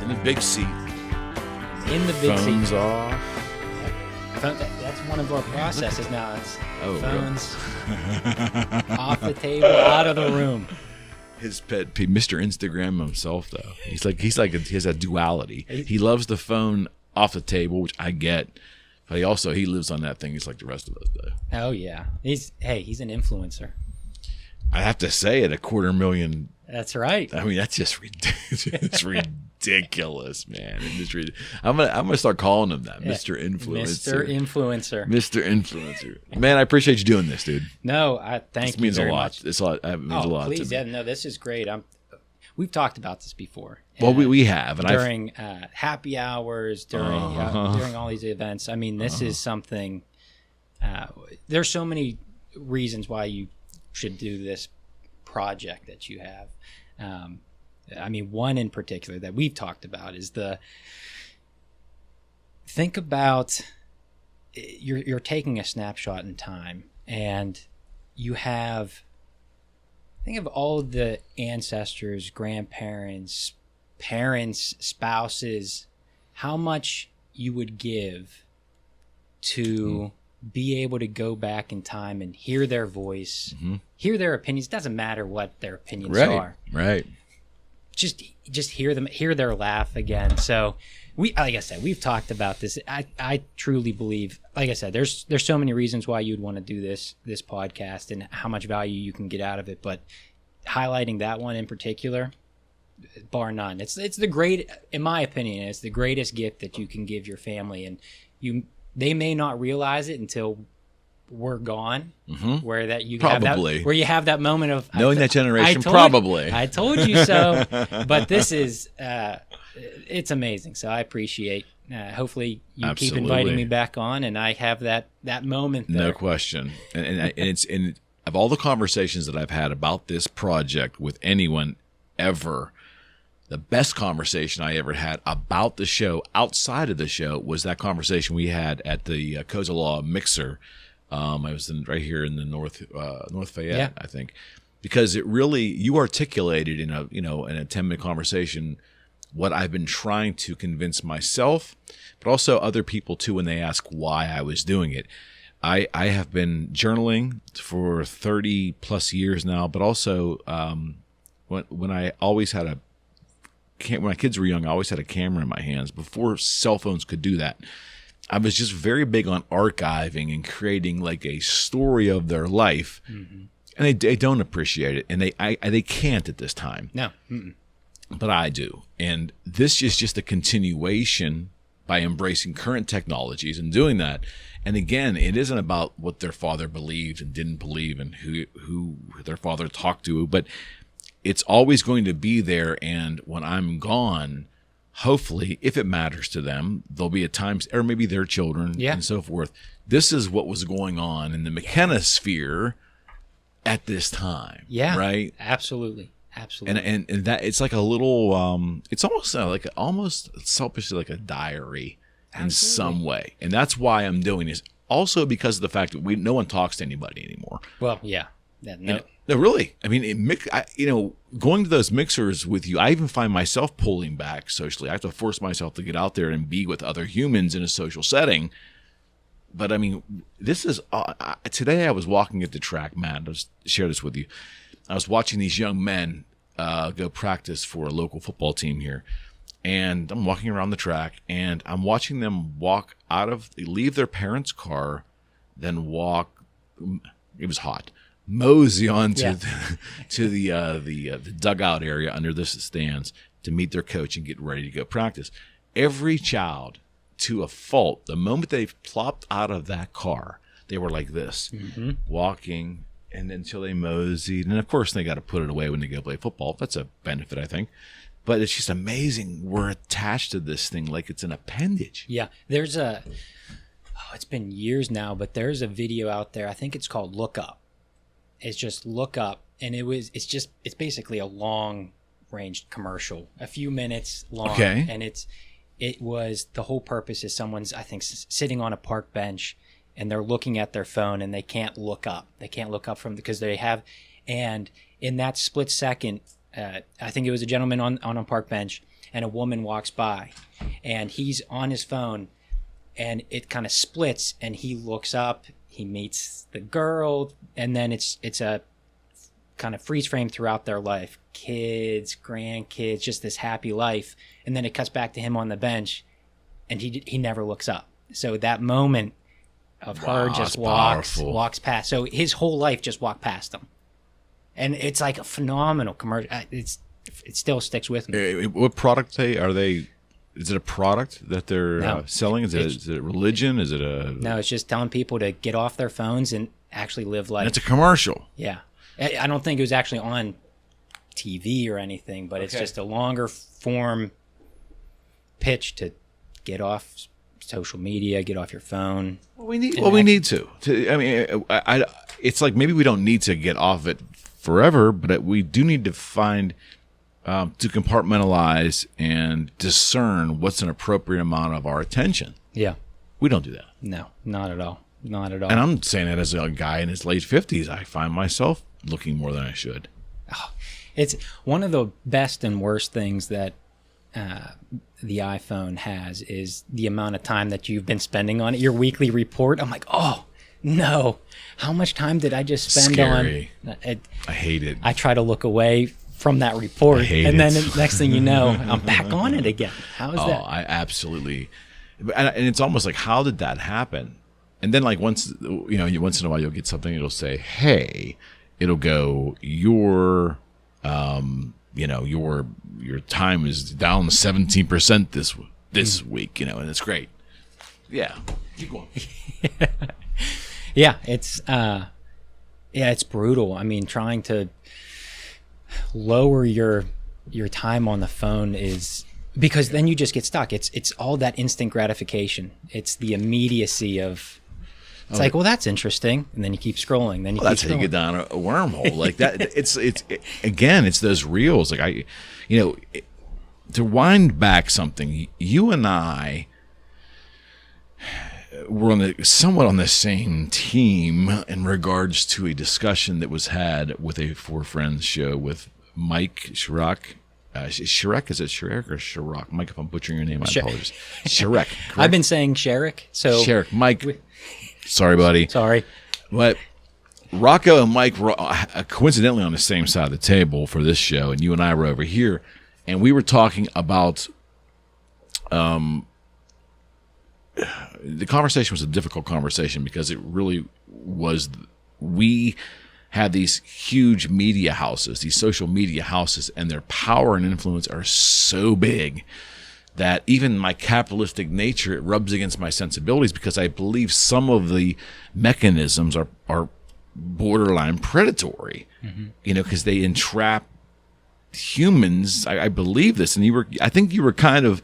the big seat. In the big Phones seat. off. That's one of our processes now. It's phones really? off the table, out of the room. His pet peeve, Mr. Instagram himself, though. He has a duality. He loves the phone off the table, which I get, but he lives on that thing. He's like the rest of us, though. Oh yeah, he's an influencer. I have to say it, 250,000. That's right. I mean, that's just it's ridiculous, man. I'm gonna start calling him that, Mr. Influencer. Mr. Influencer. Man, I appreciate you doing this, dude. No, I thank you very much. It means a lot. Please, to me. no, this is great. We've talked about this before. Well, we have, and during happy hours, during all these events. I mean, this is something. There's so many reasons why you should do this project that you have. I mean, one in particular that we've talked about is think about you're taking a snapshot in time, and you think of all of the ancestors, grandparents, parents, spouses, how much you would give to be able to go back in time and hear their voice, hear their opinions. It doesn't matter what their opinions are. Right. Just hear them, hear their laugh again. So like I said, we've talked about this. I truly believe, like I said, there's so many reasons why you'd want to do this podcast and how much value you can get out of it. But highlighting that one in particular, bar none, it's in my opinion, it's the greatest gift that you can give your family. And they may not realize it until we're gone, where you have that moment of knowing that generation. Probably, I told you so. But this is it's amazing. So I appreciate. Hopefully, you keep inviting me back on, and I have that moment there. No question. And it's of all the conversations that I've had about this project with anyone ever. The best conversation I ever had about the show outside of the show was that conversation we had at the Cozza Law Mixer. I was right here in the North Fayette, I think, because it really, you articulated in a 10-minute conversation what I've been trying to convince myself, but also other people too when they ask why I was doing it. I have been journaling for 30 plus years now, but also when I always had when my kids were young, I always had a camera in my hands before cell phones could do that. I was just very big on archiving and creating like a story of their life, and they don't appreciate it, and they can't at this time. No, but I do, and this is just a continuation by embracing current technologies and doing that. And again, it isn't about what their father believed and didn't believe, and who their father talked to, but it's always going to be there. And when I'm gone, hopefully, if it matters to them, there'll be a time, or maybe their children and so forth. This is what was going on in the McKenna sphere at this time. Yeah. Right? Absolutely. And that it's like a little, it's almost selfishly like a diary in some way. And that's why I'm doing this. Also because of the fact that no one talks to anybody anymore. Well, yeah. No, really. I mean, going to those mixers with you, I even find myself pulling back socially. I have to force myself to get out there and be with other humans in a social setting. But I mean, this is today I was walking at the track, Matt. I'll just share this with you. I was watching these young men go practice for a local football team here. And I'm walking around the track, and I'm watching them leave their parents' car, then walk. It was hot. Mosey on to the dugout area under the stands to meet their coach and get ready to go practice. Every child, to a fault, the moment they plopped out of that car, they were like this, walking, and until they moseyed. And of course, they got to put it away when they go play football. That's a benefit, I think. But it's just amazing. We're attached to this thing like it's an appendage. Yeah, there's it's been years now, but there's a video out there. I think it's called Look Up. It's just Look Up, and it's basically a long range commercial, a few minutes long. Okay. And the whole purpose is someone's, I think, sitting on a park bench, and they're looking at their phone, and they can't look up. They can't look up because they have, and in that split second, I think it was a gentleman on a park bench. and a woman walks by, and he's on his phone, and it kind of splits, and he looks up, he meets the girl, and then it's a kind of freeze frame throughout their life, kids, grandkids, just this happy life, and then it cuts back to him on the bench, and he never looks up. So that moment of her just walks past. So his whole life just walked past him, and it's like a phenomenal commercial. It still sticks with me. What product are they? Is it a product that they're selling? Is it a religion? Is it a? No, it's just telling people to get off their phones and actually live life. And it's a commercial. Yeah, I don't think it was actually on TV or anything, but it's just a longer form pitch to get off social media, get off your phone. Well, we need to. I mean, it's like maybe we don't need to get off it forever, but we do need to find to compartmentalize and discern what's an appropriate amount of our attention. Yeah. We don't do that. No, not at all. Not at all. And I'm saying that as a guy in his late 50s. I find myself looking more than I should. Oh, it's one of the best and worst things that the iPhone has is the amount of time that you've been spending on it. Your weekly report, I'm like, oh, no. How much time did I just spend Scary. on it? I hate it. I try to look away from that report, and then the next thing you know, I'm back on it again. How is that? I absolutely, and it's almost like, how did that happen? And then like once in a while you'll get something, it'll say, hey, it'll go, your time is down 17% this week, and it's great. Yeah, keep going. Yeah, it's brutal. I mean, trying to lower your time on the phone is because then you just get stuck. It's all that instant gratification. It's the immediacy of. It's like, well, that's interesting, and then you keep scrolling. Then that's how you get down a wormhole like that. It's those reels. Like to wind back something. You and I were somewhat on the same team in regards to a discussion that was had with a Four Friends show with Mike Chirac. Chirac, is it Chirac or Chirac? Mike, if I'm butchering your name, I apologize. Chirac. I've been saying Chirac. So Chirac, Mike. Sorry, buddy. Sorry. But Rocco and Mike were coincidentally on the same side of the table for this show, and you and I were over here, and we were talking about the conversation was a difficult conversation because it really was. We had these huge media houses, these social media houses, and their power and influence are so big that even my capitalistic nature, it rubs against my sensibilities because I believe some of the mechanisms are borderline predatory, because they entrap humans. I believe this, and I think you were kind of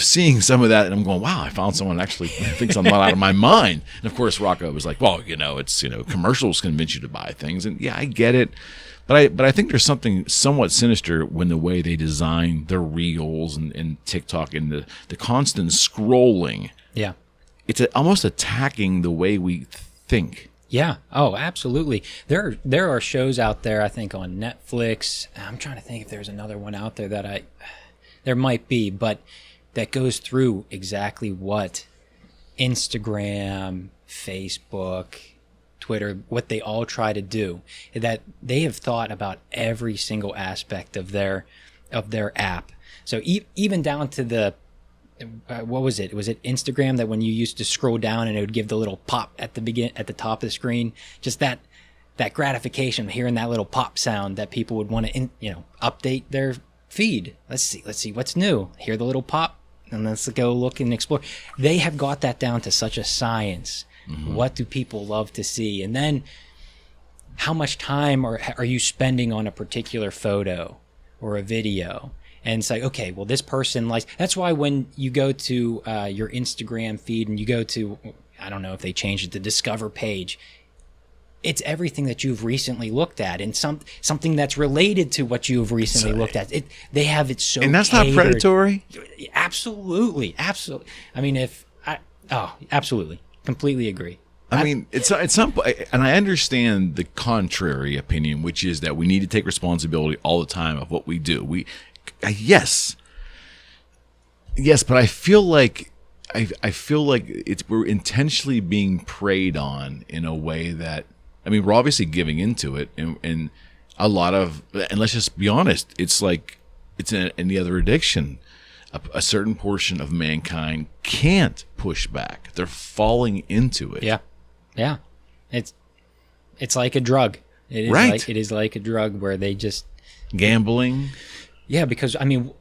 seeing some of that, and I'm going, wow, I found someone actually thinks I'm not out of my mind. And of course, Rocco was like, well, it's commercials convince you to buy things, and yeah, I get it. But I think there's something somewhat sinister when the way they design the reels and TikTok and the constant scrolling. Yeah. It's almost attacking the way we think. Yeah. Oh, absolutely. There are shows out there, I think, on Netflix. I'm trying to think if there's another one out there there might be, but that goes through exactly what Instagram, Facebook, Twitter, what they all try to do, that they have thought about every single aspect of their app. So even down to the, what was it? Was it Instagram that when you used to scroll down and it would give the little pop at the top of the screen, just that gratification, hearing that little pop sound that people would want to, update their feed. Let's see what's new. Hear the little pop, and let's go look and explore. They have got that down to such a science. Mm-hmm. What do people love to see? And then how much time are you spending on a particular photo or a video? And it's like, okay, well, this person likes... That's why when you go to your Instagram feed and you go to, I don't know if they changed it, the Discover page, it's everything that you've recently looked at and something that's related to what you've recently looked at. They have it so And that's catered. Not predatory? Absolutely. I mean, absolutely. Completely agree. I mean, it's some, and I understand the contrary opinion, which is that we need to take responsibility all the time of what we do. Yes, Yes, but I feel like we're intentionally being preyed on in a way that, I mean, we're obviously giving into it, and a lot of, and let's just be honest, it's like it's any other addiction. A certain portion of mankind can't push back; they're falling into it. Yeah. It's like a drug. It is right. It is like a drug where they just gambling. Yeah, because I mean,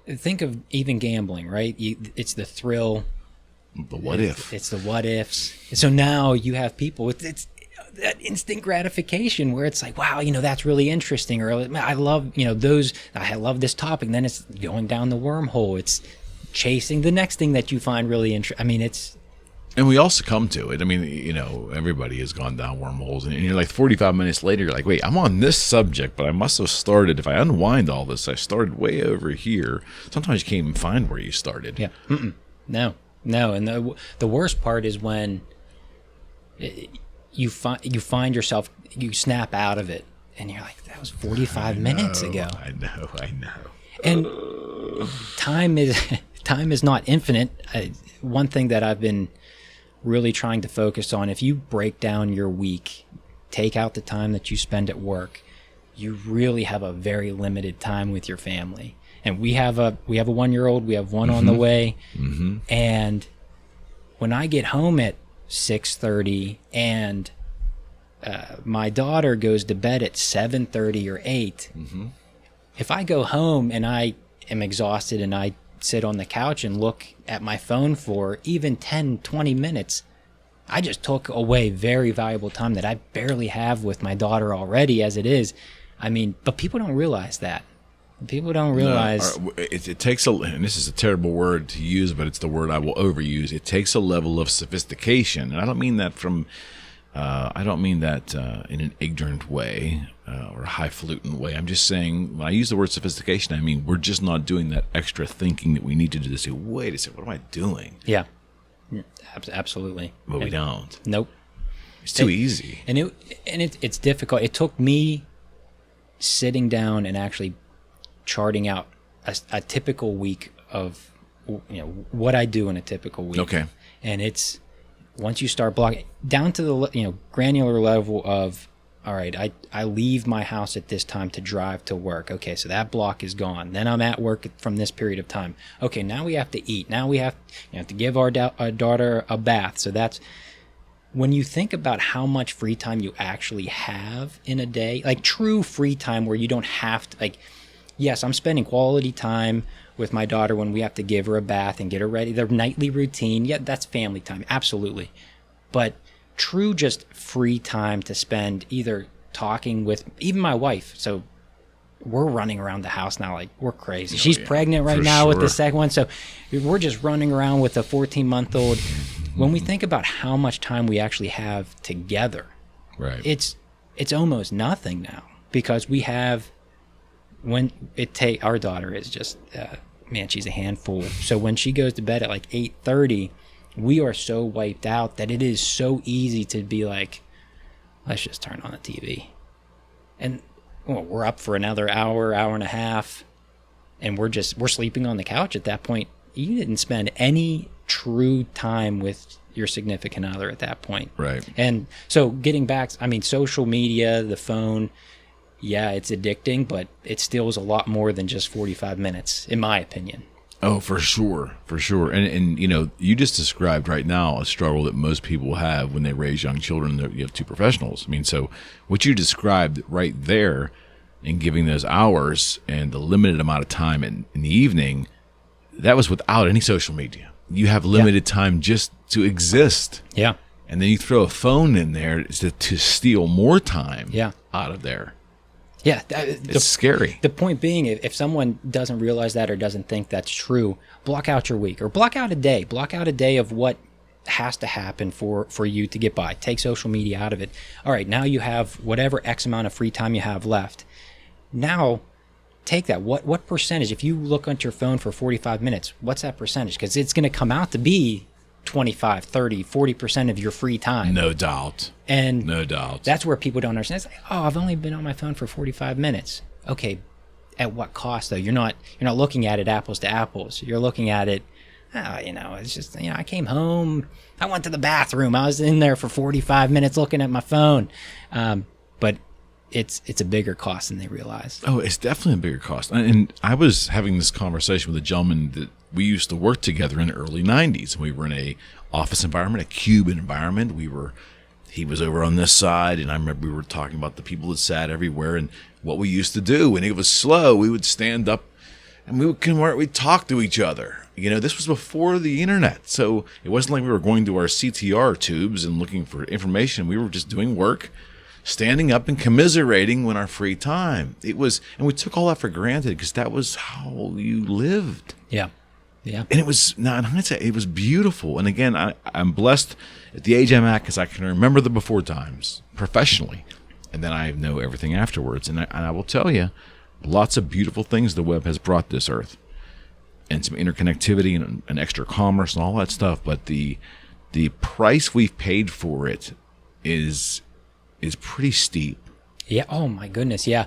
think of even gambling, right? It's the thrill. The what if? It's the what ifs. So now you have people with it's that instant gratification where it's like, wow, that's really interesting, or I love, I love this topic. And then it's going down the wormhole. It's chasing the next thing that you find really interesting. I mean, and we all succumb to it. I mean, everybody has gone down wormholes, and you're like 45 minutes later, you're like, wait, I'm on this subject, but I must have started. If I unwind all this, I started way over here. Sometimes you can't even find where you started. Yeah. No. And the worst part is when you find yourself, you snap out of it, and you're like, that was 45 minutes ago. I know. And time is not infinite. One thing that I've been really trying to focus on, if you break down your week, take out the time that you spend at work, you really have a very limited time with your family. And we have a 1-year-old, we have one on the way. Mm-hmm. And when I get home at 6:30 and my daughter goes to bed at 7:30 or 8, if I go home and I am exhausted and I sit on the couch and look at my phone for even 10, 20 minutes, I just took away very valuable time that I barely have with my daughter already as it is. I mean, but people don't realize that. People don't realize. No, it takes and this is a terrible word to use, but it's the word I will overuse. It takes a level of sophistication. And I don't mean that in an ignorant way or a highfalutin way. I'm just saying, when I use the word sophistication, I mean, we're just not doing that extra thinking that we need to do to say, wait a second, what am I doing? Yeah, absolutely. But we don't. Nope. It's too easy. And it's difficult. It took me sitting down and actually charting out a typical week of what I do in a typical week. Okay. And it's once you start blocking down to the granular level of, all right, I leave my house at this time to drive to work. Okay, so that block is gone. Then I'm at work from this period of time. Okay, now we have to eat. Now we have to give our daughter a bath. So that's when you think about how much free time you actually have in a day, like true free time where you don't have to, like, yes, I'm spending quality time with my daughter when we have to give her a bath and get her ready. Their nightly routine, yeah, that's family time, absolutely. But true just free time to spend either talking with, even my wife. So we're running around the house now like we're crazy. She's pregnant right now with the second one. So we're just running around with a 14-month-old. When we think about how much time we actually have together, right, it's almost nothing now, because we have, our daughter is just, she's a handful. So when she goes to bed at like 8:30, we are so wiped out that it is so easy to be like, let's just turn on the TV. And we're up for another hour and a half, and we're sleeping on the couch at that point. You didn't spend any true time with your significant other at that point. Right. And so getting back, social media, the phone, yeah, it's addicting, but it still is a lot more than just 45 minutes, in my opinion. Oh, for sure. And you just described right now a struggle that most people have when they raise young children. You have two professionals. So what you described right there, in giving those hours and the limited amount of time in the evening, that was without any social media. You have limited time just to exist. Yeah. And then you throw a phone in there to steal more time out of there. Yeah. It's scary. The point being, if someone doesn't realize that or doesn't think that's true, block out your week or block out a day. Block out a day of what has to happen for you to get by. Take social media out of it. All right, now you have whatever X amount of free time you have left. Now, take that. What percentage? If you look at your phone for 45 minutes, what's that percentage? Because it's going to come out to be 25, 30, 40% of your free time. No doubt. That's where people don't understand. It's like, oh, I've only been on my phone for 45 minutes. Okay, at what cost though? You're not looking at it apples to apples. You're looking at it, it's just, I came home, I went to the bathroom, I was in there for 45 minutes looking at my phone. But it's a bigger cost than they realize. Oh, it's definitely a bigger cost. And I was having this conversation with a gentleman that we used to work together in the early 90s. We were in a office environment, a cube environment. He was over on this side, and I remember we were talking about the people that sat everywhere and what we used to do. When it was slow, we would stand up and we'd talk to each other. This was before the internet. So it wasn't like we were going to our CTR tubes and looking for information. We were just doing work, standing up and commiserating when our free time. And we took all that for granted because that was how you lived. Yeah. Yeah. And it was, now in hindsight, it was beautiful. And again, I'm blessed at the age I'm at because I can remember the before times professionally. And then I know everything afterwards. And I will tell you, lots of beautiful things the web has brought this earth. And some interconnectivity and extra commerce and all that stuff. But the price we've paid for it is pretty steep. Yeah. Oh my goodness. Yeah.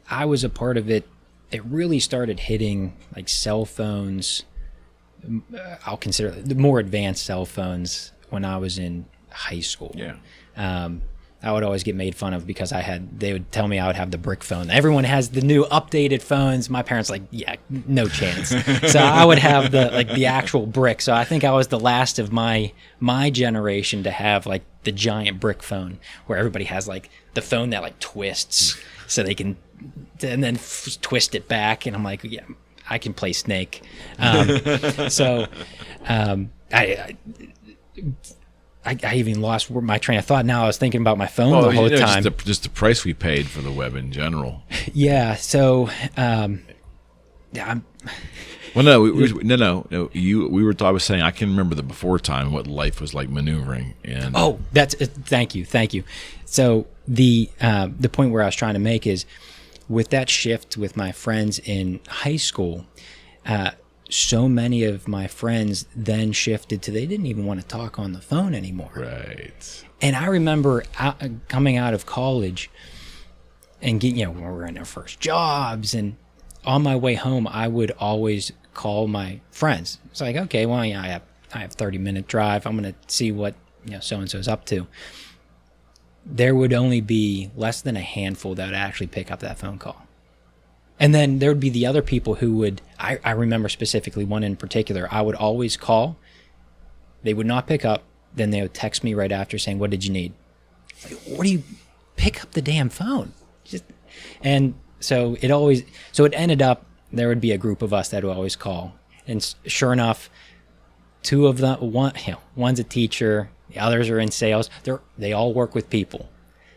I was a part of it. It really started hitting like cell phones. I'll consider the more advanced cell phones when I was in high school. Yeah. I would always get made fun of because they would tell me I would have the brick phone. Everyone has the new updated phones. My parents yeah, no chance. So I would have the actual brick. So I think I was the last of my generation to have like the giant brick phone where everybody has like the phone that like twists so they can, and then twist it back. And I'm like, yeah, I can play Snake. I even lost my train of thought. Now I was thinking about my phone the whole time. Just the price we paid for the web in general. Yeah. So, Well, no. We were. I was saying I can remember the before time, what life was like maneuvering. And that's thank you. So the point where I was trying to make is, with that shift with my friends in high school, so many of my friends then shifted to they didn't even want to talk on the phone anymore. Right. And I remember coming out of college and when we were in our first jobs, and on my way home, I would always call my friends. It's like, okay, well, I have a 30-minute drive. I'm going to see what so-and-so's up to. There would only be less than a handful that would actually pick up that phone call. And then there would be the other people who would, I remember specifically one in particular, I would always call. They would not pick up. Then they would text me right after saying, what did you need? What do you pick up the damn phone? And so it ended up, there would be a group of us that would always call. And sure enough, two of them, one's a teacher, the others are in sales. They all work with people.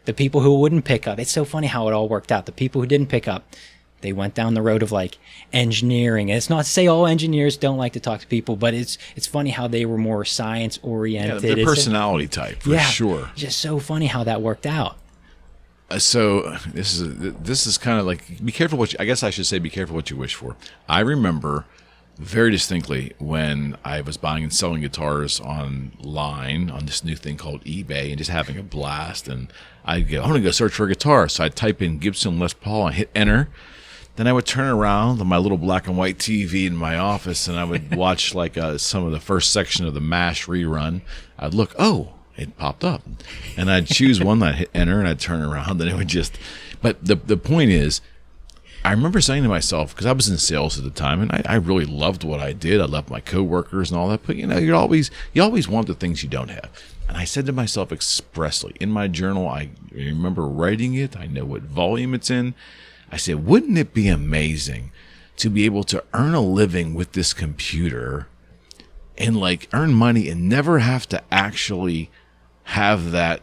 The people who wouldn't pick up, it's so funny how it all worked out. The people who didn't pick up, they went down the road of like engineering. And it's not to say all engineers don't like to talk to people, but it's funny how they were more science oriented. Yeah, their personality type, for sure. Just so funny how that worked out. So this is kind of like, be careful I guess I should say be careful what you wish for. I remember very distinctly when I was buying and selling guitars online on this new thing called eBay and just having a blast. And I'd go, I'm going to go search for a guitar. So I'd type in Gibson Les Paul and hit enter. Then I would turn around on my little black and white TV in my office and I would watch like some of the first section of the MASH rerun. I'd look, it popped up. And I'd choose one that I'd hit enter and I'd turn around and it would just, but the point is, I remember saying to myself, because I was in sales at the time and I really loved what I did. I loved my coworkers and all that, but you always want the things you don't have. And I said to myself expressly in my journal, I remember writing it. I know what volume it's in. I said, wouldn't it be amazing to be able to earn a living with this computer and like earn money and never have to actually have that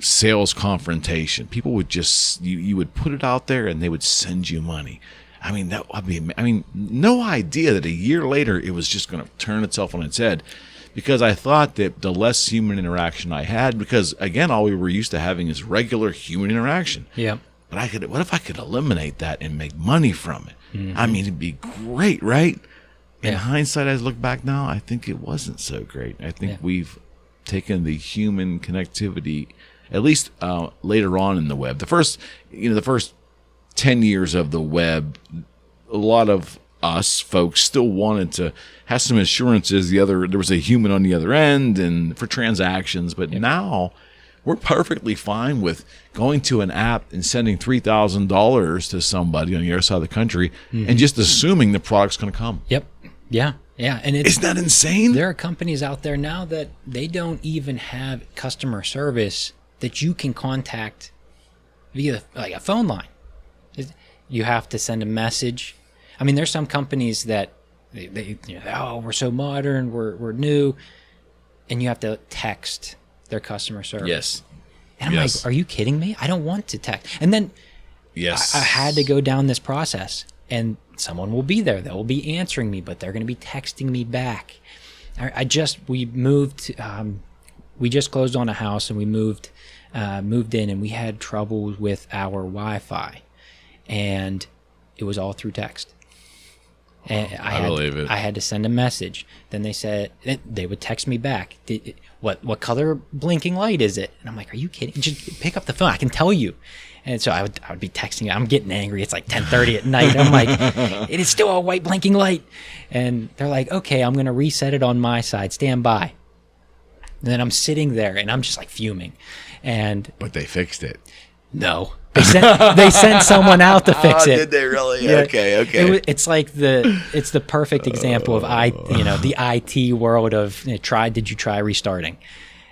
sales confrontation? People would just, you would put it out there and they would send you money. I mean, no idea that a year later it was just going to turn itself on its head, because I thought that the less human interaction I had, because again, all we were used to having is regular human interaction. Yeah. But what if I could eliminate that and make money from it? Mm-hmm. I mean, it'd be great, right? In Yeah. hindsight, as I look back now, I think it wasn't so great. I think we've taken the human connectivity, at least later on in the web. The first 10 years of the web, a lot of us folks still wanted to have some assurances there was a human on the other end and for transactions. But now we're perfectly fine with going to an app and sending $3,000 to somebody on the other side of the country and just assuming the product's going to come. Yep. Yeah. Yeah. And isn't that insane? There are companies out there now that they don't even have customer service that you can contact via like a phone line. You have to send a message. I mean, there's some companies that they we're so modern, we're new, and you have to text their customer service. Yes. And I'm like, are you kidding me? I don't want to text. And then I had to go down this process, and someone will be there. They'll be answering me, but they're going to be texting me back. We moved. We just closed on a house, and we moved in, and we had trouble with our Wi-Fi, and it was all through text. And I believe it. I had to send a message. Then they said they would text me back. What color blinking light is it? And I'm like, are you kidding? Just pick up the phone. I can tell you. And so I would be texting. I'm getting angry. It's like 10:30 at night. I'm like, it is still a white blinking light. And they're like, okay, I'm going to reset it on my side. Stand by. And then I'm sitting there and I'm just like fuming. But they fixed it. No. They sent someone out to fix it. Did they really? Yeah. Okay. It's like the perfect example of the IT world of did you try restarting?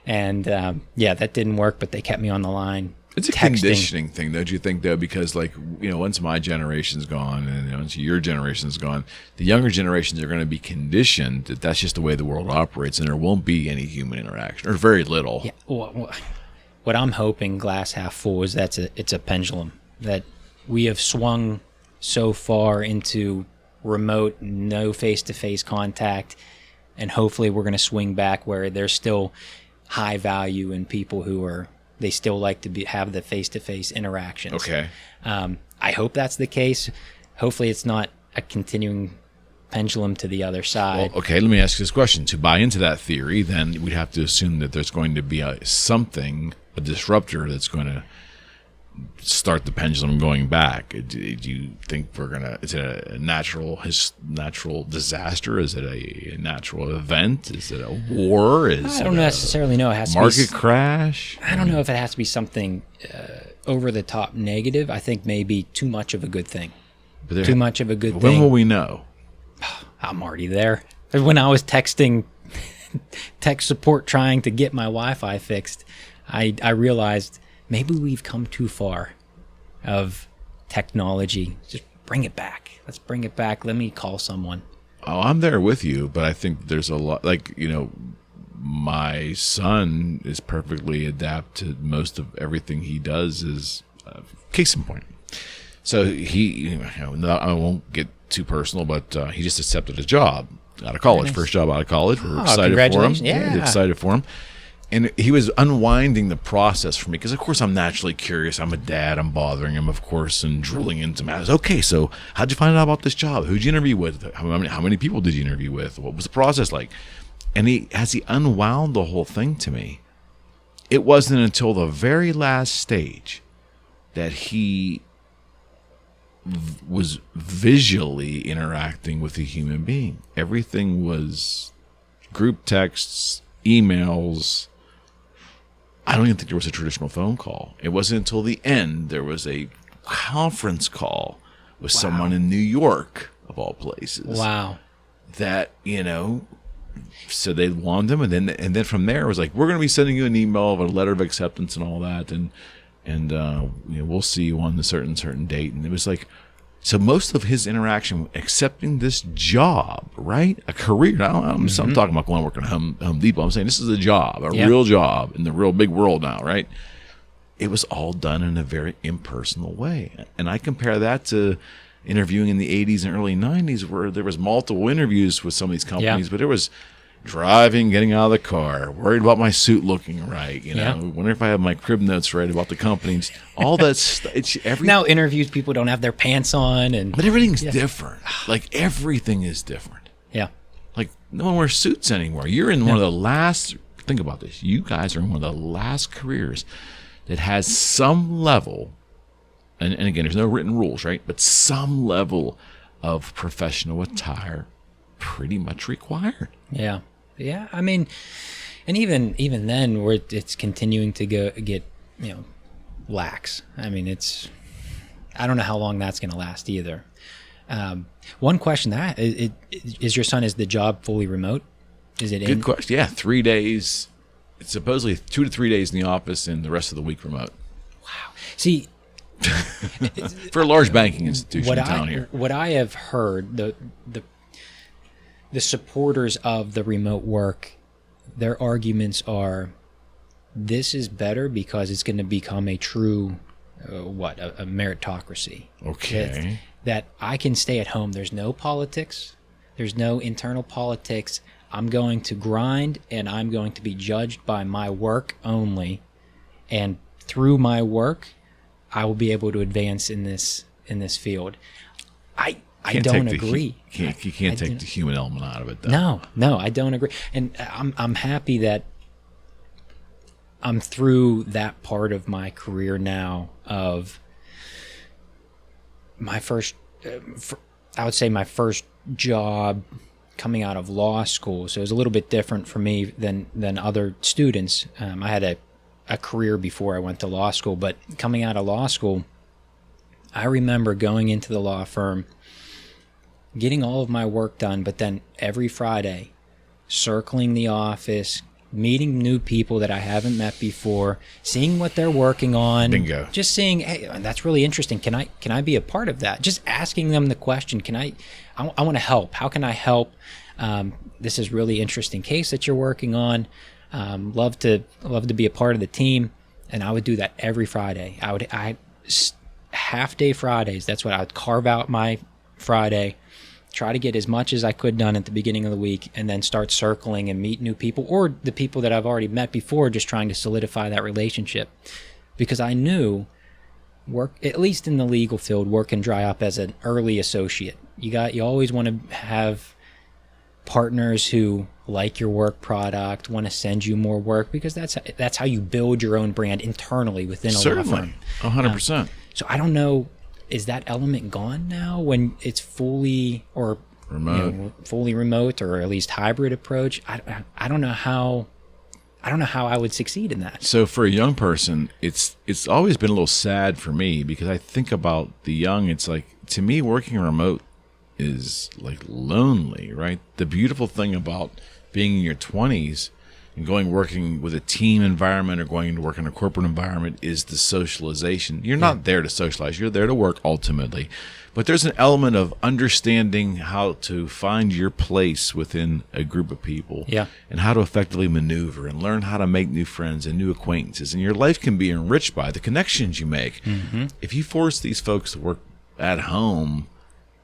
And that didn't work, but they kept me on the line. It's a conditioning thing, don't you think, though? Because once my generation's gone and once your generation's gone, the younger generations are going to be conditioned that that's just the way the world operates, and there won't be any human interaction or very little. Yeah. Well, what I'm hoping, glass half full, is it's a pendulum, that we have swung so far into remote, no face-to-face contact, and hopefully we're going to swing back where there's still high value in people who they still like to have the face-to-face interactions. Okay. I hope that's the case. Hopefully it's not a continuing pendulum to the other side. Well, okay, let me ask you this question. To buy into that theory, then we'd have to assume that there's going to be a disruptor that's going to start the pendulum going back. Do you think is it a natural disaster? Is it a natural event? Is it a war? I don't necessarily know. It has to be market crash? I don't know if it has to be something over the top negative. I think maybe too much of a good thing. Too much of a good thing. When will we know? I'm already there. When I was texting tech support trying to get my Wi-Fi fixed, I realized maybe we've come too far of technology. Just bring it back. Let's bring it back. Let me call someone. Oh, I'm there with you, but I think there's a lot, my son is perfectly adapt to most of everything he does. Is case in point. So I won't get too personal, but he just accepted a job out of college. Nice. First job out of college. We're excited for him. Yeah, excited for him. And he was unwinding the process for me because, of course, I'm naturally curious. I'm a dad. I'm bothering him, of course, and drilling into matters. Okay, so how'd you find out about this job? Who'd you interview with? How many people did you interview with? What was the process like? And as he unwound the whole thing to me, it wasn't until the very last stage that he was visually interacting with a human being. Everything was group texts, emails. I don't even think there was a traditional phone call. It wasn't until the end there was a conference call with someone in New York, of all places. Wow. That, so they wanted him, and then from there it was like, we're going to be sending you an email of a letter of acceptance and all that, and we'll see you on the certain date. And it was like, so most of his interaction accepting this job, right? A career. I'm talking about going working at Home Depot. I'm saying this is a job, real job in the real big world now, right? It was all done in a very impersonal way. And I compare that to interviewing in the 80s and early 90s where there was multiple interviews with some of these companies, but it was driving, getting out of the car, worried about my suit looking right, wonder if I have my crib notes right about the companies, all that stuff. Now interviews, people don't have their pants on, but everything's different. Like everything is different. Yeah. Like no one wears suits anymore. You're in one of the last, think about this, you guys are in one of the last careers that has some level and again, there's no written rules, right? But some level of professional attire pretty much required. Yeah. Yeah. I mean, and even then, it's continuing to get, lax. I mean, I don't know how long that's going to last either. One question is your son, is the job fully remote? Is it Good question. Yeah. 3 days. It's supposedly 2 to 3 days in the office and the rest of the week remote. Wow. See, for a large banking institution down here. What I have heard, the supporters of the remote work, their arguments are, this is better because it's going to become a true, a meritocracy. Okay. That I can stay at home. There's no politics. There's no internal politics. I'm going to grind, and I'm going to be judged by my work only. And through my work, I will be able to advance in this field. I don't agree. You can't take the human element out of it, though. No, I don't agree. And I'm happy that I'm through that part of my career now of my first, I would say my first job coming out of law school. So it was a little bit different for me than other students. I had a career before I went to law school, but coming out of law school, I remember going into the law firm, getting all of my work done, but then every Friday, circling the office, meeting new people that I haven't met before, seeing what they're working on. Bingo. Just seeing, hey, that's really interesting. Can I be a part of that? Just asking them the question, I want to help. How can I help? This is really interesting case that you're working on. Love to be a part of the team. And I would do that every Friday. I half day Fridays. That's what I would carve out my Friday, try to get as much as I could done at the beginning of the week, and then start circling and meet new people, or the people that I've already met before, just trying to solidify that relationship. Because I knew work, at least in the legal field, work can dry up as an early associate. You always want to have partners who like your work product, want to send you more work, because that's how you build your own brand internally within a law firm. 100%. So I don't know, is that element gone now when it's fully or remote, fully remote, or at least hybrid approach? I don't know how I would succeed in that. So for a young person, it's always been a little sad for me, because I think about the young. It's like, to me, working remote is like lonely, right? The beautiful thing about being in your 20s and working with a team environment, or going to work in a corporate environment, is the socialization. You're not there to socialize. You're there to work ultimately. But there's an element of understanding how to find your place within a group of people, and how to effectively maneuver and learn how to make new friends and new acquaintances. And your life can be enriched by the connections you make. Mm-hmm. If you force these folks to work at home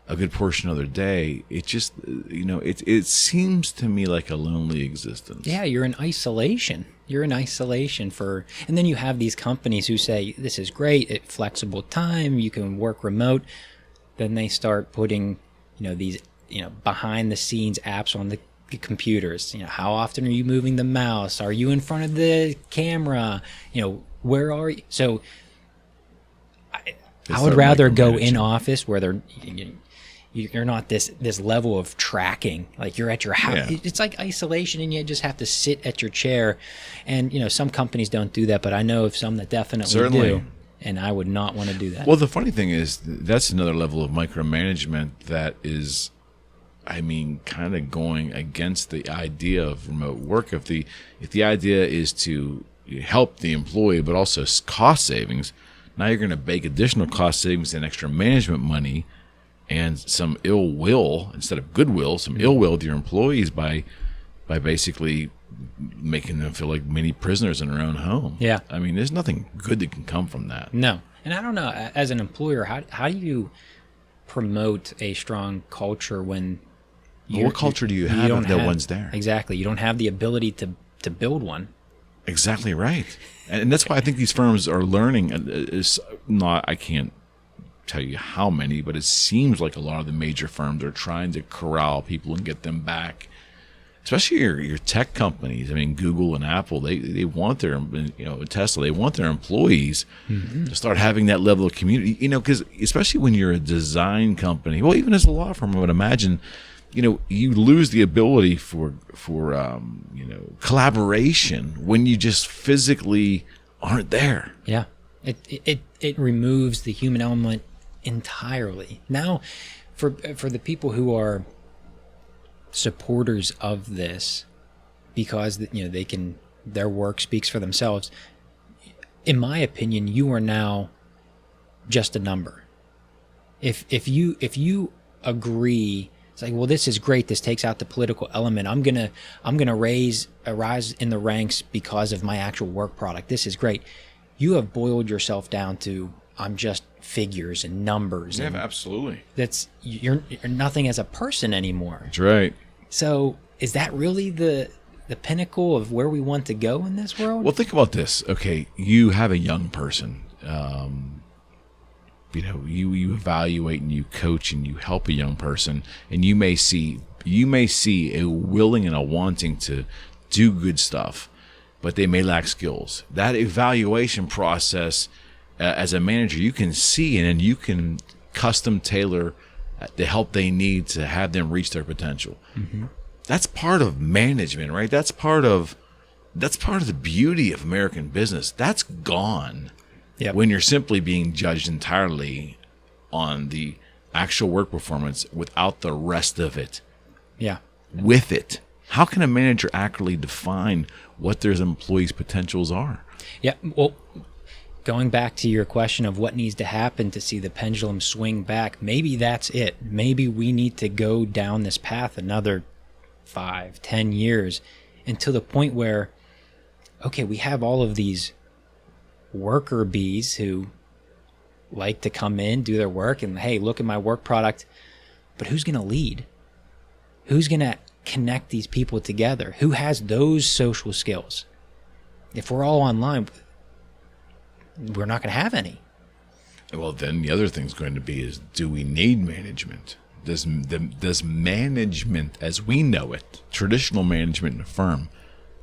a good portion of their day, it just, it seems to me like a lonely existence. Yeah, you're in isolation. And then you have these companies who say, this is great, it's flexible time, you can work remote. Then they start putting, these, behind the scenes apps on the computers. How often are you moving the mouse? Are you in front of the camera? Where are you? So I would rather go in office where you're not this level of tracking, like you're at your house. Yeah. It's like isolation, and you just have to sit at your chair. And some companies don't do that, but I know of some that definitely do, and I would not want to do that. Well, the funny thing is, that's another level of micromanagement that is, kind of going against the idea of remote work. If the idea is to help the employee, but also cost savings, now you're going to bake additional cost savings and extra management money and some ill will instead of goodwill, some ill will to your employees by basically making them feel like mini prisoners in their own home. Yeah. There's nothing good that can come from that. No. And I don't know, as an employer, how do you promote a strong culture when what culture do you have if no one's there? Exactly. You don't have the ability to build one. Exactly right. And that's why I think these firms are learning. I can't tell you how many, but it seems like a lot of the major firms are trying to corral people and get them back especially your tech companies. I mean, Google and Apple, they want their, Tesla, they want their employees to start having that level of community, because especially when you're a design company, well, even as a law firm, I would imagine, you lose the ability for collaboration when you just physically aren't there. Yeah. It removes the human element entirely. Now, for the people who are supporters of this, because their work speaks for themselves, in my opinion, you are now just a number. If you agree, it's like, well, this is great, this takes out the political element, I'm gonna rise in the ranks because of my actual work product, this is great. You have boiled yourself down to, I'm just figures and numbers. Yeah, and absolutely. You're nothing as a person anymore. That's right. So is that really the pinnacle of where we want to go in this world? Well, think about this. Okay, you have a young person. You evaluate and you coach and you help a young person, and you may see a willing and a wanting to do good stuff, but they may lack skills. That evaluation process, as a manager, you can see, and then you can custom tailor the help they need to have them reach their potential. Mm-hmm. That's part of management, right? That's part of the beauty of American business. That's gone. Yep. When you're simply being judged entirely on the actual work performance without the rest of it. Yeah. With it. How can a manager accurately define what their employees' potentials are? Yeah. Well, going back to your question of what needs to happen to see the pendulum swing back, maybe that's it. Maybe we need to go down this path another 5-10 years until the point where, okay, we have all of these worker bees who like to come in, do their work, and hey, look at my work product. But who's going to lead? Who's going to connect these people together? Who has those social skills? If we're all online, we're not going to have any. Well, then the other thing's going to be is, do we need management? Does management as we know it, traditional management in a firm,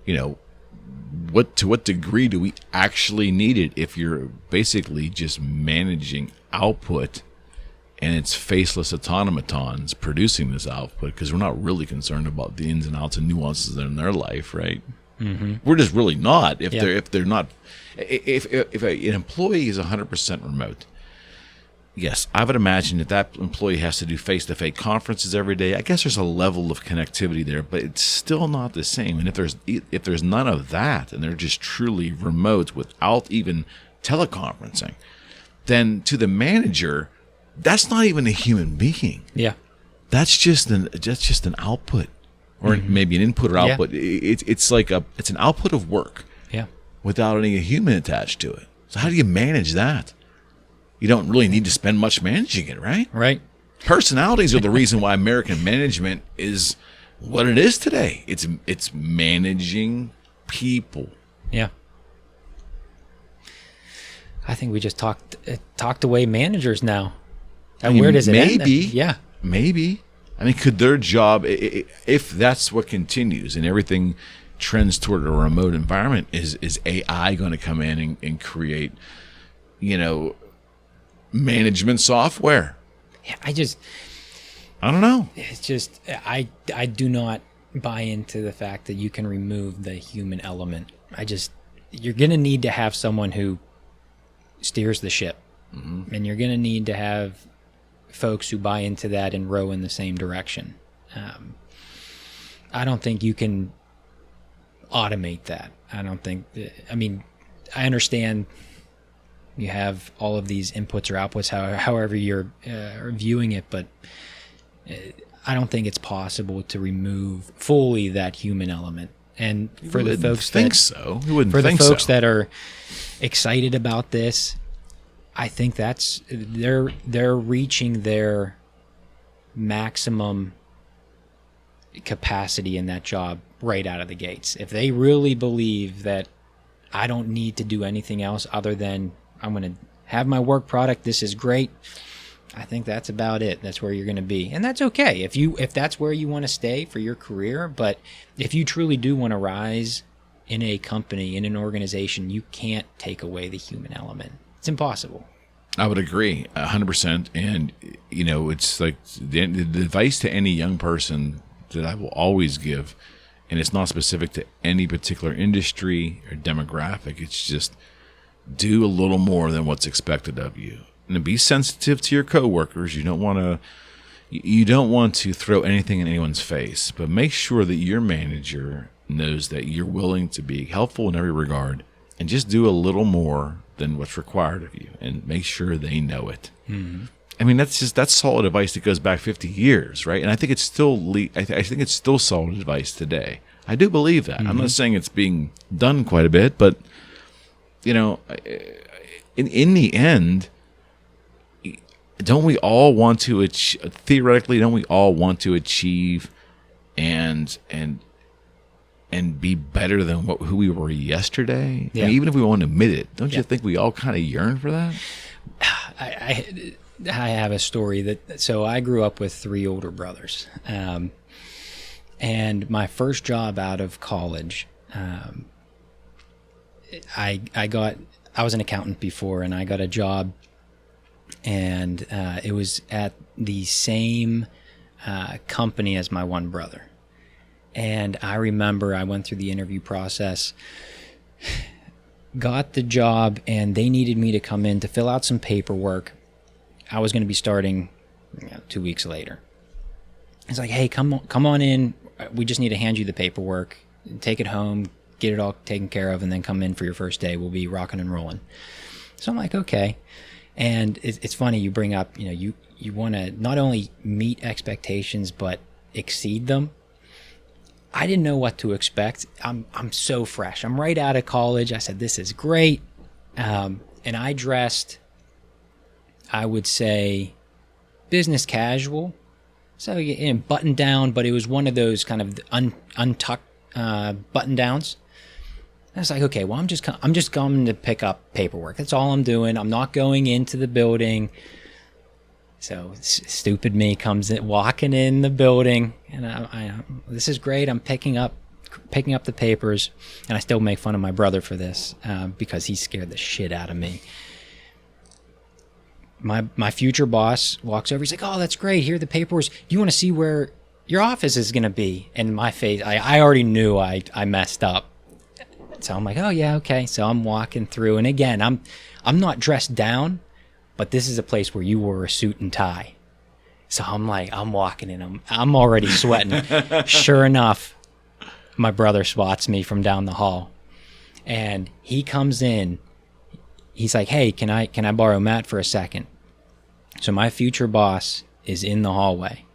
to what degree do we actually need it if you're basically just managing output and it's faceless automatons producing this output, because we're not really concerned about the ins and outs and nuances in their life, right? Mm-hmm. We're just really not. If they're not, if an employee is 100% remote, yes, I would imagine that employee has to do face-to-face conferences every day. I guess there's a level of connectivity there, but it's still not the same. And if there's none of that, and they're just truly remote without even teleconferencing, then to the manager, that's not even a human being. Yeah, that's just an output, or maybe an input or output. Yeah. It's an output of work. Yeah, without any human attached to it. So how do you manage that? You don't really need to spend much managing it, right? Right. Personalities are the reason why American management is what it is today. It's managing people. Yeah. I think we just talked away managers now. And where does it end? Maybe. Yeah. Maybe. I mean, could their job, if that's what continues and everything trends toward a remote environment, is AI going to come in and create, management software? Yeah, I don't know. It's just I do not buy into the fact that you can remove the human element. You're going to need to have someone who steers the ship. Mm-hmm. And you're going to need to have folks who buy into that and row in the same direction. I don't think you can automate that. I understand you have all of these inputs or outputs, however you're viewing it, but I don't think it's possible to remove fully that human element. And for the folks that are excited about this, I think that's they're reaching their maximum capacity in that job right out of the gates. If they really believe that I don't need to do anything else other than I'm going to have my work product, this is great, I think that's about it. That's where you're going to be. And that's okay if that's where you want to stay for your career. But if you truly do want to rise in a company, in an organization, you can't take away the human element. It's impossible. I would agree 100%. And, it's like the advice to any young person that I will always give, and it's not specific to any particular industry or demographic. It's just do a little more than what's expected of you. And be sensitive to your coworkers. You don't want to throw anything in anyone's face, but make sure that your manager knows that you're willing to be helpful in every regard, and just do a little more than what's required of you, and make sure they know it. Mm-hmm. I mean, that's solid advice that goes back 50 years, right? And I think it's still I think it's still solid advice today. I do believe that. Mm-hmm. I'm not saying it's being done quite a bit, but in the end, don't we all want to theoretically? Don't we all want to achieve and be better than who we were yesterday? Yeah. I mean, even if we won't admit it, don't you think we all kind of yearn for that? I have a story so I grew up with 3 older brothers, and my first job out of college, I was an accountant before, and I got a job. And it was at the same company as my one brother. And I remember I went through the interview process, got the job, and they needed me to come in to fill out some paperwork. I was going to be starting 2 weeks later. It's like, hey, come on in. We just need to hand you the paperwork, take it home, get it all taken care of, and then come in for your first day. We'll be rocking and rolling. So I'm like, okay. And it's funny you bring up, you want to not only meet expectations but exceed them. I didn't know what to expect. I'm so fresh. I'm right out of college. I said, this is great. And I dressed, I would say, business casual. So button down, but it was one of those kind of untucked button downs. I was like, okay, well, I'm just coming to pick up paperwork. That's all I'm doing. I'm not going into the building. So stupid me comes in, walking in the building, and I this is great. I'm picking up the papers, and I still make fun of my brother for this because he scared the shit out of me. My future boss walks over. He's like, oh, that's great. Here are the papers. Do you want to see where your office is going to be? And my face, I already knew I messed up. So I'm like, oh yeah, okay. So I'm walking through, and again, I'm not dressed down, but this is a place where you wore a suit and tie. So I'm walking in, I'm already sweating. Sure enough, my brother spots me from down the hall, and he comes in. He's like, hey, can I borrow Matt for a second? So my future boss is in the hallway.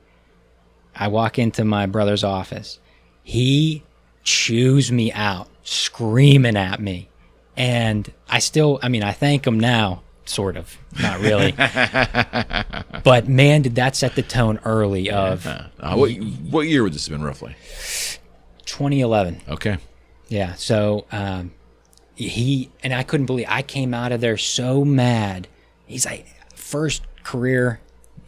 I walk into my brother's office. He chews me out, screaming at me. And I thank him now, sort of, not really. But man, did that set the tone early of... What year would this have been roughly? 2011. Okay. Yeah, so and I couldn't believe, I came out of there so mad. He's like, first career,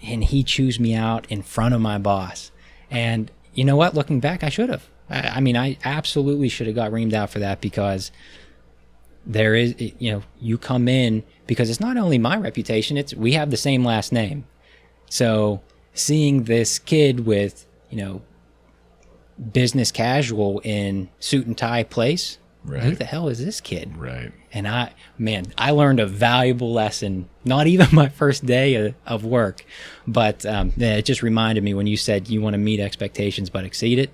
and he chews me out in front of my boss. And you know what? Looking back, I should have. I absolutely should have got reamed out for that, because there is, you come in, because it's not only my reputation, we have the same last name. So seeing this kid with, business casual in suit and tie place, right. Who the hell is this kid? Right. And I learned a valuable lesson, not even my first day of work, but it just reminded me when you said you want to meet expectations but exceed it.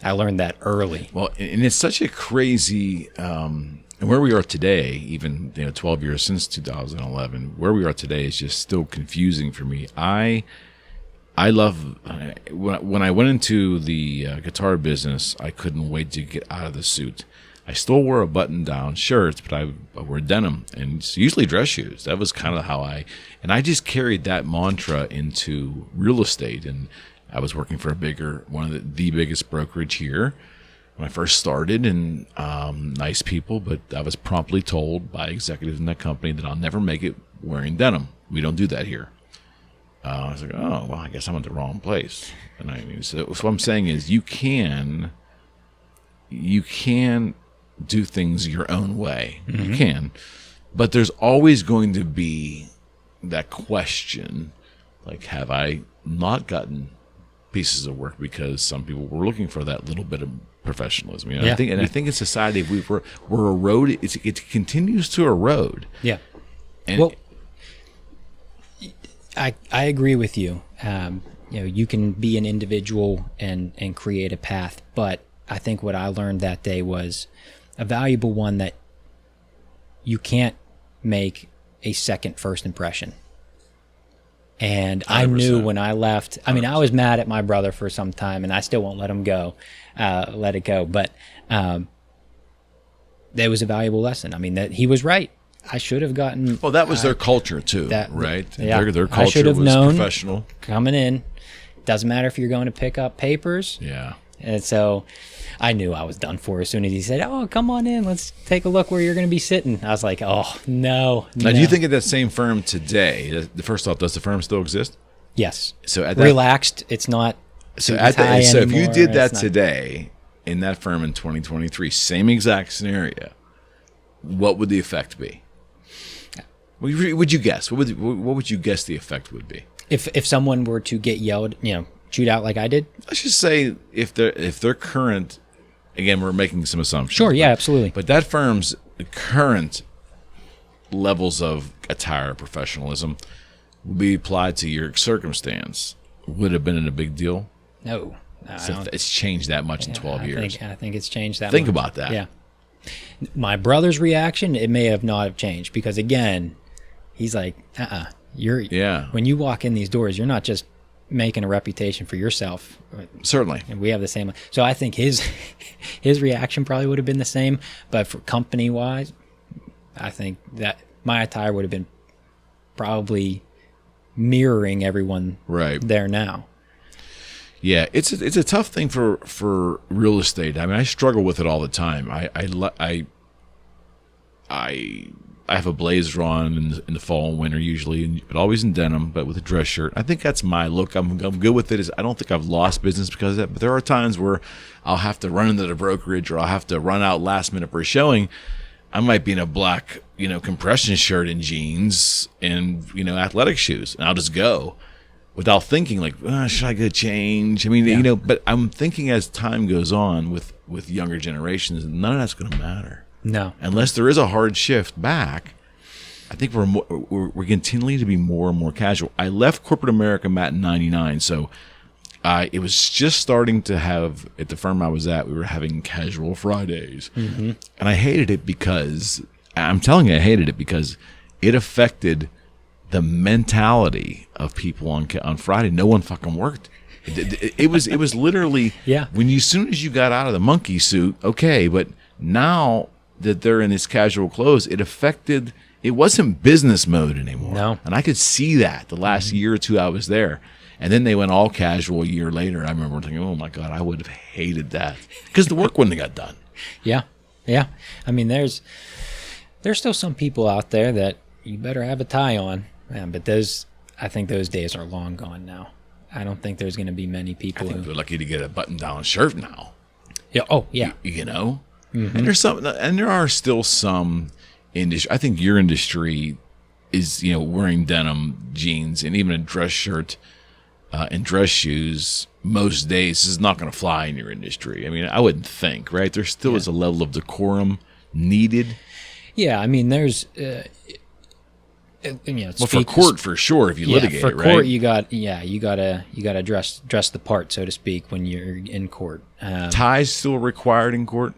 I learned that early. Well, and it's such a crazy, and where we are today, even 12 years since 2011, where we are today is just still confusing for me. I love, when I went into the guitar business, I couldn't wait to get out of the suit. I still wore a button-down shirt, but I wore denim and usually dress shoes. That was kind of how I just carried that mantra into real estate. And I was working for one of the biggest brokerage here when I first started, and nice people, but I was promptly told by executives in that company that I'll never make it wearing denim. We don't do that here. I was like, oh, well, I guess I'm at the wrong place. And I mean, so what I'm saying is you can do things your own way. You can. But there's always going to be that question, like, have I not gotten pieces of work because some people were looking for that little bit of professionalism? You know? I think in society, we're eroded. It continues to erode. Yeah. And well, I agree with you. You can be an individual and create a path, but I think what I learned that day was a valuable one, that you can't make a second first impression. And 100%. I knew when I left, I mean, I was mad at my brother for some time, and I still won't let it go. But that was a valuable lesson. I mean, that he was right. I should have gotten. Well, that was their culture too, right? Yeah, their culture was known, professional. Coming in, doesn't matter if you're going to pick up papers. Yeah. And so I knew I was done for as soon as he said, "Oh, come on in. Let's take a look where you're going to be sitting." I was like, "Oh, no." Now, do you think of that same firm today? First off, does the firm still exist? Yes. So at relaxed, it's not. So if you did that today in that firm in 2023, same exact scenario, what would the effect be? Would you guess? What would you guess the effect would be? If someone were to get yelled, chewed out like I did? Let's just say if they're current, again, we're making some assumptions. Sure, yeah, absolutely. But that firm's current levels of attire professionalism would be applied to your circumstance. Would it have been a big deal? No. So it's changed that much in 12 years. I think it's changed that much. Think about that. Yeah. My brother's reaction, it may have not have changed, because again, he's like, when you walk in these doors, you're not just making a reputation for yourself. Certainly. And we have the same. So I think his reaction probably would have been the same, but for company wise, I think that my attire would have been probably mirroring everyone there now. Yeah, it's a tough thing for real estate. I mean, I struggle with it all the time. I have a blazer on in the fall and winter usually, but always in denim, but with a dress shirt. I think that's my look. I'm good with it. I don't think I've lost business because of that, but there are times where I'll have to run into the brokerage, or I'll have to run out last minute for a showing. I might be in a black, compression shirt and jeans and, athletic shoes, and I'll just go without thinking like, should I get a change? I mean, but I'm thinking as time goes on with younger generations, none of that's going to matter. No. Unless there is a hard shift back, I think we're continuing to be more and more casual. I left corporate America, Matt, in 99, so it was just starting to have, at the firm I was at, we were having casual Fridays. Mm-hmm. And I hated it because, I'm telling you, I hated it because it affected the mentality of people on Friday. No one fucking worked. It was literally, as soon as you got out of the monkey suit, okay, but now that they're in this casual clothes, it wasn't business mode anymore. No. And I could see that the last year or two I was there. And then they went all casual a year later. I remember thinking, oh my God, I would have hated that because the work wouldn't have got done. Yeah. Yeah. I mean, there's still some people out there that you better have a tie on. But I think those days are long gone now. I don't think there's going to be many people I think they're lucky to get a button-down shirt now. Yeah. Oh, yeah. Mm-hmm. And there are still some industry. I think your industry is, wearing denim, jeans, and even a dress shirt and dress shoes most days is not going to fly in your industry. I mean, I wouldn't think, right? There still is a level of decorum needed. Yeah, I mean, there's, for court for sure. If you litigate, for it, court, right? you gotta dress the part, so to speak, when you're in court. Ties still required in court?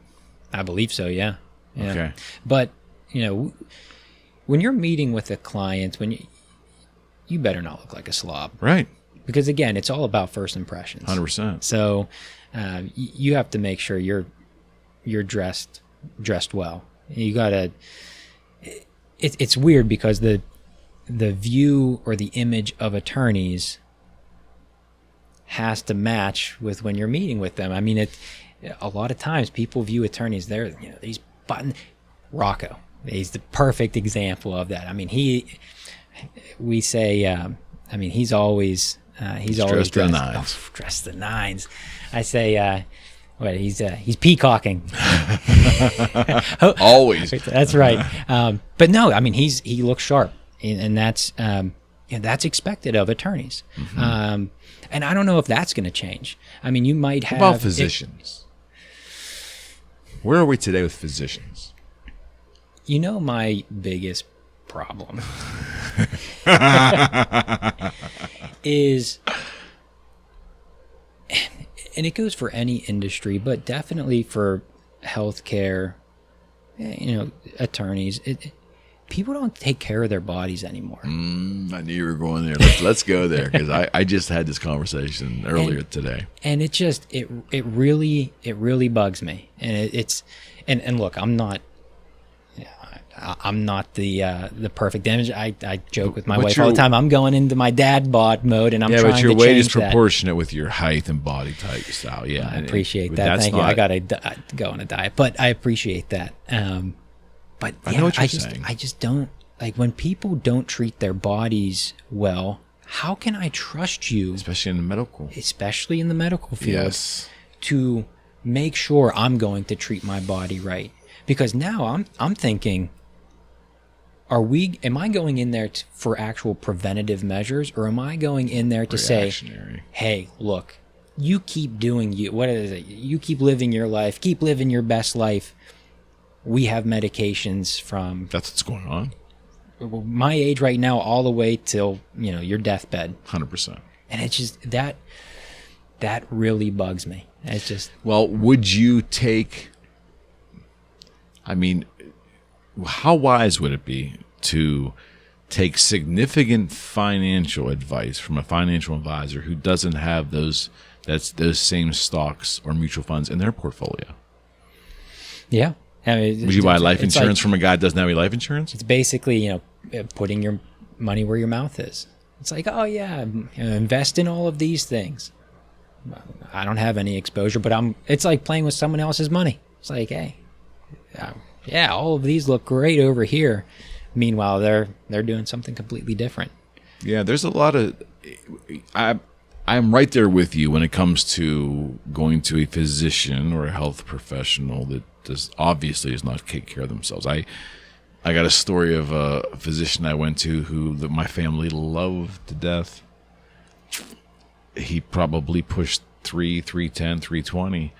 I believe so. Yeah. Okay. But when you're meeting with a client, you better not look like a slob, right? Because again, it's all about first impressions. 100%. So you have to make sure you're dressed well. You gotta. It's weird because the view or the image of attorneys has to match with when you're meeting with them. I mean, a lot of times people view attorneys, they're these Rocco. He's the perfect example of that. I mean, we say I mean, he's always dressed to the nines. Dressed to the nines. I say, he's peacocking. Always. That's right. But no, I mean, he looks sharp, and that's that's expected of attorneys. Mm-hmm. And I don't know if that's going to change. I mean, you might have. What about physicians? Where are we today with physicians? You know, my biggest problem is, and it goes for any industry, but definitely for healthcare, attorneys, people don't take care of their bodies anymore. I knew you were going there. Let's go there, because I just had this conversation earlier today. And it just, it really bugs me. And and look, I'm not the perfect image. I joke with my wife all the time. I'm going into my dad bod mode, and I'm trying to change that. Yeah, but your weight is proportionate with your height and body type style. Yeah, I appreciate that. Thank you. I got to go on a diet, but I appreciate that. But I know what you're saying. I just don't like when people don't treat their bodies well. How can I trust you, especially in the medical field, yes, to make sure I'm going to treat my body right? Because now I'm thinking, am I going in there for actual preventative measures, or am I going in there to say, hey, look, you keep doing you keep living your life, keep living your best life. We have medications from... That's what's going on. My age right now, all the way till, your deathbed. 100%. And it's just, that really bugs me. It's just... Well, would you take... I mean, how wise would it be to take significant financial advice from a financial advisor who doesn't have those same stocks or mutual funds in their portfolio? Yeah. I mean, would you buy life insurance from a guy that doesn't have any life insurance? It's basically, putting your money where your mouth is. It's like, oh yeah, invest in all of these things. I don't have any exposure, but it's like playing with someone else's money. It's like, hey, yeah, all of these look great over here. Meanwhile, they're doing something completely different. Yeah, there's a lot of... I'm right there with you when it comes to going to a physician or a health professional that obviously does not take care of themselves. I got a story of a physician I went to who my family loved to death. He probably pushed 310, 320,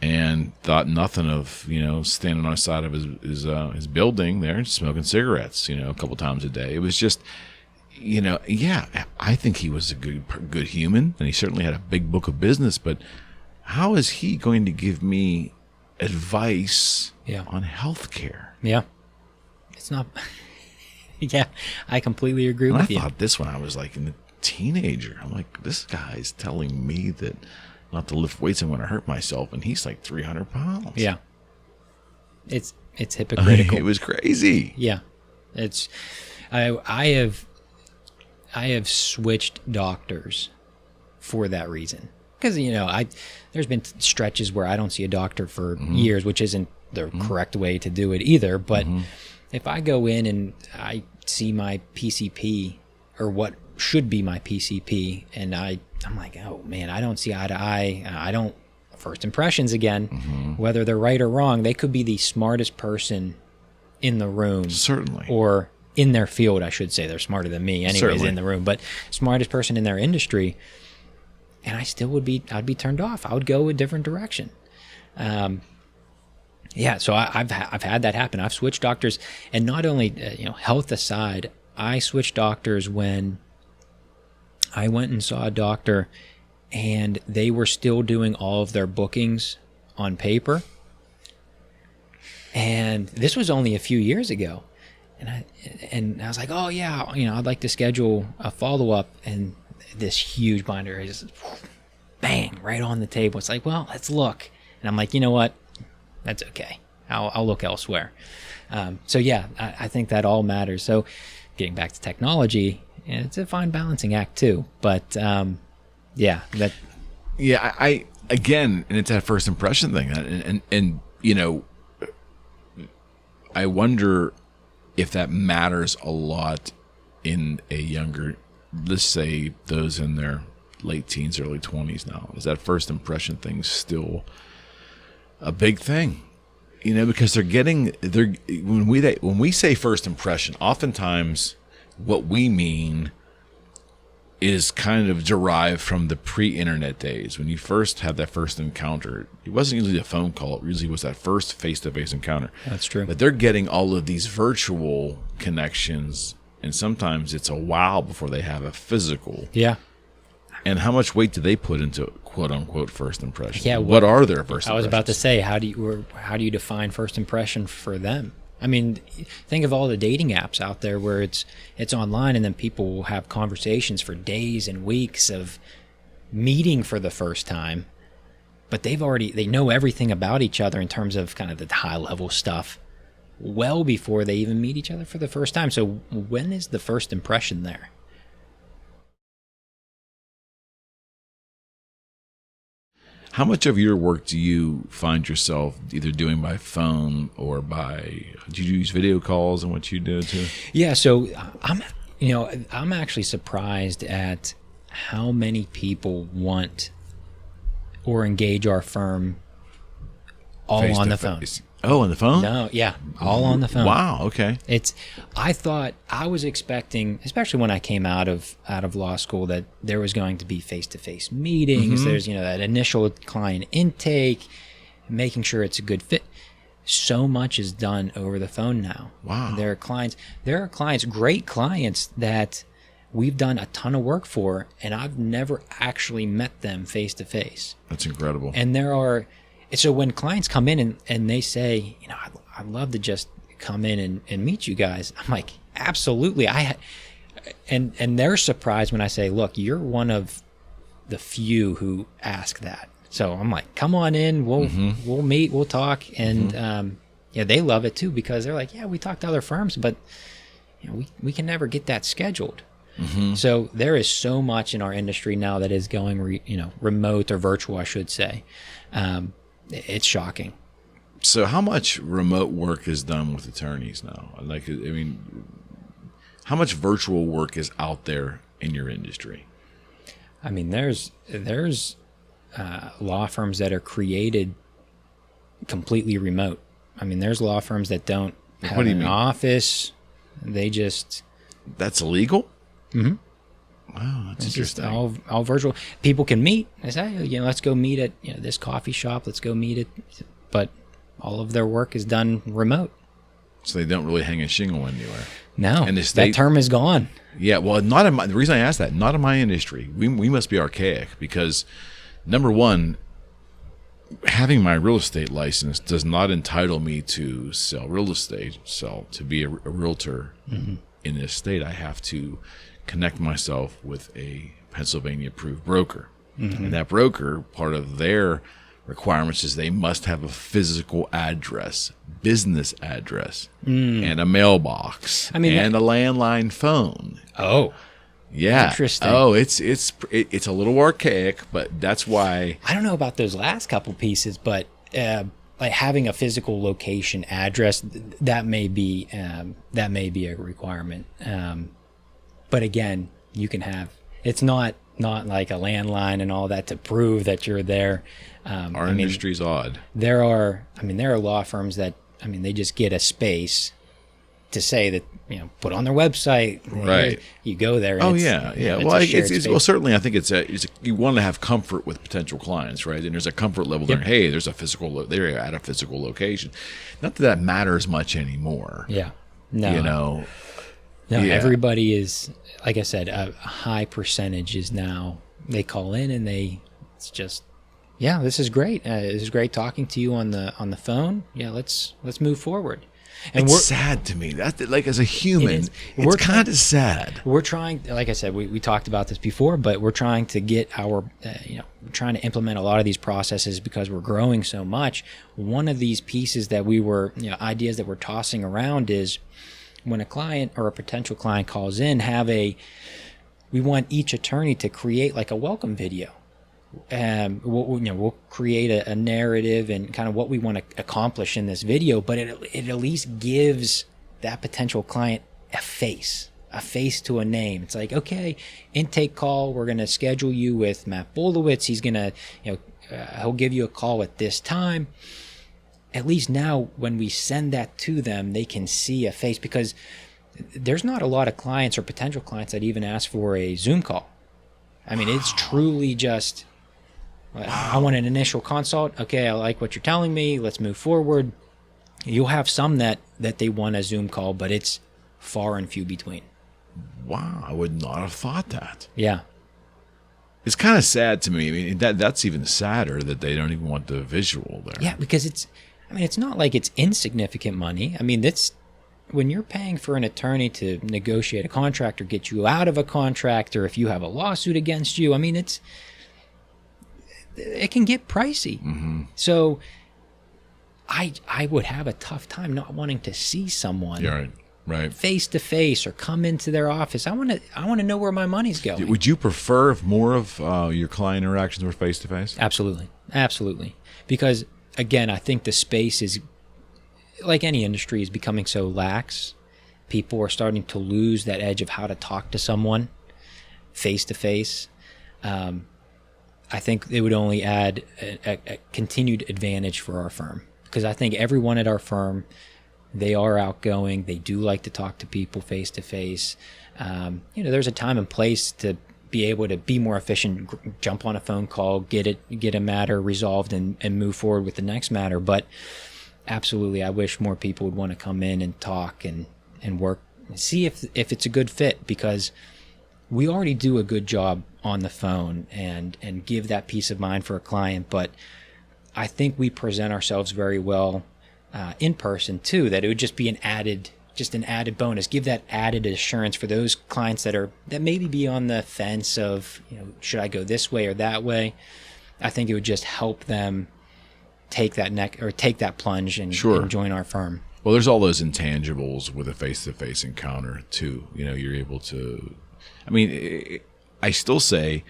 and thought nothing of standing on the side of his building there smoking cigarettes a couple times a day. It was just I think he was a good human, and he certainly had a big book of business, but how is he going to give me advice on healthcare? Yeah. It's not... Yeah, I completely agree with you. I thought this when I was like a teenager. I'm like, this guy's telling me that not to lift weights, I'm going to hurt myself, and he's like 300 pounds. Yeah. It's hypocritical. It was crazy. Yeah. It's... I have switched doctors for that reason. Because, there's been stretches where I don't see a doctor for years, which isn't the correct way to do it either. But if I go in and I see my PCP, or what should be my PCP, and I'm like, oh, man, I don't see eye to eye. First impressions again, whether they're right or wrong, they could be the smartest person in the room. Certainly. Or... in their field, I should say. They're smarter than me anyways. Certainly. In the room, but smartest person in their industry, and I'd be turned off. I would go a different direction. So I've had that happen. I've switched doctors, and not only health aside, I switched doctors when I went and saw a doctor and they were still doing all of their bookings on paper. And this was only a few years ago. And I was like, oh yeah, I'd like to schedule a follow-up, and this huge binder is bang right on the table. It's like, well, let's look. And I'm like, you know what? That's okay. I'll look elsewhere. I think that all matters. So getting back to technology, it's a fine balancing act too. But I again, and it's that first impression thing, and I wonder if that matters a lot in a younger let's say those in their late teens, early 20s now, is that first impression thing still a big thing? You know, because when we say first impression, oftentimes what we mean is kind of derived from the pre-internet days. When you first had that first encounter, it wasn't usually a phone call. It usually was that first face-to-face encounter. That's true. But they're getting all of these virtual connections, and sometimes it's a while before they have a physical. Yeah. And how much weight do they put into quote-unquote first impressions? Yeah. What are their first impressions? I was about to say, how do you define first impression for them? I mean, think of all the dating apps out there where it's online, and then people will have conversations for days and weeks of meeting for the first time, but they know everything about each other in terms of kind of the high level stuff well before they even meet each other for the first time. So when is the first impression there? How much of your work do you find yourself either doing by phone or do you use video calls in what you do too? Yeah, so I'm actually surprised at how many people want or engage our firm all Face on to the phone. face. Oh, on the phone? No, yeah, all on the phone. Wow, okay. I was expecting, especially when I came out of law school, that there was going to be face-to-face meetings. There's, that initial client intake, making sure it's a good fit. So much is done over the phone now. Wow. There are clients, great clients that we've done a ton of work for, and I've never actually met them face-to-face. That's incredible. And so when clients come in and they say, I'd love to just come in and meet you guys, I'm like, absolutely. And they're surprised when I say, look, you're one of the few who ask that. So I'm like, come on in, we'll meet, we'll talk. And they love it too, because they're like, yeah, we talk to other firms, but we can never get that scheduled. So there is so much in our industry now that is going remote or virtual, I should say. It's shocking. So how much remote work is done with attorneys now? How much virtual work is out there in your industry? I mean, there's law firms that are created completely remote. I mean, there's law firms that don't have an office. They just... That's illegal? Mm-hmm. Wow, that's it's interesting. Just all virtual. People can meet. They say, let's go meet at this coffee shop. Let's go meet at... But all of their work is done remote. So they don't really hang a shingle anywhere. No, and that term is gone. Yeah, well, the reason I asked that, not in my industry. We must be archaic because, number one, having my real estate license does not entitle me to sell real estate. So to be a realtor in this state, I have to connect myself with a Pennsylvania approved broker. And that broker, part of their requirements is they must have a physical address, business address, and a mailbox, and a landline phone. Oh, yeah. Interesting. Oh, it's a little archaic, but that's why. I don't know about those last couple pieces, but like having a physical location address, that may be a requirement. But again, you can have, it's not like a landline and all that to prove that you're there. Our industry's odd. There are law firms that, they just get a space to say that, put on their website. Right. You go there. Oh, yeah. Well, certainly I think you want to have comfort with potential clients, right? And there's a comfort level there. Hey, they're at a physical location. Not that matters much anymore. Yeah. No. No, yeah. Everybody is, like I said, a high percentage is now, they call in and it's just, yeah, this is great. This is great talking to you on the phone. Yeah, let's move forward. And it's sad to me. That, like, as a human, it's kind of sad. We're trying, like I said, we talked about this before, but we're trying to get we're trying to implement a lot of these processes because we're growing so much. One of these pieces that we were, ideas that we're tossing around is, when a client or a potential client calls in, we want each attorney to create like a welcome video. We'll create a narrative and kind of what we want to accomplish in this video, but it at least gives that potential client a face. a face to a name. It's like, okay, intake call, we're going to schedule you with Matt Bolewitz. He's going to, he'll give you a call at this time. At least now when we send that to them, they can see a face, because there's not a lot of clients or potential clients that even ask for a Zoom call. I mean, it's truly just, I want an initial consult. Okay, I like what you're telling me. Let's move forward. You'll have some that they want a Zoom call, but it's far and few between. Wow, I would not have thought that. Yeah. It's kind of sad to me. I mean, that's even sadder that they don't even want the visual there. Yeah, because it's not like it's insignificant money. I mean, when you're paying for an attorney to negotiate a contract or get you out of a contract, or if you have a lawsuit against you, I mean, it can get pricey. Mm-hmm. So I would have a tough time not wanting to see someone. Yeah, right. Face to face, or come into their office. I want to know where my money's going. Would you prefer if more of your client interactions were face to face? Absolutely. Because again, I think the space is, like any industry, is becoming so lax. People are starting to lose that edge of how to talk to someone face to face. I think it would only add a continued advantage for our firm, because I think everyone at our firm, they are outgoing. They do like to talk to people face to face. There's a time and place to be able to be more efficient, jump on a phone call, get a matter resolved, and move forward with the next matter. But absolutely, I wish more people would want to come in and talk and work, see if it's a good fit, because we already do a good job on the phone and give that peace of mind for a client. But I think we present ourselves very well in person too, that it would just be an added bonus, give that added assurance for those clients that maybe be on the fence of, should I go this way or that way. I think it would just help them take that plunge and join our firm. Well, there's all those intangibles with a face-to-face encounter too. You're able to, I still say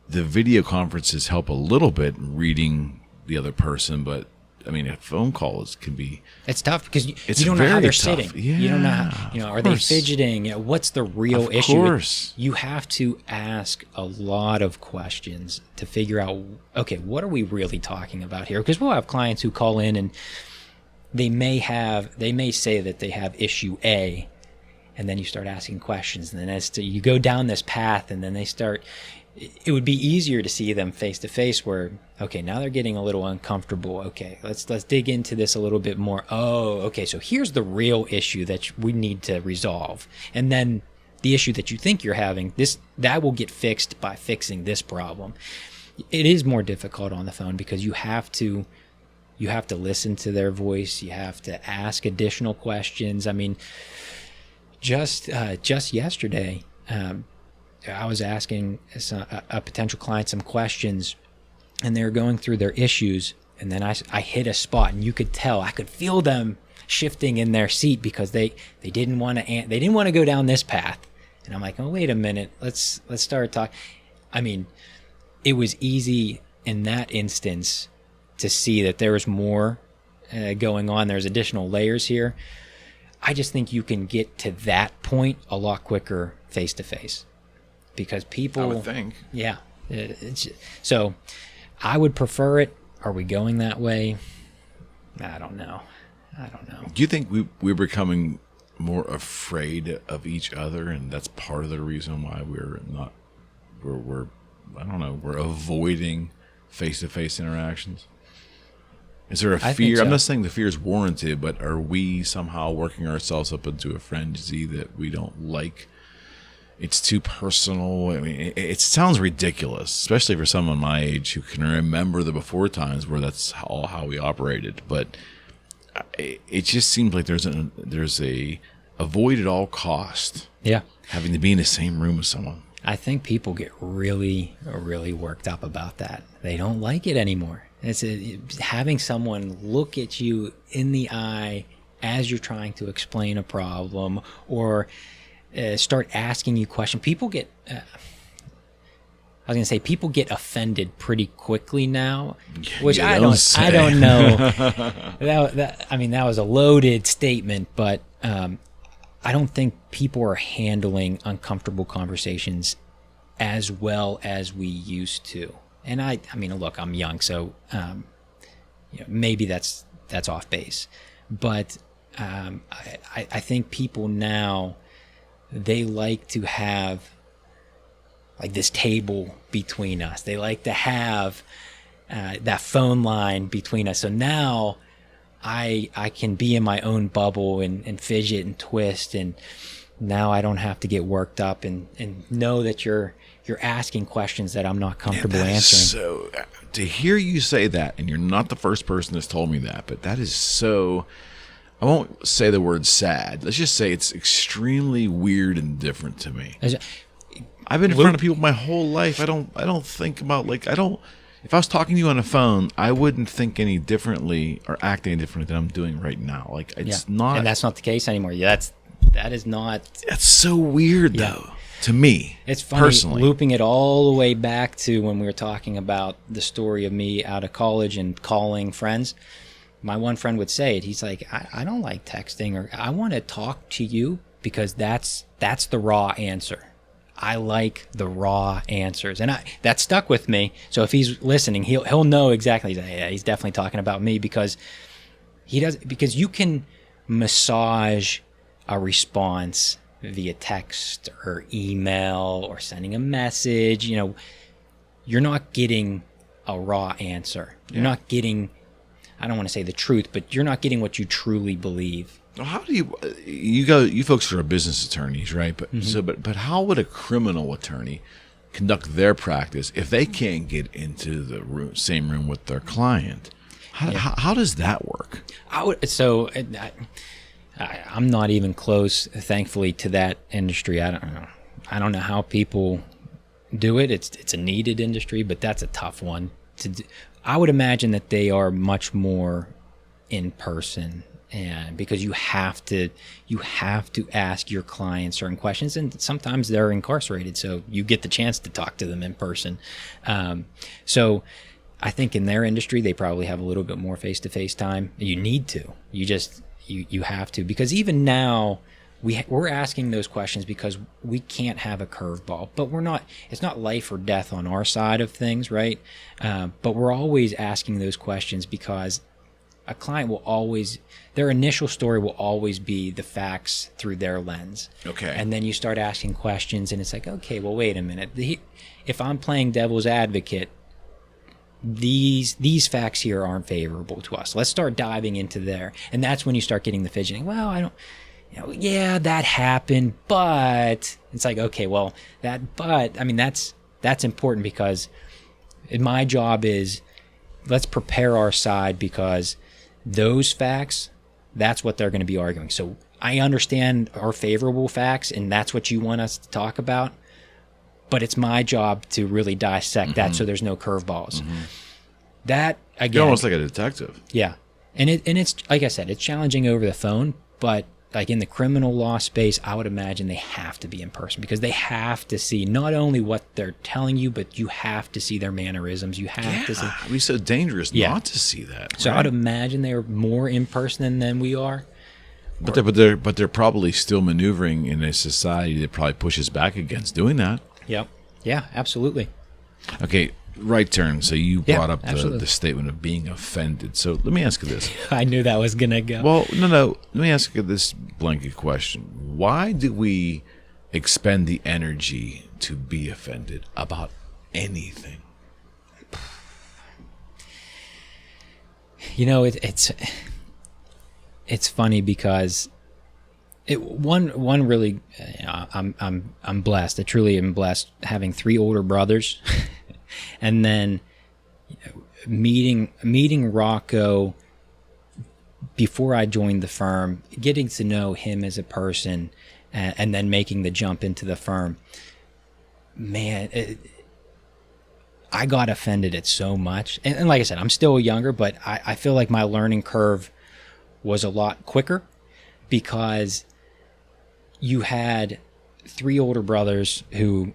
the video conferences help a little bit in reading the other person, but a phone call can be... It's tough because you don't know how they're sitting. Yeah, you don't know how, are they fidgeting? What's the real issue? Of course. You have to ask a lot of questions to figure out, okay, what are we really talking about here? Because we'll have clients who call in and they may say that they have issue A, and then you start asking questions, and then you go down this path, and then it would be easier to see them face to face, where, okay, now they're getting a little uncomfortable. Okay, let's dig into this a little bit more. Oh, okay, so here's the real issue that we need to resolve. And then the issue that you think you're having, that will get fixed by fixing this problem. It is more difficult on the phone because you have to listen to their voice. You have to ask additional questions. Just yesterday, I was asking a potential client some questions, and they were going through their issues, and then I hit a spot, and I could feel them shifting in their seat because they didn't want to go down this path. And I'm like, oh, wait a minute, let's start talking. It was easy in that instance to see that there was more going on. There's additional layers here. I just think you can get to that point a lot quicker face to face. Because people, I would think, yeah. So I would prefer it. Are we going that way? I don't know. Do you think we're becoming more afraid of each other, and that's part of the reason why we're avoiding face-to-face interactions? Is there a fear? So. I'm not saying the fear is warranted, but are we somehow working ourselves up into a frenzy that we don't like? It's too personal. It sounds ridiculous, especially for someone my age who can remember the before times where that's all how we operated. But it just seems like there's a avoid at all cost. Yeah, having to be in the same room with someone. I think people get really, really worked up about that. They don't like it anymore. It's having someone look at you in the eye as you're trying to explain a problem or start asking you questions. People get, people get offended pretty quickly now, which I don't know. That was a loaded statement, but I don't think people are handling uncomfortable conversations as well as we used to. And I mean, look, I'm young, so maybe that's off base. But I think people now, they like to have like this table between us. They like to have that phone line between us. So now I can be in my own bubble and fidget and twist, and now I don't have to get worked up and know that you're asking questions that I'm not comfortable answering. So to hear you say that, and you're not the first person that's told me that, but that is so, I won't say the word sad. Let's just say it's extremely weird and different to me. I've been in front of people my whole life. I don't think about, like, if I was talking to you on the phone, I wouldn't think any differently or act any differently than I'm doing right now. Like, it's not. And that's not the case anymore. That is not. That's so weird, though, to me. It's funny, personally. Looping it all the way back to when we were talking about the story of me out of college and calling friends. My one friend would say it. He's like, I don't like texting, or I want to talk to you because that's the raw answer. I like the raw answers, and that stuck with me. So if he's listening, he'll know exactly. He's definitely talking about me because you can massage a response via text or email or sending a message. You're not getting a raw answer. You're not getting, I don't want to say the truth, but you're not getting what you truly believe. How do you folks are business attorneys, right? But but how would a criminal attorney conduct their practice if they can't get into the same room with their client? How does that work? I'm not even close, thankfully, to that industry. I don't know how people do it. It's a needed industry, but that's a tough one to do. I would imagine that they are much more in person. And because you have to ask your clients certain questions, and sometimes they're incarcerated, so you get the chance to talk to them in person. So I think in their industry, they probably have a little bit more face-to-face time. You need to. You have to, because even now we're asking those questions because we can't have a curveball, but we're not. It's not life or death on our side of things, right? But we're always asking those questions because a client will always, their initial story will always be the facts through their lens. Okay. And then you start asking questions, and it's like, okay, well, wait a minute. If I'm playing devil's advocate, these facts here aren't favorable to us. Let's start diving into there. And that's when you start getting the fidgeting. Well, I don't, yeah, that happened, but it's like, okay, well, that's important because my job is, let's prepare our side because those facts, that's what they're going to be arguing. So I understand our favorable facts, and that's what you want us to talk about, but it's my job to really dissect that so there's no curveballs. That, again... You're almost like a detective. Yeah. And it's, like I said, it's challenging over the phone, but like in the criminal law space, I would imagine they have to be in person because they have to see not only what they're telling you, but you have to see their mannerisms. You have to see. It'd be so dangerous not to see that. So right? I'd imagine they're more in person than we are. But they're probably still maneuvering in a society that probably pushes back against doing that. Yep. Yeah, absolutely. Okay, right turn. So you brought up the statement of being offended. So let me ask you this. I knew that was going to go. Well, no. Let me ask you this blanket question. Why do we expend the energy to be offended about anything? It's funny because one really, I'm blessed. I truly am blessed having 3 older brothers, and then meeting Rocco before I joined the firm, getting to know him as a person, and then making the jump into the firm. Man, I got offended at so much, and like I said, I'm still younger, but I feel like my learning curve was a lot quicker because you had 3 older brothers who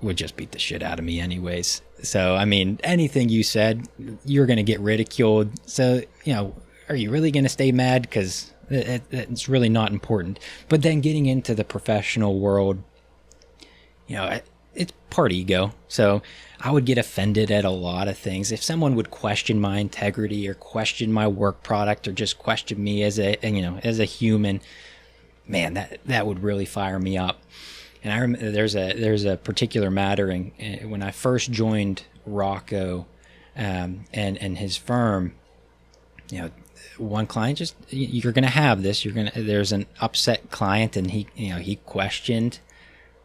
would just beat the shit out of me anyways. So, I mean, anything you said, you're going to get ridiculed. So, are you really going to stay mad? Because It's really not important. But then getting into the professional world, it's part ego. So I would get offended at a lot of things. If someone would question my integrity or question my work product or just question me as a human, man, that would really fire me up. And I remember there's a particular matter when I first joined Rocco and his firm. One client, just, you're going to have this. There's an upset client, and he questioned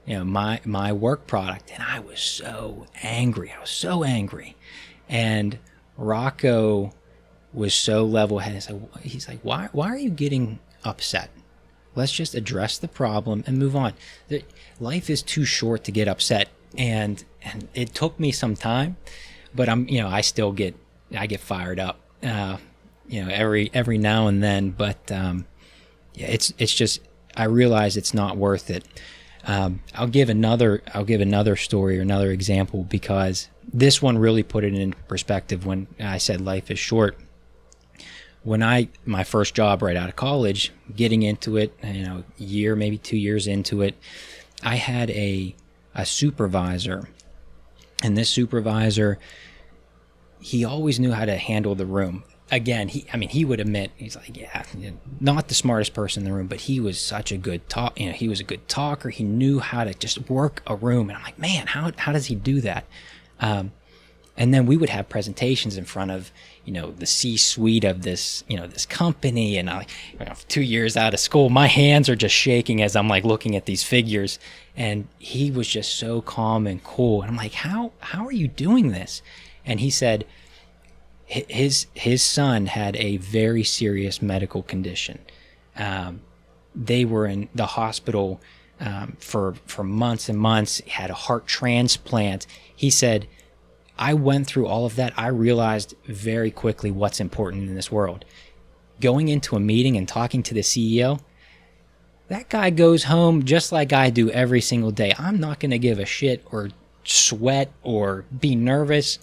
my work product, and I was so angry. And Rocco was so level-headed. So he's like, why are you getting upset? Let's just address the problem and move on. Life is too short to get upset, and it took me some time, but I get fired up, every now and then. But it's just, I realize it's not worth it. I'll give another story or another example, because this one really put it in perspective when I said life is short. When my first job right out of college, getting into it, year, maybe 2 years into it, I had a supervisor, and this supervisor, he always knew how to handle the room. Again, he would admit, he's like, not the smartest person in the room, but he was such a good he was a good talker. He knew how to just work a room. And I'm like, man, how does he do that? And then we would have presentations in front of, the C-suite of this, this company. And 2 years out of school, my hands are just shaking as I'm like looking at these figures. And he was just so calm and cool. And I'm like, how are you doing this? And he said, his son had a very serious medical condition. They were in the hospital for months and months. He had a heart transplant. He said, I went through all of that. I realized very quickly what's important in this world. Going into a meeting and talking to the CEO, that guy goes home just like I do every single day. I'm not going to give a shit or sweat or be nervous.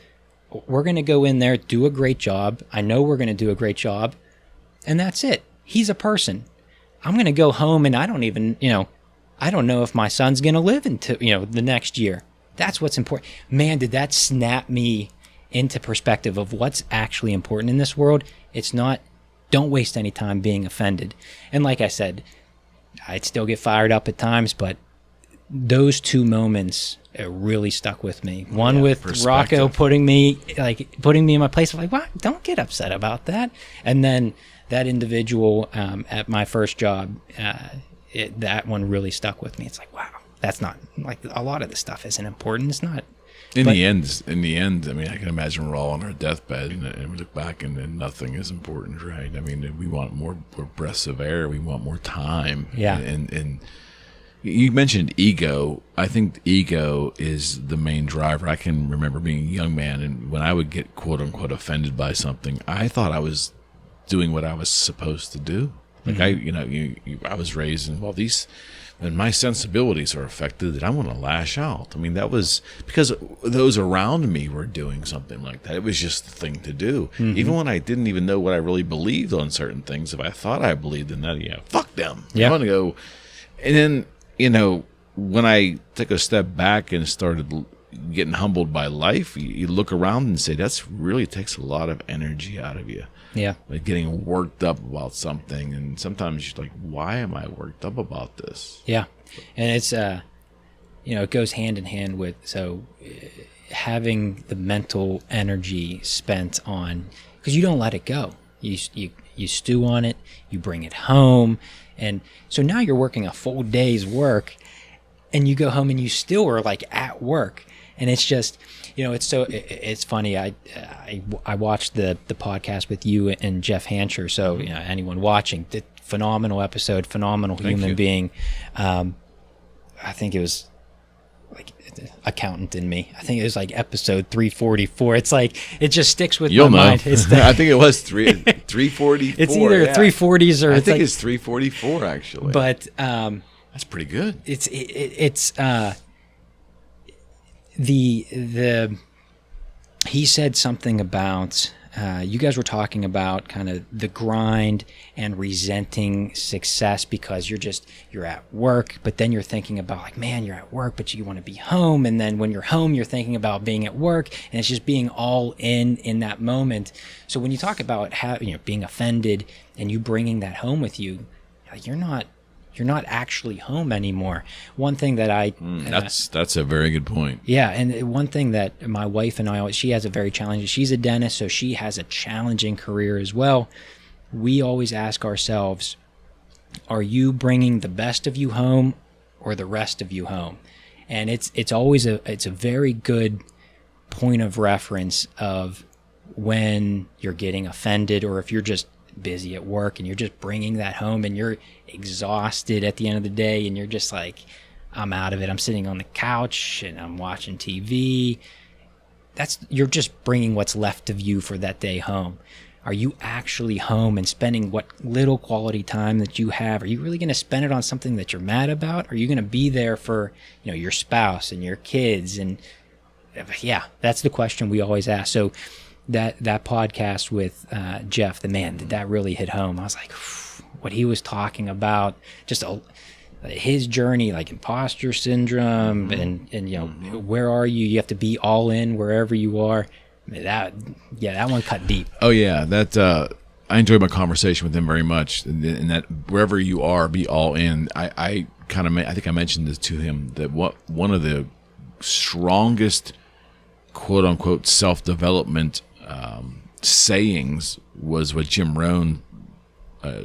We're going to go in there, do a great job. I know we're going to do a great job. And that's it. He's a person. I'm going to go home, and I don't even, I don't know if my son's going to live into, the next year. That's what's important. Man, did that snap me into perspective of what's actually important in this world. It's not, don't waste any time being offended. And like I said, I'd still get fired up at times, but those two moments really stuck with me. One with Rocco putting me in my place. I'm like, what? Don't get upset about that. And then that individual at my first job, that one really stuck with me. It's like, wow, that's not, like, a lot of this stuff isn't important. It's not. In the end, I can imagine we're all on our deathbed and we look back and nothing is important, right? We want more breaths of air. We want more time. Yeah. And you mentioned ego. I think ego is the main driver. I can remember being a young man, and when I would get quote unquote offended by something, I thought I was doing what I was supposed to do. Like I was raised in, and my sensibilities are affected, that I want to lash out. That was because those around me were doing something like that. It was just the thing to do. Mm-hmm. Even when I didn't even know what I really believed on certain things, if I thought I believed in that, fuck them. I want to go. And then, when I took a step back and started getting humbled by life, you look around and say, that's really takes a lot of energy out of you. Yeah. Like getting worked up about something. And sometimes you're like, why am I worked up about this? Yeah. And it's, it goes hand in hand with, having the mental energy spent on, because you don't let it go. You stew on it, you bring it home. And so now you're working a full day's work, and you go home and you still are like at work. And it's just, it's funny. I watched the podcast with you and Jeff Hancher. So, anyone watching, phenomenal episode, phenomenal human being. I think it was like accountant in me. I think it was like episode 344. It's like, it just sticks with my mind. I think it was 344. It's either 340s or I think it's 344 actually. But that's pretty good. It's he said something about you guys were talking about kind of the grind and resenting success because you're at work, but then you're thinking about like, man, you're at work, but you want to be home. And then when you're home, you're thinking about being at work, and it's just being all in that moment. So when you talk about being offended and you bringing that home with you, you're not actually home anymore. One thing that that's a very good point. Yeah, and one thing that my wife and I, she has a very challenging, she's a dentist, so she has a challenging career as well. We always ask ourselves, are you bringing the best of you home or the rest of you home? And it's always a very good point of reference of when you're getting offended, or if you're just busy at work and you're just bringing that home and you're exhausted at the end of the day and you're just like, I'm out of it. I'm sitting on the couch and I'm watching TV. You're just bringing what's left of you for that day home. Are you actually home and spending what little quality time that you have? Are you really going to spend it on something that you're mad about? Are you going to be there for, your spouse and your kids? And yeah, that's the question we always ask. So that podcast with Jeff, the man, did that really hit home? I was like, what he was talking about, just his journey, like imposter syndrome, and where are you? You have to be all in wherever you are. That one cut deep. Oh yeah, that I enjoyed my conversation with him very much, and that wherever you are, be all in. I think I mentioned this to him, that one of the strongest quote unquote self-development sayings was what Jim Rohn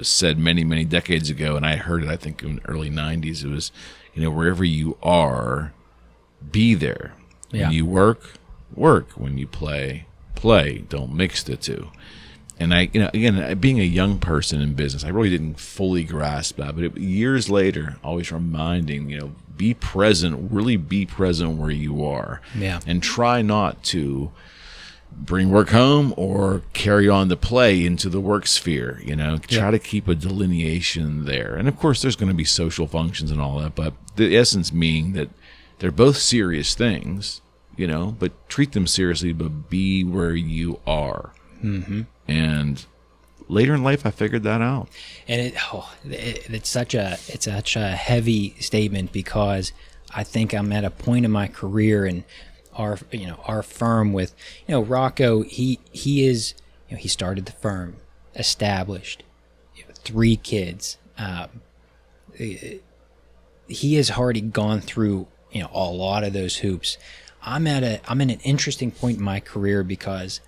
said many, many decades ago, and I heard it, I think, in the early 90s. It was, wherever you are, be there. Yeah. When you work. When you play. Don't mix the two. And I, again, being a young person in business, I really didn't fully grasp that. But years later, always reminding, be present, really be present where you are. Yeah. And try not to bring work home or carry on the play into the work sphere. Try to keep a delineation there. And of course, there's going to be social functions and all that, but the essence being that they're both serious things, but treat them seriously, but be where you are. Mm-hmm. And later in life, I figured that out. And it's such a heavy statement, because I think I'm at a point in my career and our firm with, Rocco, he is, he started the firm, established, 3 kids. He has already gone through, a lot of those hoops. I'm in an interesting point in my career, because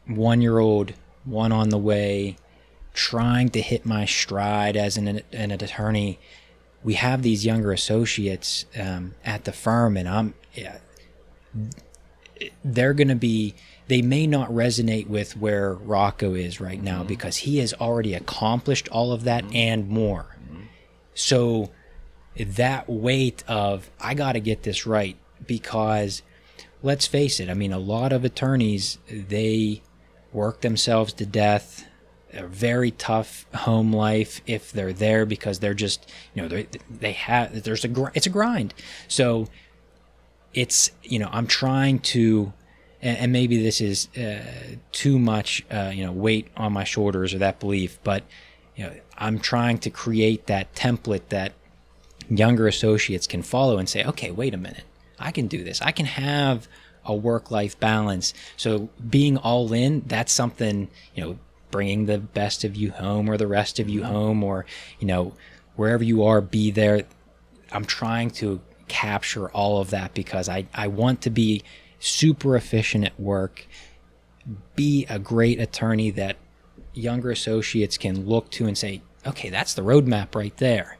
1-year-old, one on the way, trying to hit my stride as an attorney. We have these younger associates at the firm, and they may not resonate with where Rocco is right now, because he has already accomplished all of that and more. So that weight of, I got to get this right, because let's face it, a lot of attorneys, they work themselves to death, a very tough home life if they're there, because they're just, it's a grind. So it's, I'm trying to, and maybe this is too much, weight on my shoulders, or that belief, but, I'm trying to create that template that younger associates can follow and say, okay, wait a minute, I can do this. I can have a work-life balance. So being all in, that's something, bringing the best of you home or the rest of you home, or, wherever you are, be there. I'm trying to capture all of that, because I want to be super efficient at work, be a great attorney that younger associates can look to and say, okay, that's the roadmap right there.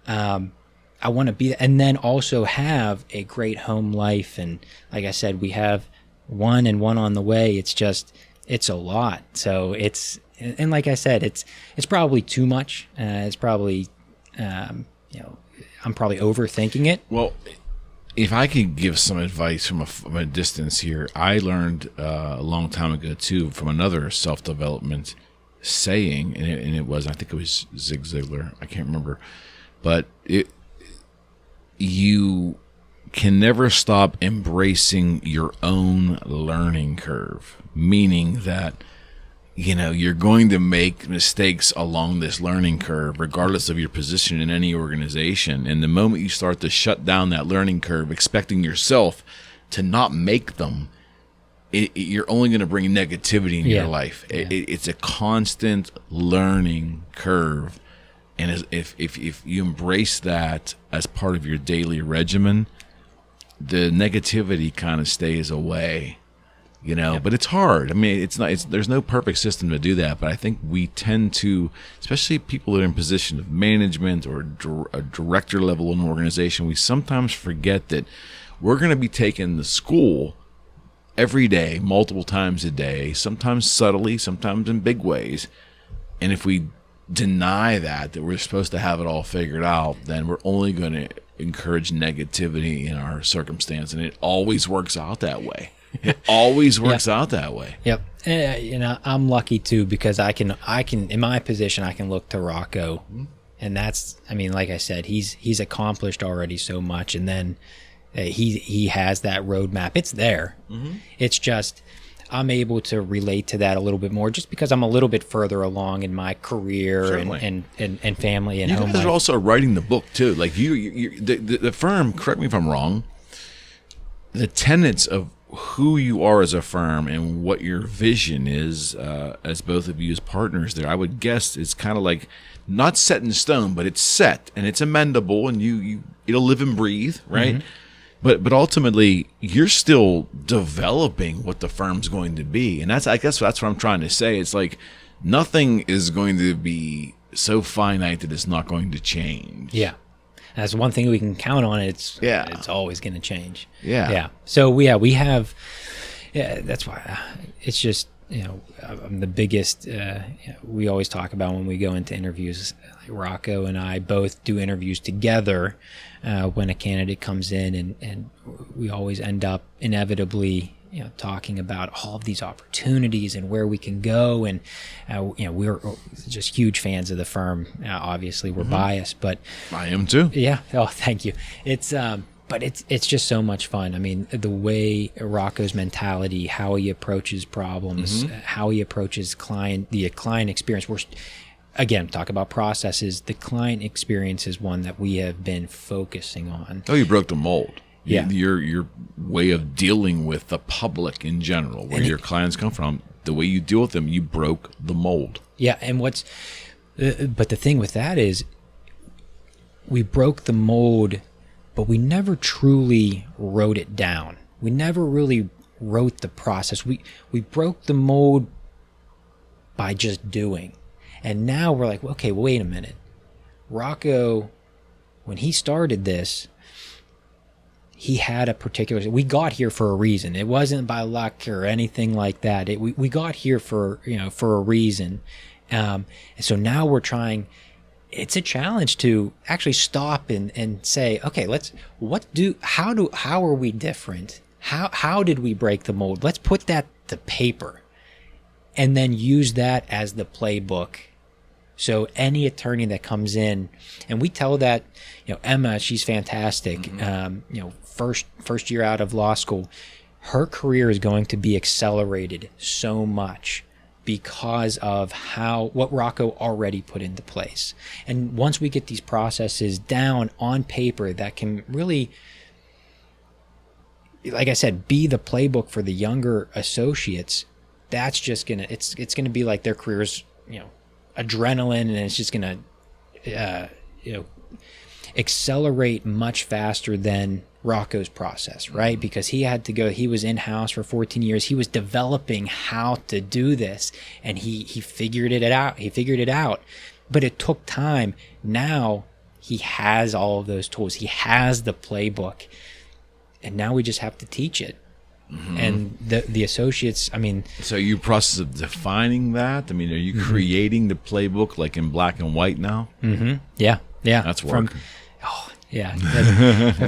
I want to be, and then also have a great home life. And like I said, we have one on the way. It's a lot. So and like I said, it's probably too much. It's probably, I'm probably overthinking it. Well, if I could give some advice from a distance here, I learned a long time ago too, from another self-development saying, and it was, I think it was Zig Ziglar, I can't remember, but you can never stop embracing your own learning curve, meaning that, you know, you're going to make mistakes along this learning curve, regardless of your position in any organization. And the moment you start to shut down that learning curve, expecting yourself to not make them, you're only going to bring negativity in your life. It's a constant learning curve. And if you embrace that as part of your daily regimen, the negativity kind of stays away, you know. But it's hard. I mean, there's no perfect system to do that. But I think we tend to, especially people that are in position of management or a director level in an organization, we sometimes forget that we're going to be taken to school every day, multiple times a day, sometimes subtly, sometimes in big ways. And if we deny that we're supposed to have it all figured out, then we're only going to encourage negativity in our circumstance. And it always works out that way. It always works out that way. Yep. You know, I'm lucky too, because I can, in my position, I can look to Rocco, and that's, I mean, like I said, he's accomplished already so much. And then he has that roadmap. It's there. It's just, I'm able to relate to that a little bit more, just because I'm a little bit further along in my career and family and home life. You guys are also writing the book too. Like the firm, correct me if I'm wrong, the tenets of who you are as a firm and what your vision is, as both of you as partners there, I would guess it's kind of like not set in stone, but it's set and it's amendable, and it'll live and breathe, right? But ultimately, you're still developing what the firm's going to be. And I guess that's what I'm trying to say. It's like nothing is going to be so finite that it's not going to change. Yeah. That's one thing we can count on. It's always going to change. Yeah. So we have, that's why it's just, you know, I'm the biggest, we always talk about when we go into interviews, like Rocco and I both do interviews together when a candidate comes in, and we always end up inevitably, you know, talking about all of these opportunities and where we can go. And, you know, we're just huge fans of the firm. Obviously we're biased, but I am too. Yeah. Oh, thank you. It's, but it's just so much fun. I mean, the way Rocco's mentality, how he approaches problems, how he approaches the client experience. We're, again, talk about processes. The client experience is one that we have been focusing on. Oh, you broke the mold. Yeah. Your way of dealing with the public in general, where your clients come from, the way you deal with them, you broke the mold. Yeah, and but the thing with that is, we broke the mold, but we never truly wrote it down. We never really wrote the process. We broke the mold by just doing. And now we're like, okay, wait a minute. Rocco, when he started this, he had a particular, we got here for a reason. It wasn't by luck or anything like that. We got here for a reason. And so now we're trying, it's a challenge to actually stop and say, okay, how are we different? How did we break the mold? Let's put that to paper and then use that as the playbook. So any attorney that comes in, and we tell that, you know, Emma, she's fantastic. You know, first year out of law school, her career is going to be accelerated so much because of what Rocco already put into place. And once we get these processes down on paper that can really, like I said, be the playbook for the younger associates, that's just it's gonna be like their careers, you know, adrenaline, and it's just gonna you know, accelerate much faster than Rocco's process, right? Because he was in-house for 14 years. He was developing how to do this, and he figured it out. But it took time. Now he has all of those tools. He has the playbook, and now we just have to teach it. And the associates, I mean, so you process of defining that. I mean, are you creating the playbook like in black and white now? Yeah. That's work.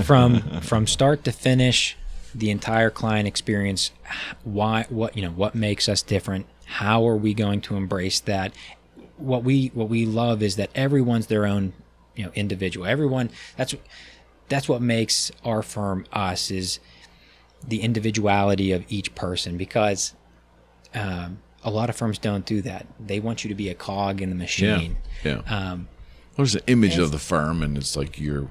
From start to finish, the entire client experience. What makes us different? How are we going to embrace that? What we love is that everyone's their own, you know, individual. Everyone. that's what makes our firm us, is the individuality of each person, because a lot of firms don't do that. They want you to be a cog in the machine. Yeah. There's an image of the firm, and it's like you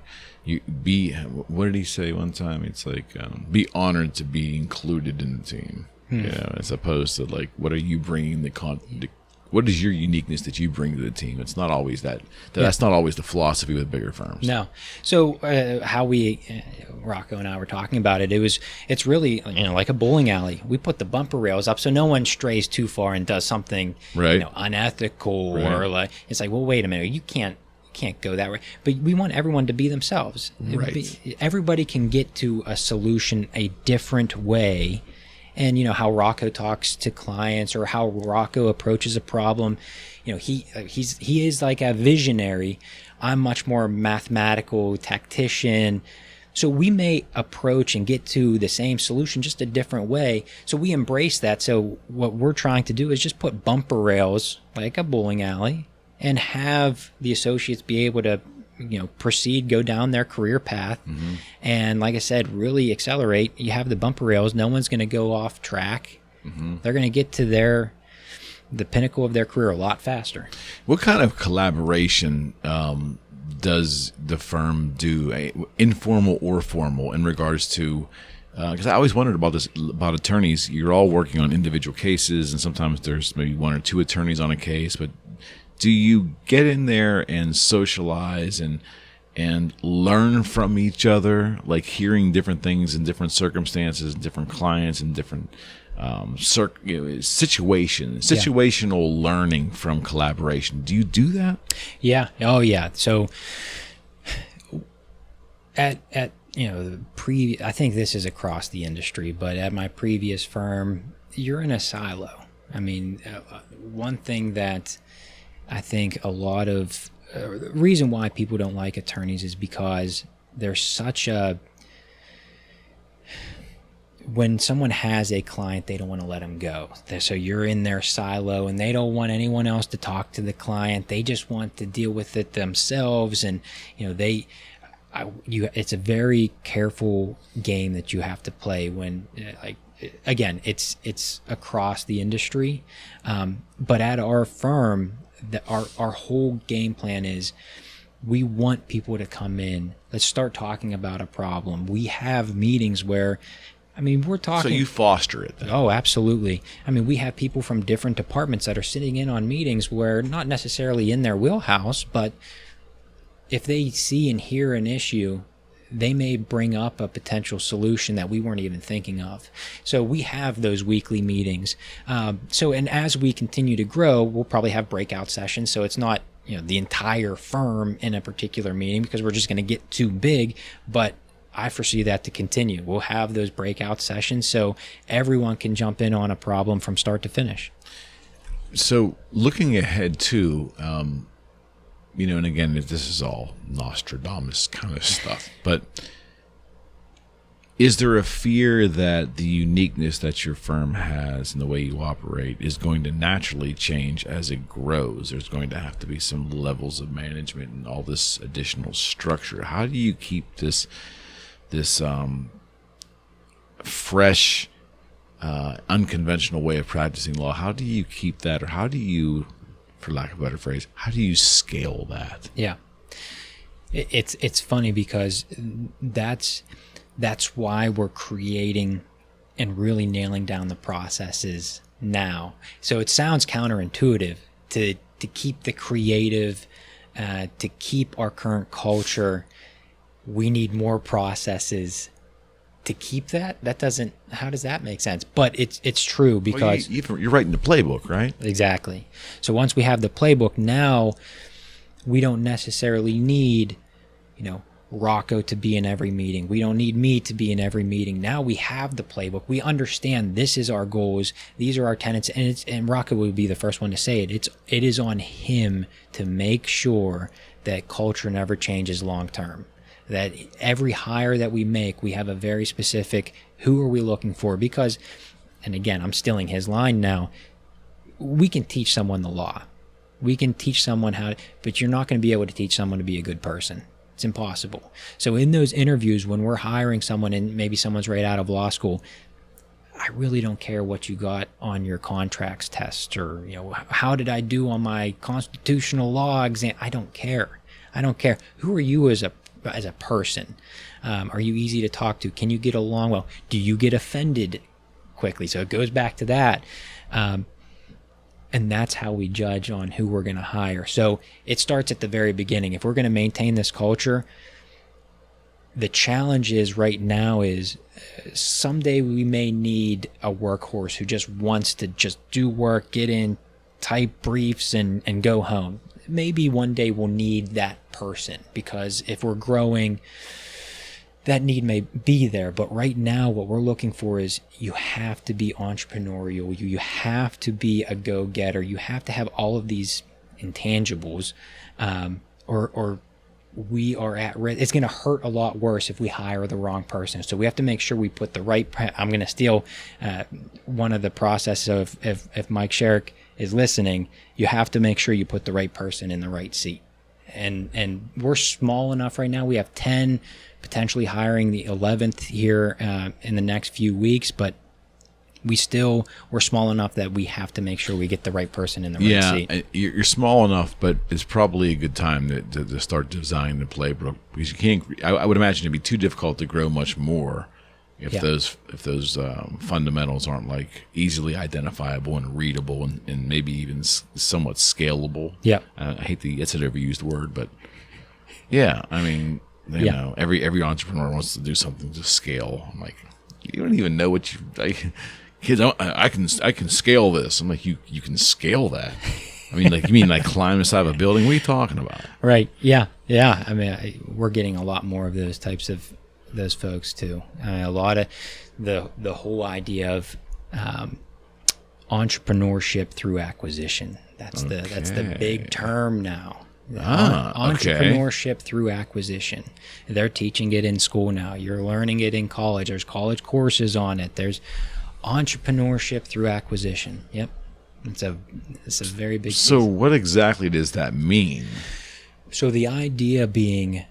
be. What did he say one time? It's like be honored to be included in the team. As opposed to like, what are you bringing what is your uniqueness that you bring to the team? It's not always that. That's not always the philosophy with bigger firms. No. So how we, Rocco and I were talking about it, it's really, like a bowling alley. We put the bumper rails up so no one strays too far and does something unethical, or like, it's like, well, wait a minute, you can't go that way. But we want everyone to be themselves. Right. Everybody can get to a solution a different way. And how Rocco talks to clients, or how Rocco approaches a problem, he is like a visionary. I'm much more mathematical tactician. So we may approach and get to the same solution just a different way. So we embrace that. So what we're trying to do is just put bumper rails like a bowling alley, and have the associates be able to proceed, go down their career path. And like I said, really accelerate. You have the bumper rails, no one's going to go off track. They're going to get to the pinnacle of their career a lot faster. What kind of collaboration does the firm do, informal or formal, in regards to, because I always wondered about this, about attorneys. You're all working on individual cases, and sometimes there's maybe one or two attorneys on a case, but do you get in there and socialize and learn from each other, like hearing different things in different circumstances, different clients, and different situational learning from collaboration? Do you do that? Yeah. Oh, yeah. So at I think this is across the industry, but at my previous firm, you're in a silo. I mean, one thing that I think a lot of the reason why people don't like attorneys is because there's such a, when someone has a client, they don't want to let them go. So you're in their silo, and they don't want anyone else to talk to the client. They just want to deal with it themselves. And it's a very careful game that you have to play when, again, it's across the industry. But at our firm, our whole game plan is, we want people to come in. Let's start talking about a problem. We have meetings where, we're talking. So you foster it then? Oh, absolutely. We have people from different departments that are sitting in on meetings where, not necessarily in their wheelhouse, but if they see and hear an issue, they may bring up a potential solution that we weren't even thinking of. So we have those weekly meetings. And as we continue to grow, we'll probably have breakout sessions. So it's not, the entire firm in a particular meeting, because we're just going to get too big. But I foresee that to continue. We'll have those breakout sessions so everyone can jump in on a problem from start to finish. So looking ahead too, and again, this is all Nostradamus kind of stuff, but is there a fear that the uniqueness that your firm has and the way you operate is going to naturally change as it grows? There's going to have to be some levels of management and all this additional structure. How do you keep this fresh, unconventional way of practicing law? How do you keep that, or how do you, for lack of a better phrase, how do you scale that? Yeah, it's funny because that's why we're creating and really nailing down the processes now. So it sounds counterintuitive to keep the creative, to keep our current culture. We need more processes to keep that. How does that make sense? But it's true, because you're writing the playbook, right? Exactly. So once we have the playbook, now we don't necessarily need, Rocco to be in every meeting. We don't need me to be in every meeting. Now we have the playbook. We understand this is our goals. These are our tenets. And Rocco will be the first one to say it. It is on him to make sure that culture never changes long term. That every hire that we make, we have a very specific, who are we looking for? Because, and again, I'm stealing his line now, we can teach someone the law. We can teach someone but you're not going to be able to teach someone to be a good person. It's impossible. So in those interviews, when we're hiring someone and maybe someone's right out of law school, I really don't care what you got on your contracts test, or, you know, how did I do on my constitutional law exam? I don't care. Who are you as a person? Are you easy to talk to? Can you get along well? Do you get offended quickly? So it goes back to that. And that's how we judge on who we're going to hire. So it starts at the very beginning. If we're going to maintain this culture, the challenge is right now is someday we may need a workhorse who just wants to just do work, get in, type briefs, and go home. Maybe one day we'll need that person, because if we're growing, that need may be there. But right now what we're looking for is you have to be entrepreneurial. You have to be a go-getter. You have to have all of these intangibles, or we are at risk. It's going to hurt a lot worse if we hire the wrong person. So we have to make sure we put the right, I'm going to steal one of the processes of, if Mike Sherrick is listening, you have to make sure you put the right person in the right seat. And we're small enough right now. We have 10, potentially hiring the 11th here in the next few weeks, but we're small enough that we have to make sure we get the right person in the right seat. Yeah, you're small enough, but it's probably a good time to start designing the playbook, because you can't. I would imagine it'd be too difficult to grow much more if those fundamentals aren't like easily identifiable and readable, and maybe even somewhat scalable. Yeah, I hate it's an overused word, but yeah, I mean, you know, every entrepreneur wants to do something to scale. I'm like, you don't even know what you like. Kids, I can scale this. I'm like, you can scale that. I mean, like, you mean like climb the side of a building? What are you talking about? Right. Yeah. I mean, we're getting a lot more of those types of those folks too. I mean, a lot of the whole idea of entrepreneurship through acquisition. That's the big term now. Entrepreneurship through acquisition. They're teaching it in school now. You're learning it in college. There's college courses on it. There's entrepreneurship through acquisition. Yep. It's a very big piece. So what exactly does that mean? So the idea being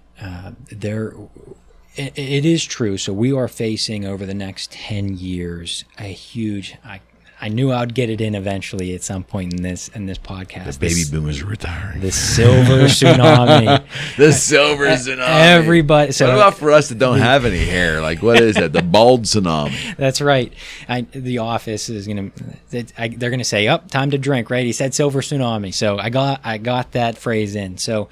it is true. So we are facing over the next 10 years a huge, I knew I'd get it in eventually at some point in this podcast. The baby boomers are retiring. The silver tsunami. The silver tsunami. Everybody. So what about for us that don't have any hair? Like, what is that? The bald tsunami. That's right. The office is they're gonna say, time to drink, right? He said silver tsunami. So I got that phrase in. So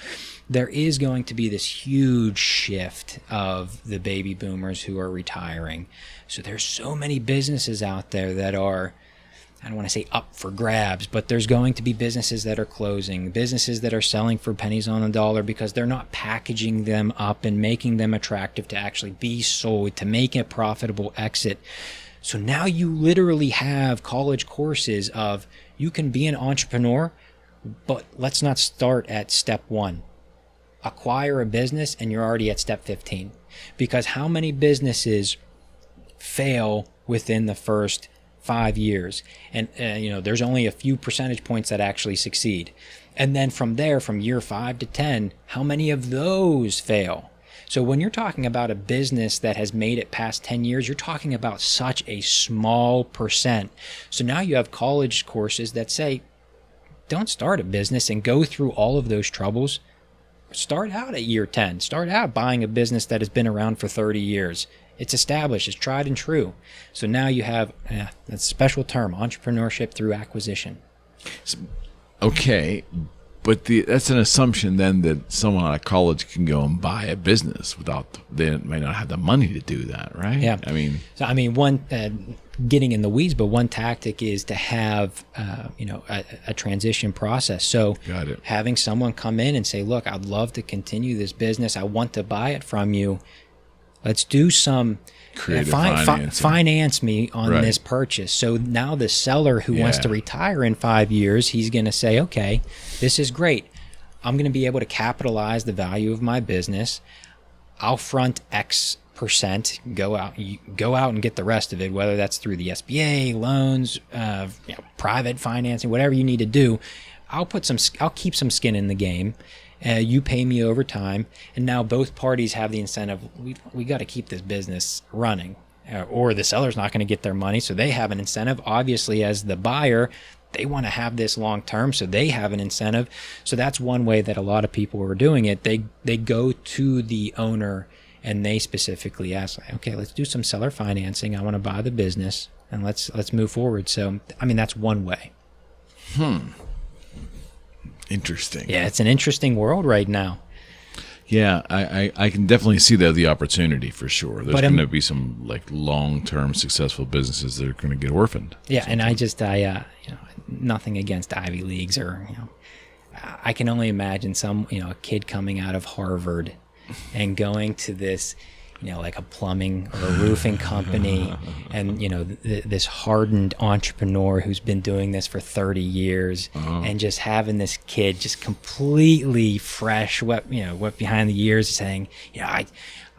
there is going to be this huge shift of the baby boomers who are retiring. So there's so many businesses out there that are, I don't want to say up for grabs, but there's going to be businesses that are closing, businesses that are selling for pennies on the dollar because they're not packaging them up and making them attractive to actually be sold, to make a profitable exit. So now you literally have college courses of, you can be an entrepreneur, but let's not start at step 1. Acquire a business and you're already at step 15. Because how many businesses fail within the first 5 years, and there's only a few percentage points that actually succeed, and then from there, from year 5 to 10, how many of those fail? So when you're talking about a business that has made it past 10 years, you're talking about such a small percent. So now you have college courses that say, don't start a business and go through all of those troubles. Start out at year 10. Start out buying a business that has been around for 30 years. It's established. It's tried and true. So now you have that's a special term, entrepreneurship through acquisition. Okay, but that's an assumption then that someone out of college can go and buy a business they may not have the money to do that, right? Yeah. I mean, one getting in the weeds, but one tactic is to have a transition process. So got it. Having someone come in and say, look, I'd love to continue this business. I want to buy it from you. Let's do some creative finance me on this purchase. So now the seller who wants to retire in 5 years, he's going to say, okay, this is great. I'm going to be able to capitalize the value of my business. I'll front X percent, go out and get the rest of it, whether that's through the SBA, loans, private financing, whatever you need to do. I'll keep some skin in the game. You pay me over time, and now both parties have the incentive. We got to keep this business running, or the seller's not going to get their money, so they have an incentive. Obviously, as the buyer, they want to have this long term, so they have an incentive. So that's one way that a lot of people are doing it. They go to the owner and they specifically ask, okay, let's do some seller financing. I want to buy the business, and let's move forward. So, I mean, that's one way. Interesting. Yeah, it's an interesting world right now. Yeah, I can definitely see the opportunity for sure. There's going to be some like long-term successful businesses that are going to get orphaned. Yeah, and I nothing against Ivy Leagues or, I can only imagine a kid coming out of Harvard and going to this, like a plumbing or a roofing company, and this hardened entrepreneur who's been doing this for 30 years, and just having this kid just completely fresh, wet behind the ears, saying,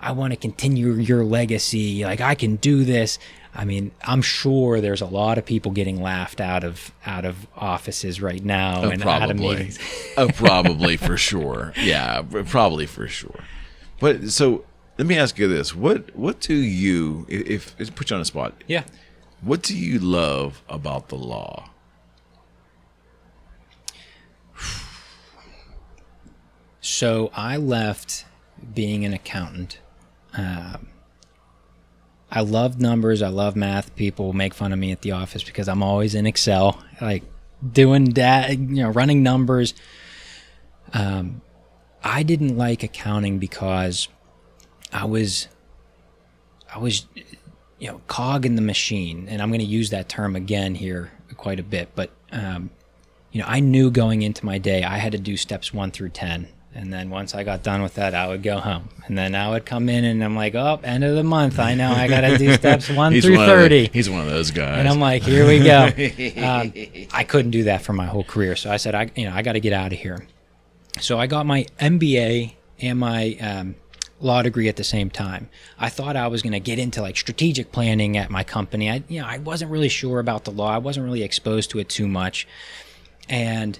I want to continue your legacy. Like, I can do this. I mean, I'm sure there's a lot of people getting laughed out of offices right now and out of meetings. Probably for sure. Yeah, probably for sure. But so let me ask you this: what do you, if put you on the spot? Yeah. What do you love about the law? So I left being an accountant. I love numbers. I love math. People make fun of me at the office because I'm always in Excel, like doing that, running numbers. I didn't like accounting because I was cog in the machine, and I'm going to use that term again here quite a bit. But I knew going into my day I had to do steps 1 through 10. And then once I got done with that, I would go home. And then I would come in and I'm like, end of the month. I know I got to do steps 1 through 30. He's one of those guys. And I'm like, here we go. I couldn't do that for my whole career. So I said, I got to get out of here. So I got my MBA and my law degree at the same time. I thought I was going to get into like strategic planning at my company. I wasn't really sure about the law. I wasn't really exposed to it too much. And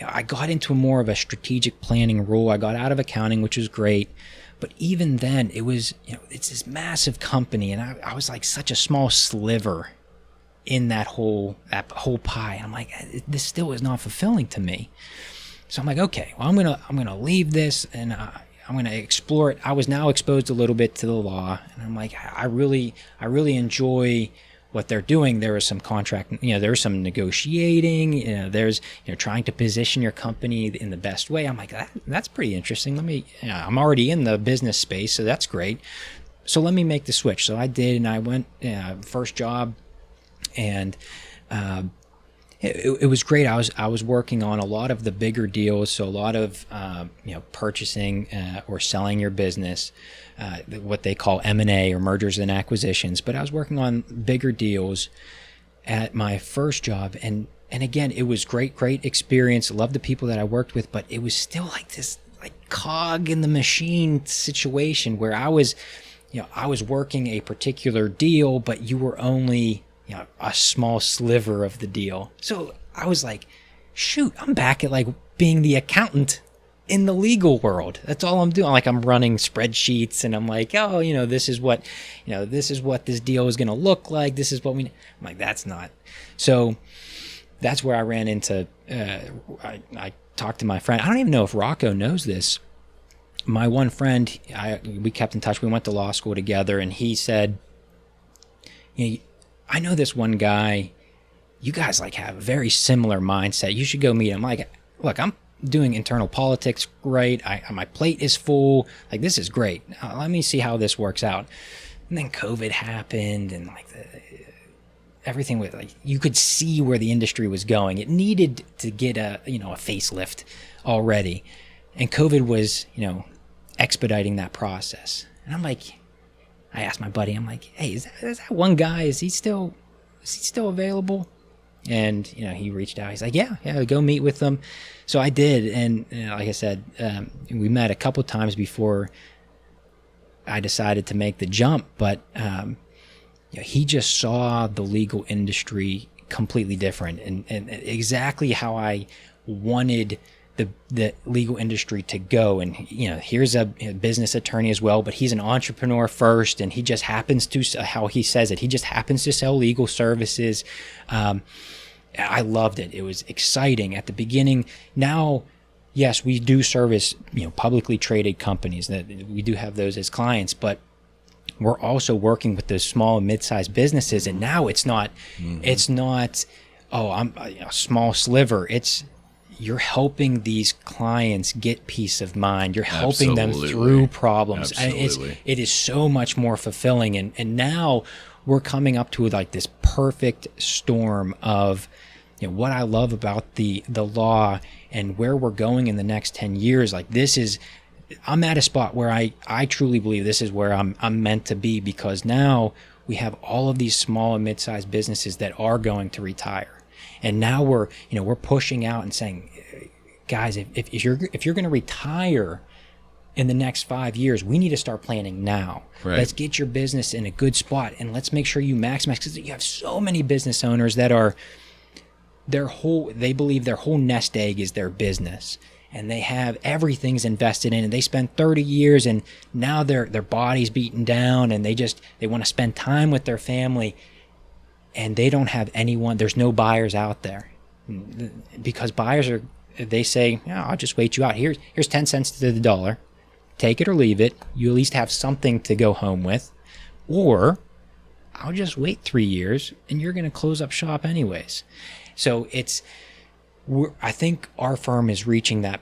I got into more of a strategic planning role. I got out of accounting, which was great. But even then, it was, it's this massive company, and I was like such a small sliver in that whole pie. I'm like, this still is not fulfilling to me. So I'm like, okay, well, I'm gonna leave this, and I'm gonna explore it. I was now exposed a little bit to the law, and I'm like, I really enjoy what they're doing. There is some contract, there's some negotiating, there's, trying to position your company in the best way. I'm like, that's pretty interesting. I'm already in the business space, so that's great. So let me make the switch. So I did, and I went, first job, and it was great. I was working on a lot of the bigger deals, so a lot of purchasing or selling your business, what they call M&A or mergers and acquisitions. But I was working on bigger deals at my first job, and again, it was great experience. Loved the people that I worked with, but it was still like this cog in the machine situation where I was working a particular deal, but you were only a small sliver of the deal. So I was like, shoot, I'm back at being the accountant in the legal world. That's all I'm doing. I'm running spreadsheets, and I'm like, this is what this deal is going to look like. This is what I'm like, that's not. So that's where I ran into, I talked to my friend. I don't even know if Rocco knows this. My one friend, we kept in touch. We went to law school together, and he said, I know this one guy, you guys have a very similar mindset. You should go meet him. Like, look, I'm doing internal politics great. My plate is full. This is great. Let me see how this works out. And then COVID happened, and everything was you could see where the industry was going. It needed to get a facelift already. And COVID was, expediting that process. And I'm like, I asked my buddy, I'm like, hey, is that one guy, is he still available? And, he reached out. He's like, yeah, go meet with them. So I did. And like I said, we met a couple times before I decided to make the jump. But he just saw the legal industry completely different and exactly how I wanted the legal industry to go. And here's a business attorney as well, but he's an entrepreneur first, and he just happens to, how he says it, he just happens to sell legal services. I loved it. It was exciting at the beginning. Now, yes, we do service publicly traded companies, that we do have those as clients, but we're also working with those small and mid-sized businesses. And now it's not I'm a small sliver. You're helping these clients get peace of mind. You're helping them through problems. Absolutely. It is so much more fulfilling. And now we're coming up to like this perfect storm of what I love about the law and where we're going in the next 10 years. Like I'm at a spot where I truly believe this is where I'm meant to be, because now we have all of these small and mid-sized businesses that are going to retire. And now we're pushing out and saying, guys, if you're going to retire in the next 5 years, we need to start planning now. Right. Let's get your business in a good spot, and let's make sure you maximize, because you have so many business owners that are they believe their whole nest egg is their business, and they have everything's invested in it. They spend 30 years, and now their body's beaten down, and they want to spend time with their family. And they don't have anyone, there's no buyers out there, because buyers they say, I'll just wait you out. Here's 10 cents to the dollar. Take it or leave it. You at least have something to go home with. Or I'll just wait 3 years and you're going to close up shop anyways. So I think our firm is reaching that.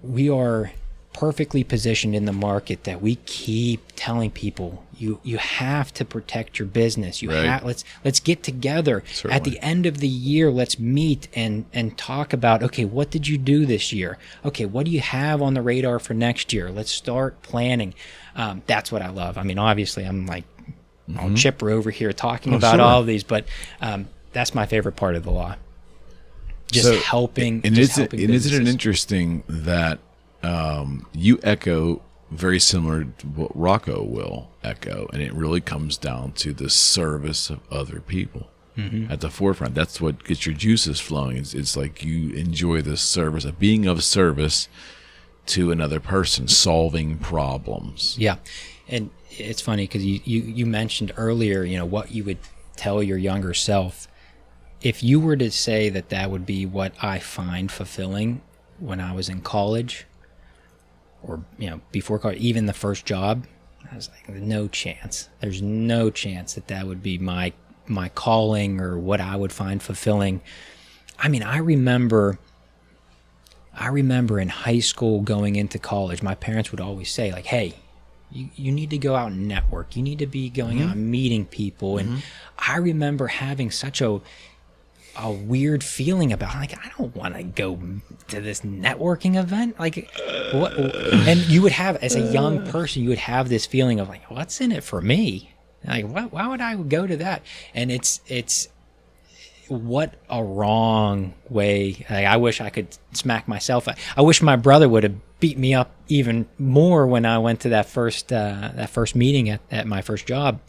We are perfectly positioned in the market that we keep telling people, you have to protect your business. Let's get together. Certainly. At the end of the year, let's meet and talk about, okay, what did you do this year? Okay, what do you have on the radar for next year? Let's start planning. That's what I love. I mean, obviously, I'm like all chipper over here talking about all of these, but that's my favorite part of the law. Helping. And isn't it interesting that you echo very similar to what Rocco will echo, and it really comes down to the service of other people at the forefront. That's what gets your juices flowing. It's like you enjoy the service of being of service to another person, solving problems. Yeah, and it's funny because you mentioned earlier, what you would tell your younger self. If you were to say that would be what I find fulfilling when I was in college, or before college, even the first job, I was like, no chance. There's no chance that would be my calling or what I would find fulfilling. I mean, I remember in high school going into college, my parents would always say, like, hey, you need to go out and network. You need to be going out and meeting people. And I remember having such a weird feeling about, like, I don't want to go to this networking event. Like, what? And you would have, as a young person, you would have this feeling of like, what's in it for me? Like, why would I go to that? And it's what a wrong way. Like, I wish I could smack myself. I wish my brother would have beat me up even more when I went to that first meeting at my first job.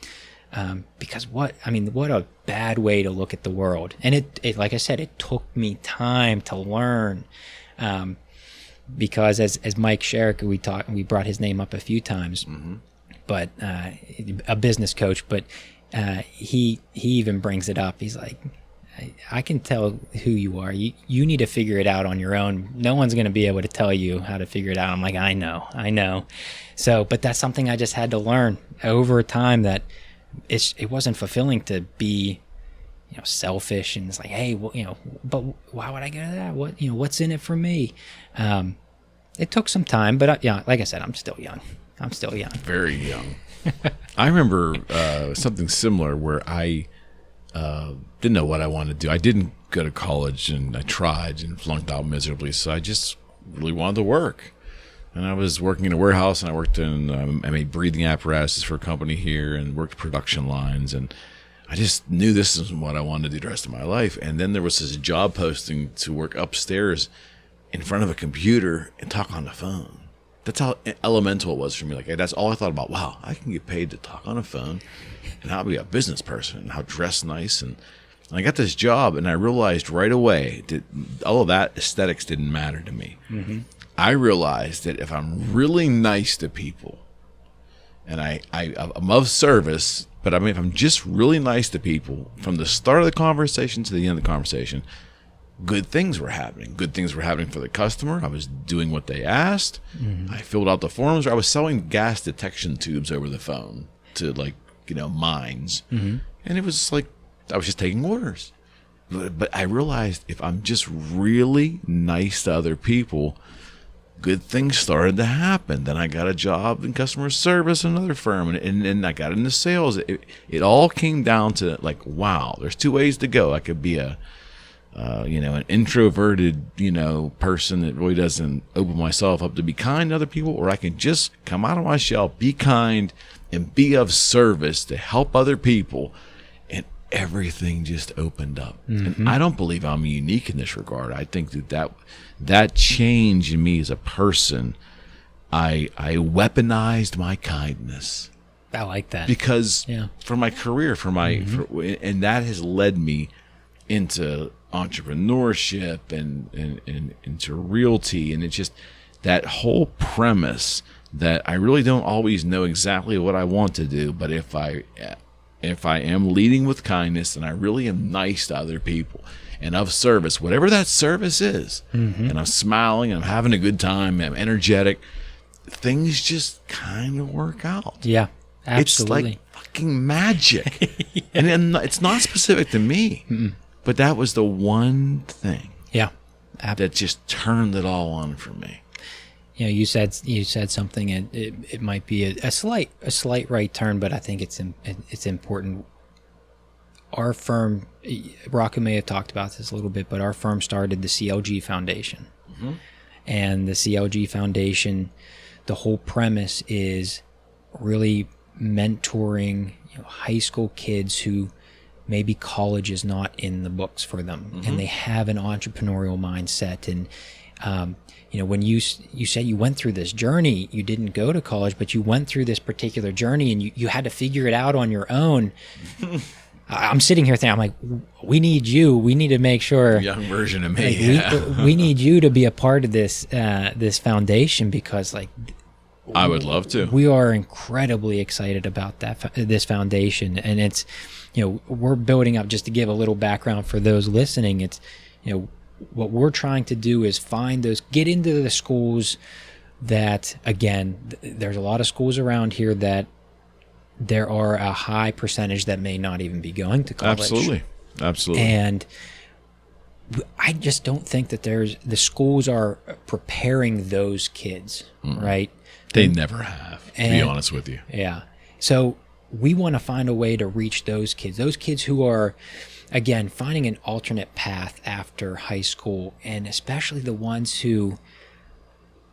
Because what a bad way to look at the world. And it like I said, it took me time to learn. Because as Mike Sherrick, we brought his name up a few times, but a business coach, but he even brings it up. He's like, I can tell who you are. You need to figure it out on your own. No one's going to be able to tell you how to figure it out. I'm like, I know. So, but that's something I just had to learn over time, that it wasn't fulfilling to be, selfish, and it's like, hey, well, but why would I go to that? What's in it for me? It took some time, but like I said, I'm still young. Very young. I remember something similar where I didn't know what I wanted to do. I didn't go to college, and I tried and flunked out miserably. So I just really wanted to work. And I was working in a warehouse, and I worked in, I made breathing apparatuses for a company here and worked production lines. And I just knew this is what I wanted to do the rest of my life. And then there was this job posting to work upstairs in front of a computer and talk on the phone. That's how elemental it was for me. Like, that's all I thought about. Wow, I can get paid to talk on a phone, and how to be a business person, and how dress nice. And And I got this job, and I realized right away that all of that aesthetics didn't matter to me. Mm-hmm. I realized that if I'm really nice to people, and I'm of service, but I mean, if I'm just really nice to people from the start of the conversation to the end of the conversation, good things were happening. Good things were happening for the customer. I was doing what they asked. Mm-hmm. I filled out the forms. I was selling gas detection tubes over the phone to mines. Mm-hmm. And it was like I was just taking orders. But I realized if I'm just really nice to other people, good things started to happen. Then I got a job in customer service in another firm, and I got into sales. It all came down to wow, there's two ways to go. I could be an introverted, person that really doesn't open myself up to be kind to other people, or I can just come out of my shell, be kind, and be of service to help other people. And everything just opened up. Mm-hmm. And I don't believe I'm unique in this regard. I think that change in me as a person, I weaponized my kindness. I like that. Because for my career, and that has led me into entrepreneurship and into realty. And it's just that whole premise that I really don't always know exactly what I want to do, but if I am leading with kindness and I really am nice to other people and of service, whatever that service is, mm-hmm. and I'm smiling and I'm having a good time, I'm energetic, things just kind of work out. Yeah, absolutely. It's like fucking magic. Yeah. And it's not specific to me, mm-mm. but that was the one thing that just turned it all on for me. You said something, and it might be a slight right turn, but I think it's important. Our firm, Rocco may have talked about this a little bit, but our firm started the CLG Foundation, mm-hmm. and the CLG Foundation, the whole premise is really mentoring high school kids who maybe college is not in the books for them, mm-hmm. and they have an entrepreneurial mindset. And when you said you went through this journey, you didn't go to college, but you went through this particular journey and you had to figure it out on your own. I'm sitting here thinking, I'm like, we need you. We need to make sure. Young version of me. We need you to be a part of this foundation, because I would love to. We are incredibly excited about this foundation, and it's we're building up. Just to give a little background for those listening, it's what we're trying to do is get into the schools that, again, there's a lot of schools around here that there are a high percentage that may not even be going to college. Absolutely. And I just don't think that the schools are preparing those kids, right? They never have, to be honest with you. Yeah. So we want to find a way to reach those kids who are, again, finding an alternate path after high school, and especially the ones who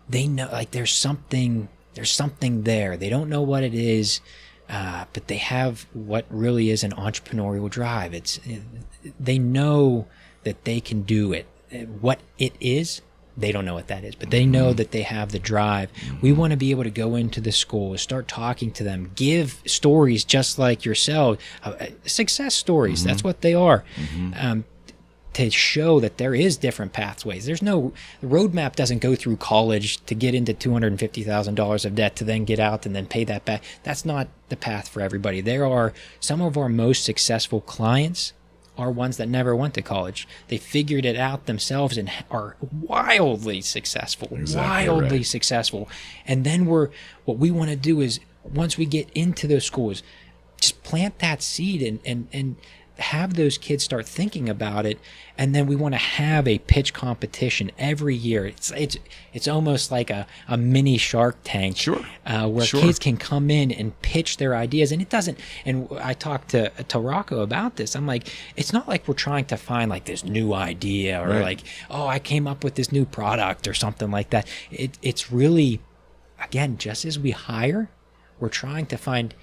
they know there's something there. They don't know what it is, but they have what really is an entrepreneurial drive. They know that they can do it. What it is, they don't know what that is, but they know that they have the drive. We want to be able to go into the school, start talking to them, give stories just like yourself, success stories. Mm-hmm. That's what they are, to show that there is different pathways. The roadmap doesn't go through college to get into $250,000 of debt to then get out and then pay that back. That's not the path for everybody. There are some of our most successful clients are ones that never went to college. They figured it out themselves and are wildly successful. Successful. And then what we want to do is, once we get into those schools, just plant that seed and have those kids start thinking about it. And then we want to have a pitch competition every year. It's almost like a mini Shark Tank, where kids can come in and pitch their ideas. And it doesn't. And I talked to Rocco about this. I'm like, it's not like we're trying to find this new idea or I came up with this new product or something like that. It's really, again, just as we hire, we're trying to find.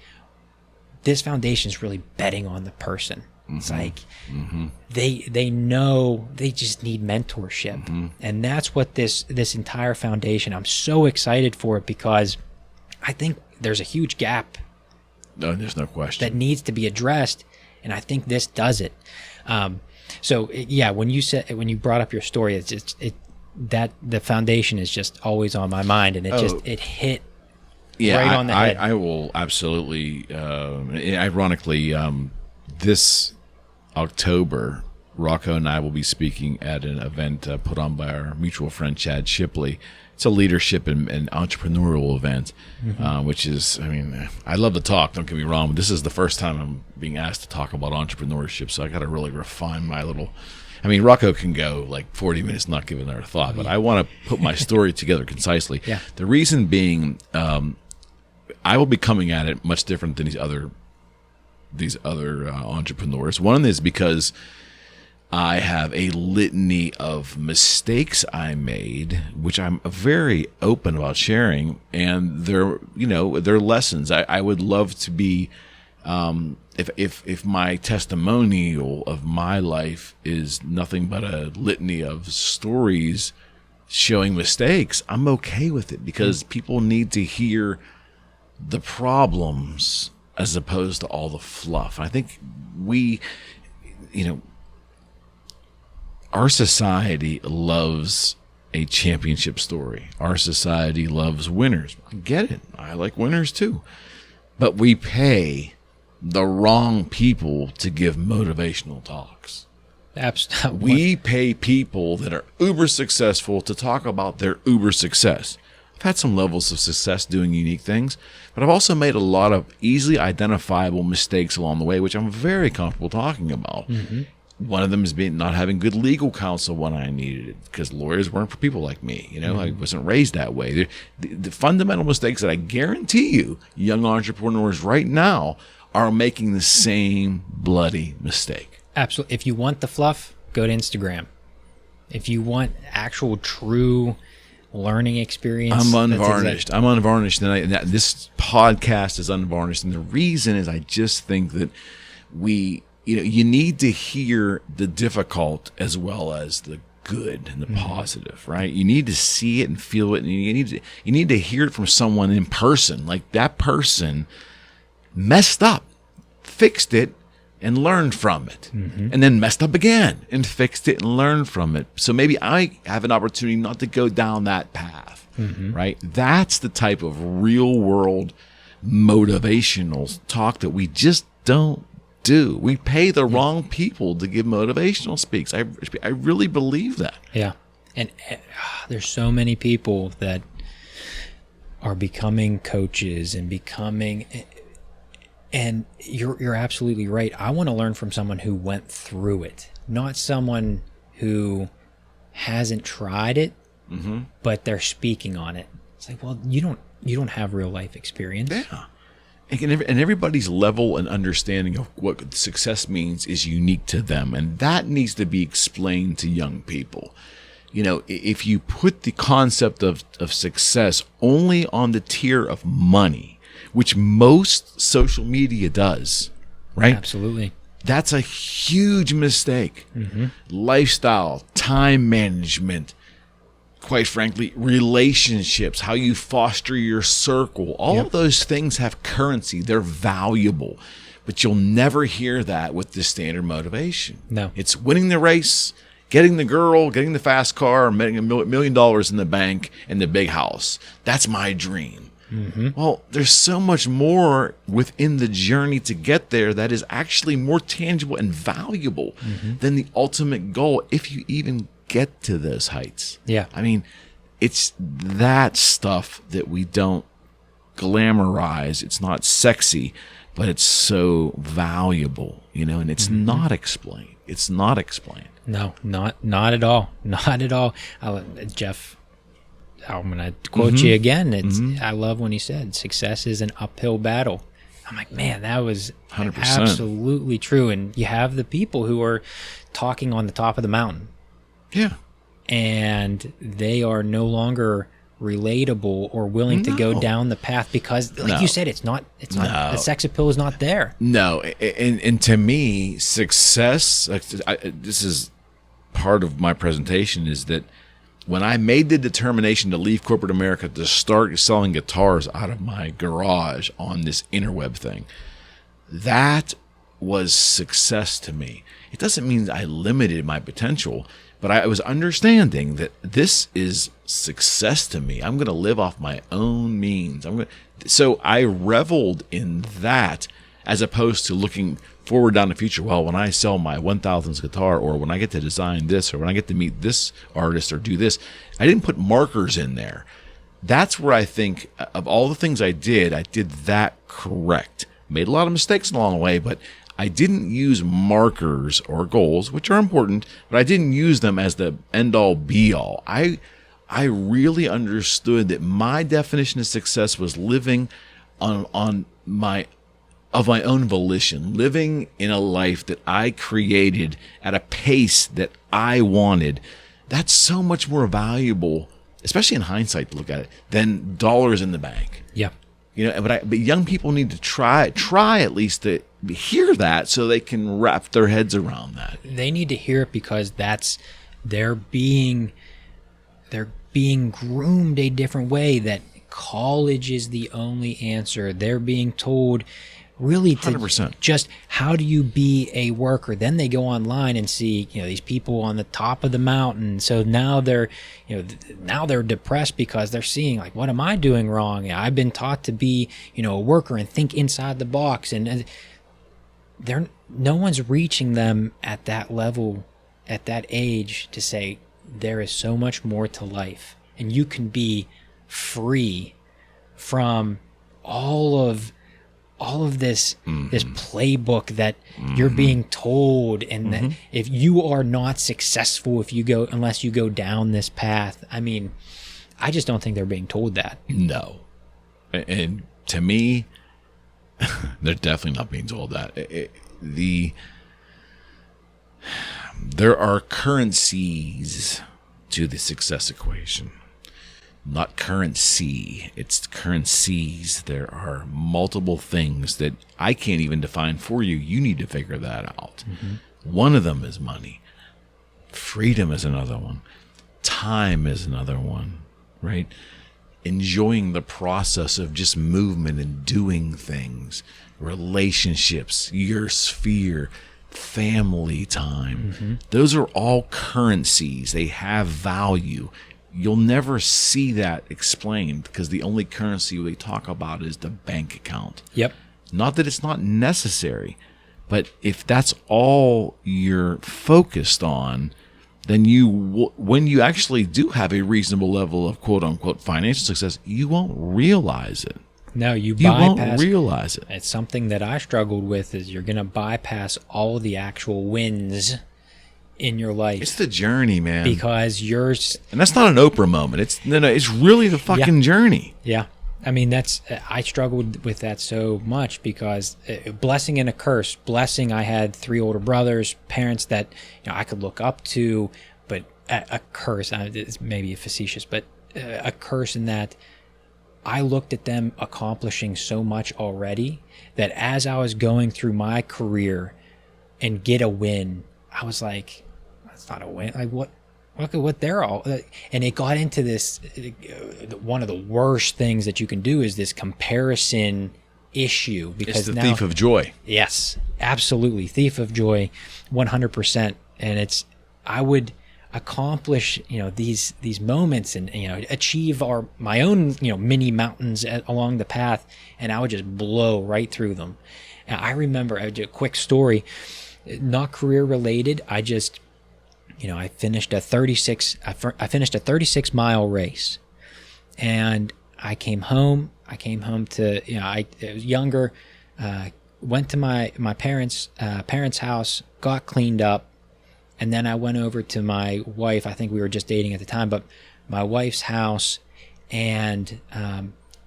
This foundation is really betting on the person. It's they know they just need mentorship, and that's what this entire foundation. I'm so excited for it, because I think there's a huge gap. No, there's no question that needs to be addressed, and I think this does it. When you brought up your story, that the foundation is just always on my mind, and it hit right on the head. I will absolutely. Ironically, this October, Rocco and I will be speaking at an event put on by our mutual friend Chad Shipley. It's a leadership and entrepreneurial event, which is, I love to talk, don't get me wrong, but this is the first time I'm being asked to talk about entrepreneurship, so I got to really refine my little... Rocco can go like 40 minutes not giving it a thought, but I want to put my story together concisely. Yeah. The reason being, I will be coming at it much different than these other entrepreneurs. One is because I have a litany of mistakes I made, which I'm very open about sharing, and they're lessons. I would love to be, if my testimonial of my life is nothing but a litany of stories showing mistakes, I'm okay with it, because people need to hear the problems as opposed to all the fluff. I think our society loves a championship story. Our society loves winners. I get it. I like winners too. But we pay the wrong people to give motivational talks. Absolutely. We pay people that are uber successful to talk about their uber success. I've had some levels of success doing unique things, but I've also made a lot of easily identifiable mistakes along the way, which I'm very comfortable talking about. Mm-hmm. One of them is not having good legal counsel when I needed it, because lawyers weren't for people like me. I wasn't raised that way. The fundamental mistakes that I guarantee you young entrepreneurs right now are making the same bloody mistake. Absolutely. If you want the fluff, go to Instagram. If you want actual true learning experience, I'm unvarnished. I'm unvarnished. And this podcast is unvarnished. And the reason is I just think that you need to hear the difficult as well as the good and the positive, right? You need to see it and feel it, and you need to hear it from someone in person. Like, that person messed up, fixed it, and learned from it, and then messed up again and fixed it and learned from it. So maybe I have an opportunity not to go down that path, right? That's the type of real world motivational talk that we just don't do. We pay the wrong people to give motivational speaks. I really believe that. Yeah. And there's so many people that are becoming coaches and and you're absolutely right. I want to learn from someone who went through it, not someone who hasn't tried it, but they're speaking on it. It's like, well, you don't have real life experience. Yeah. And everybody's level and understanding of what success means is unique to them. And that needs to be explained to young people. If you put the concept of success only on the tier of money, which most social media does, right? Absolutely. That's a huge mistake. Lifestyle, time management, quite frankly, relationships, how you foster your circle, all of those things have currency. They're valuable, but you'll never hear that with the standard motivation. No. It's winning the race, getting the girl, getting the fast car, making $1 million in the bank and the big house. That's my dream. Well, there's so much more within the journey to get there that is actually more tangible and valuable than the ultimate goal, if you even get to those heights. Yeah. It's that stuff that we don't glamorize. It's not sexy, but it's so valuable, and it's not explained. It's not explained. No, not at all. Not at all. Jeff, I'm going to quote you again. I love when he said, success is an uphill battle. I'm like, man, that was 100%. Absolutely true. And you have the people who are talking on the top of the mountain. Yeah. And they are no longer relatable or willing to go down the path because, like you said, it's not the sex appeal is not there. No. And to me, success, this is part of my presentation, is that when I made the determination to leave corporate America to start selling guitars out of my garage on this interweb thing, that was success to me. It doesn't mean I limited my potential, but I was understanding that this is success to me. I'm going to live off my own means. So I reveled in that, as opposed to looking forward down the future. Well, when I sell my 1,000th guitar, or when I get to design this, or when I get to meet this artist or do this, I didn't put markers in there. That's where I think of all the things I did that correct. Made a lot of mistakes along the way, but I didn't use markers or goals, which are important, but I didn't use them as the end-all be-all. I really understood that my definition of success was living on my own volition, living in a life that I created at a pace that I wanted. That's so much more valuable, especially in hindsight to look at it, than dollars in the bank. Yeah. But young people need to try at least to hear that, so they can wrap their heads around that. They need to hear it, because they're being groomed a different way, that college is the only answer. They're being told really to 100%. Just how do you be a worker. Then they go online and see these people on the top of the mountain. So now they're depressed, because they're seeing, like, what am I doing wrong? I've been taught to be a worker and think inside the box, and no one's reaching them at that level, at that age, to say there is so much more to life, and you can be free from all of this this playbook that you're being told, and that if you are not successful unless you go down this path. I mean, I just don't think they're being told that. No. And to me, they're definitely not being told that. There are currencies to the success equation. Not currency, it's currencies. There are multiple things that I can't even define for you. You need to figure that out. One of them is money. Freedom is another one. Time is another one, right? Enjoying the process of just movement and doing things. Relationships, your sphere, family time. Those are all currencies. They have value. You'll never see that explained, because the only currency they talk about is the bank account. Yep. Not that it's not necessary, but if that's all you're focused on, then when you actually do have a reasonable level of quote-unquote financial success, you won't realize it. No, you won't realize it. It's something that I struggled with, is you're going to bypass all of the actual wins in your life. It's the journey, man. Because and that's not an Oprah moment. It's really the fucking journey. Yeah. I mean, I struggled with that so much, because blessing and a curse. Blessing, I had 3 older brothers, parents that I could look up to, but a curse, it's maybe facetious, but a curse in that I looked at them accomplishing so much already, that as I was going through my career and get a win, I was like, that's not a win. Like, what? Look at what they're all. And it got into this, one of the worst things that you can do is this comparison issue. Because it's the thief of joy. Yes, absolutely. Thief of joy, 100%. And I would accomplish, these moments and, achieve my own, mini mountains along the path. And I would just blow right through them. And I remember, I do a quick story, not career related. I just, I finished a 36 mile race, and I came home to, I was younger, went to my parents' house, got cleaned up, and then I went over to my wife. I think we were just dating at the time, but my wife's house, and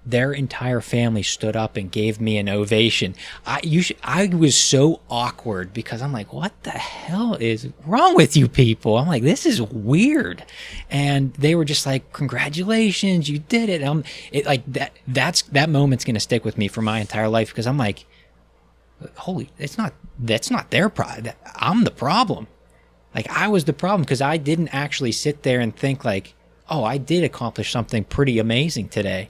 their entire family stood up and gave me an ovation. I was so awkward, because I'm like, what the hell is wrong with you people? I'm like, this is weird. And they were just like, congratulations, you did it. That moment's going to stick with me for my entire life, because I'm like, that's not their problem. I'm the problem. Like, I was the problem, because I didn't actually sit there and think like, oh, I did accomplish something pretty amazing today.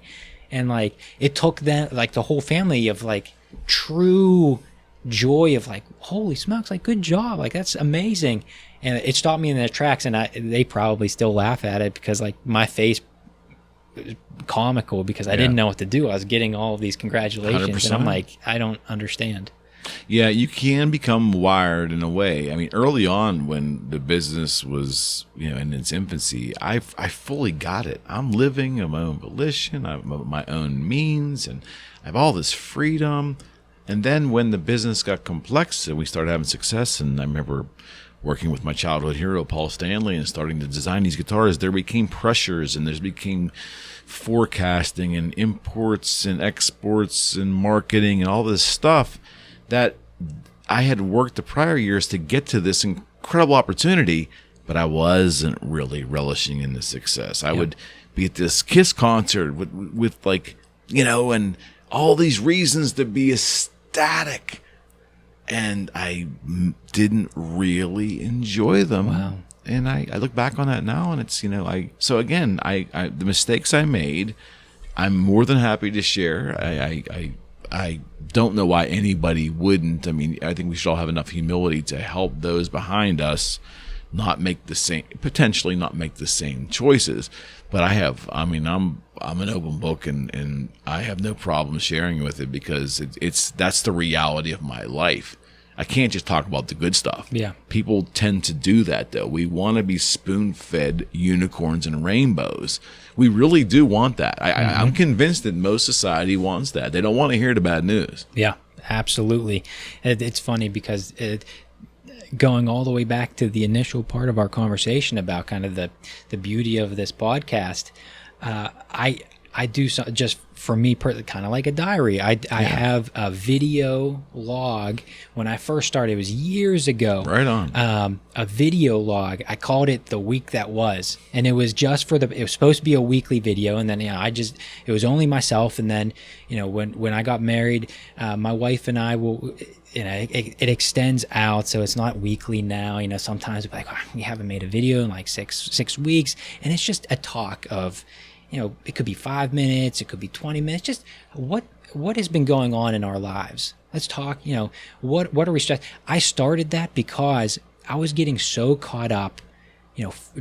And like, it took them, like, the whole family of like true joy of like, holy smokes, like good job, like that's amazing. And it stopped me in their tracks, and they probably still laugh at it because like my face was comical because I didn't know what to do. I was getting all of these congratulations 100%. and I'm like, I don't understand. Yeah, you can become wired in a way. I mean, early on when the business was, in its infancy, I fully got it. I'm living of my own volition, I'm of my own means, and I have all this freedom. And then when the business got complex and we started having success, and I remember working with my childhood hero, Paul Stanley, and starting to design these guitars, there became pressures and there became forecasting and imports and exports and marketing and all this stuff that I had worked the prior years to get to this incredible opportunity, but I wasn't really relishing in the success. I would be at this Kiss concert with like, and all these reasons to be ecstatic. And I didn't really enjoy them. Wow. And I look back on that now, and it's, so again, the mistakes I made, I'm more than happy to share. I don't know why anybody wouldn't. I mean, I think we should all have enough humility to help those behind us potentially not make the same choices. But I'm an open book, and I have no problem sharing with it because that's the reality of my life. I can't just talk about the good stuff. Yeah. People tend to do that, though. We want to be spoon-fed unicorns and rainbows. We really do want that. I'm convinced that most society wants that. They don't want to hear the bad news. Yeah, absolutely. It's funny because going all the way back to the initial part of our conversation about kind of the beauty of this podcast, I do just for me, kind of like a diary. I have a video log. When I first started, it was years ago. Right on. A video log. I called it The Week That Was, and it was just it was supposed to be a weekly video, and then it was only myself. And then when I got married, my wife and I will. It extends out, so it's not weekly now. Sometimes it's like, we haven't made a video in like six weeks, and it's just a talk of. It could be 5 minutes, it could be 20 minutes, just what has been going on in our lives. Let's talk, what are we stressed? I started that because I was getting so caught up,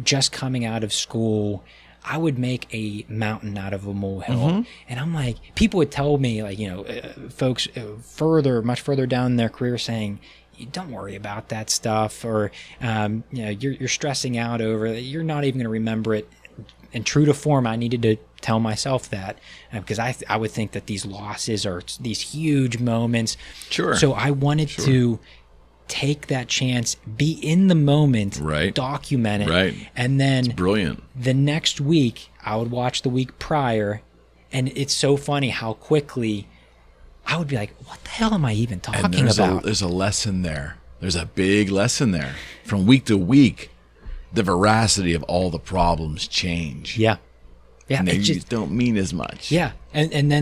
just coming out of school. I would make a mountain out of a molehill. And I'm like, people would tell me, like, folks much further down in their career saying, don't worry about that stuff, or, you're stressing out over it. You're not even going to remember it. And true to form, I needed to tell myself that because I would think that these losses are these huge moments. Sure. So I wanted to take that chance, be in the moment, document it, and then it's brilliant. The next week, I would watch the week prior, and it's so funny how quickly I would be like, "What the hell am I even talking about?" There's a lesson there. There's a big lesson there. From week to week, the veracity of all the problems change. Yeah. And they just don't mean as much. Yeah. And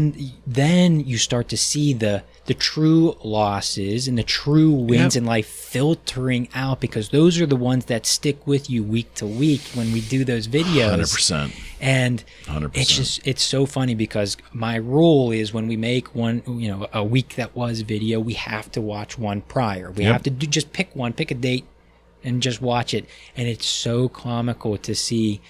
then you start to see the true losses and the true wins in life filtering out, because those are the ones that stick with you week to week when we do those videos. 100%. And 100%. It's so funny because my rule is when we make one, a week that was video, we have to watch one prior. We have to just pick a date, and just watch it. And it's so comical to see,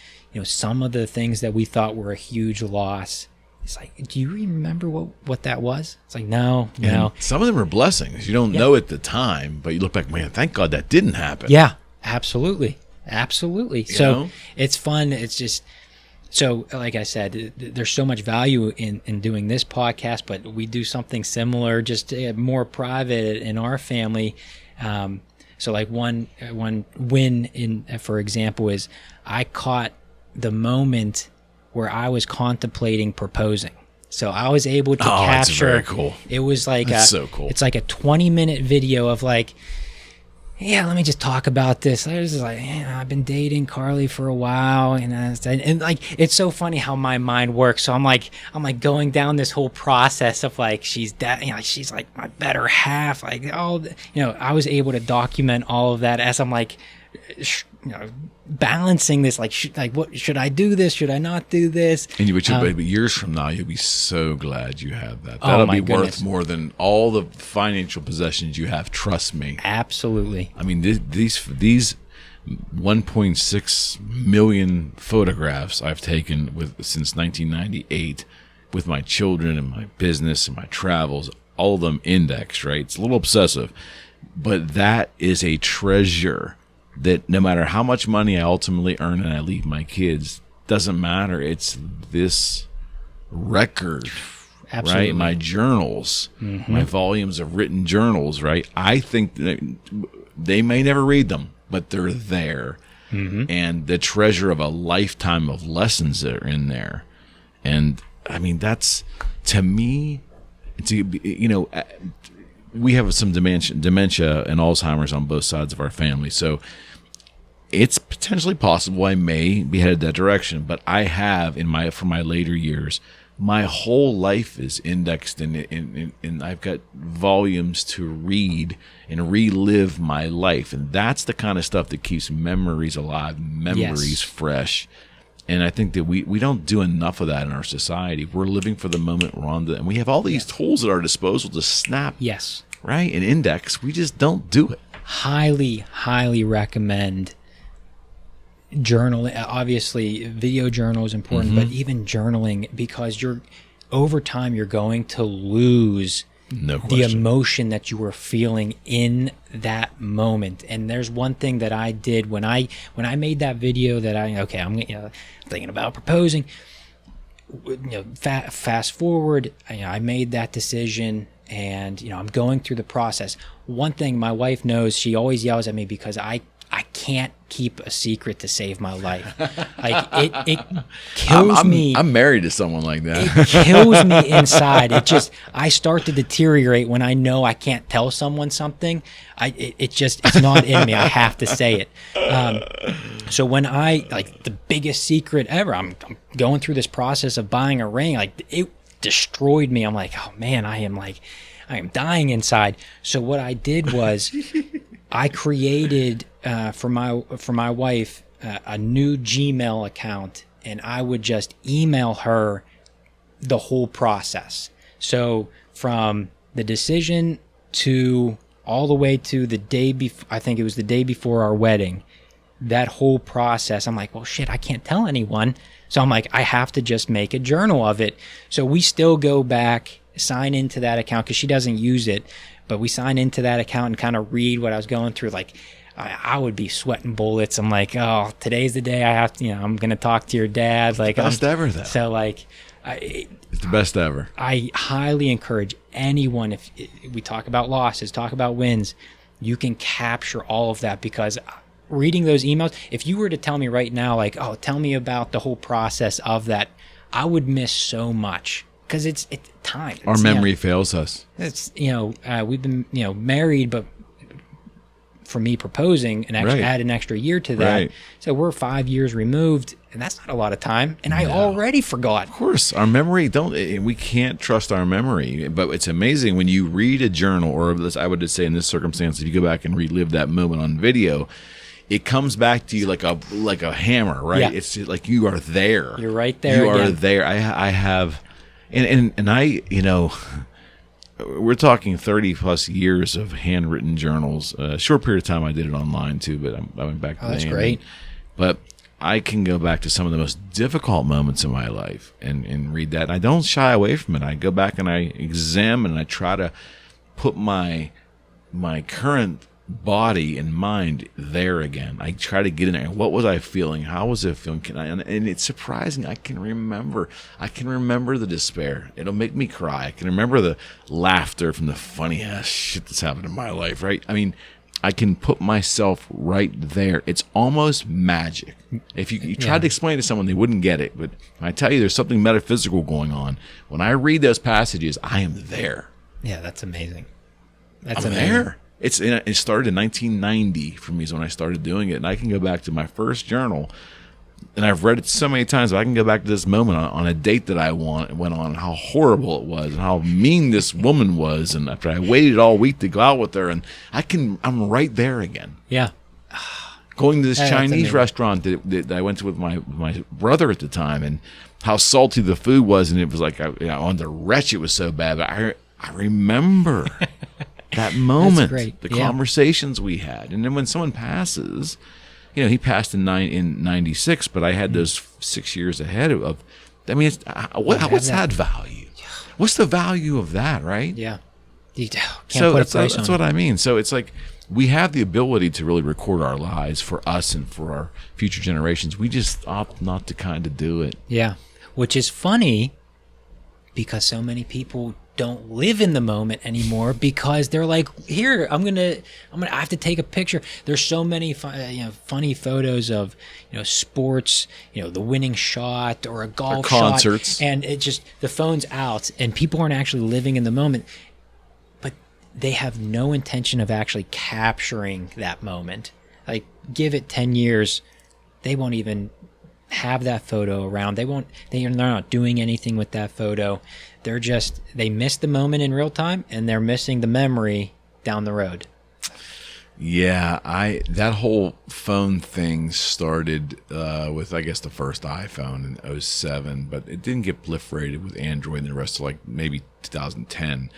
some of the things that we thought were a huge loss. It's like, do you remember what that was? It's like, no. Some of them are blessings. You don't know at the time, but you look back, man, thank God that didn't happen. Yeah, absolutely. So it's fun. It's just, so like I said, there's so much value in doing this podcast, but we do something similar, just more private in our family. So like one win for example, is I caught the moment where I was contemplating proposing. So I was able to capture. That's very cool. It was like so cool. It's like a 20-minute video of like, let me just talk about this. I was just like, I've been dating Carly for a while, and like it's so funny how my mind works. So I'm like going down this whole process of like she's like my better half. Like I was able to document all of that as I'm like balancing this, like, what should I do this? Should I not do this? And but years from now, you'll be so glad you have that. Oh, That'll my be goodness. worth more than all the financial possessions you have. Trust me. Absolutely. I mean, these 1.6 million photographs I've taken since 1998 with my children and my business and my travels, all of them indexed, right? It's a little obsessive, but that is a treasure that no matter how much money I ultimately earn and I leave my kids, doesn't matter. It's this record, Absolutely. right? My journals, my volumes of written journals, right? I think that they may never read them, but they're there. And the treasure of a lifetime of lessons that are in there. And I mean, that's, to me, we have some dementia and Alzheimer's on both sides of our family. So it's potentially possible I may be headed that direction, but I have for my later years, my whole life is indexed and I've got volumes to read and relive my life. And that's the kind of stuff that keeps memories alive, memories fresh. And I think that we don't do enough of that in our society. We're living for the moment we're on, and we have all these tools at our disposal to snap, right, and index. We just don't do it. Highly, highly recommend journaling. Obviously, video journal is important, but even journaling, because over time you're going to lose the emotion that you were feeling in that moment. And there's one thing that I did when I made that video that I'm thinking about proposing. Fast forward, I made that decision, and I'm going through the process. One thing my wife knows, she always yells at me because I can't keep a secret to save my life. Like it kills me. I'm married to someone like that. It kills me inside. I start to deteriorate when I know I can't tell someone something. It's not in me. I have to say it. So when the biggest secret ever, I'm going through this process of buying a ring, it destroyed me. I'm like, oh man, I am dying inside. So what I did was I created for my wife a new Gmail account, and I would just email her the whole process. So from the decision to all the way to the day before, I think it was the day before our wedding, that whole process, I'm like, well, shit, I can't tell anyone. So I'm like, I have to just make a journal of it. So we still go back, sign into that account because she doesn't use it, but we sign into that account and kind of read what I was going through. Like, I would be sweating bullets. I'm like, oh, today's the day I have to, I'm going to talk to your dad. Like, best ever, though. So, it's the best ever. I highly encourage anyone, if we talk about losses, talk about wins, you can capture all of that, because reading those emails, if you were to tell me right now, like, oh, tell me about the whole process of that, I would miss so much, because it's time. Our memory fails us. It's, we've been, married, but for me proposing and actually add an extra year to that. Right. So we're 5 years removed, and that's not a lot of time. And I already forgot. Of course, our memory we can't trust our memory. But it's amazing when you read a journal, or I would just say in this circumstance, if you go back and relive that moment on video, it comes back to you like a hammer, right? Yeah. It's like you are there. You're right there. You are there. I have, and I, we're talking 30 plus years of handwritten journals. A short period of time I did it online too, but I went back to that's great. But I can go back to some of the most difficult moments in my life and read that. And I don't shy away from it. I go back and I examine and I try to put my current body and mind there again. I try to get in there. What was I feeling? How was it feeling? And it's surprising. I can remember the despair. It'll make me cry. I can remember the laughter from the funny ass shit that's happened in my life, right? I mean, I can put myself right there. It's almost magic. If you tried to explain to someone, they wouldn't get it. But I tell you, there's something metaphysical going on. When I read those passages, I am there. Yeah, that's amazing. I'm there. It started in 1990 for me is when I started doing it. And I can go back to my first journal, and I've read it so many times, but I can go back to this moment on a date that I went on, and how horrible it was, and how mean this woman was. And after I waited all week to go out with her, and I'm right there again. Yeah. going to this That's Chinese amazing. restaurant that I went to with my brother at the time, and how salty the food was, and it was like on the retch, it was so bad. But I remember that moment, great. the Yeah. conversations we had, and then when someone passes, he passed in 96, but I had those 6 years ahead of. I mean, what's that value? What's the value of that, right? Yeah. You can't So put a price that's on what I mean. So it's like we have the ability to really record our lives for us and for our future generations. We just opt not to kind of do it. Yeah. Which is funny because so many people don't live in the moment anymore because they're like, here, I have to take a picture. There's so many funny photos of, sports, the winning shot or a golf concerts. shot. And it just, the phone's out and people aren't actually living in the moment. But they have no intention of actually capturing that moment. Like, give it 10 years, they won't even have that photo around. They're not doing anything with that photo. They miss the moment in real time and they're missing the memory down the road. Yeah, that whole phone thing started with, I guess, the first iPhone in 2007, but it didn't get proliferated with Android and the rest of maybe 2010.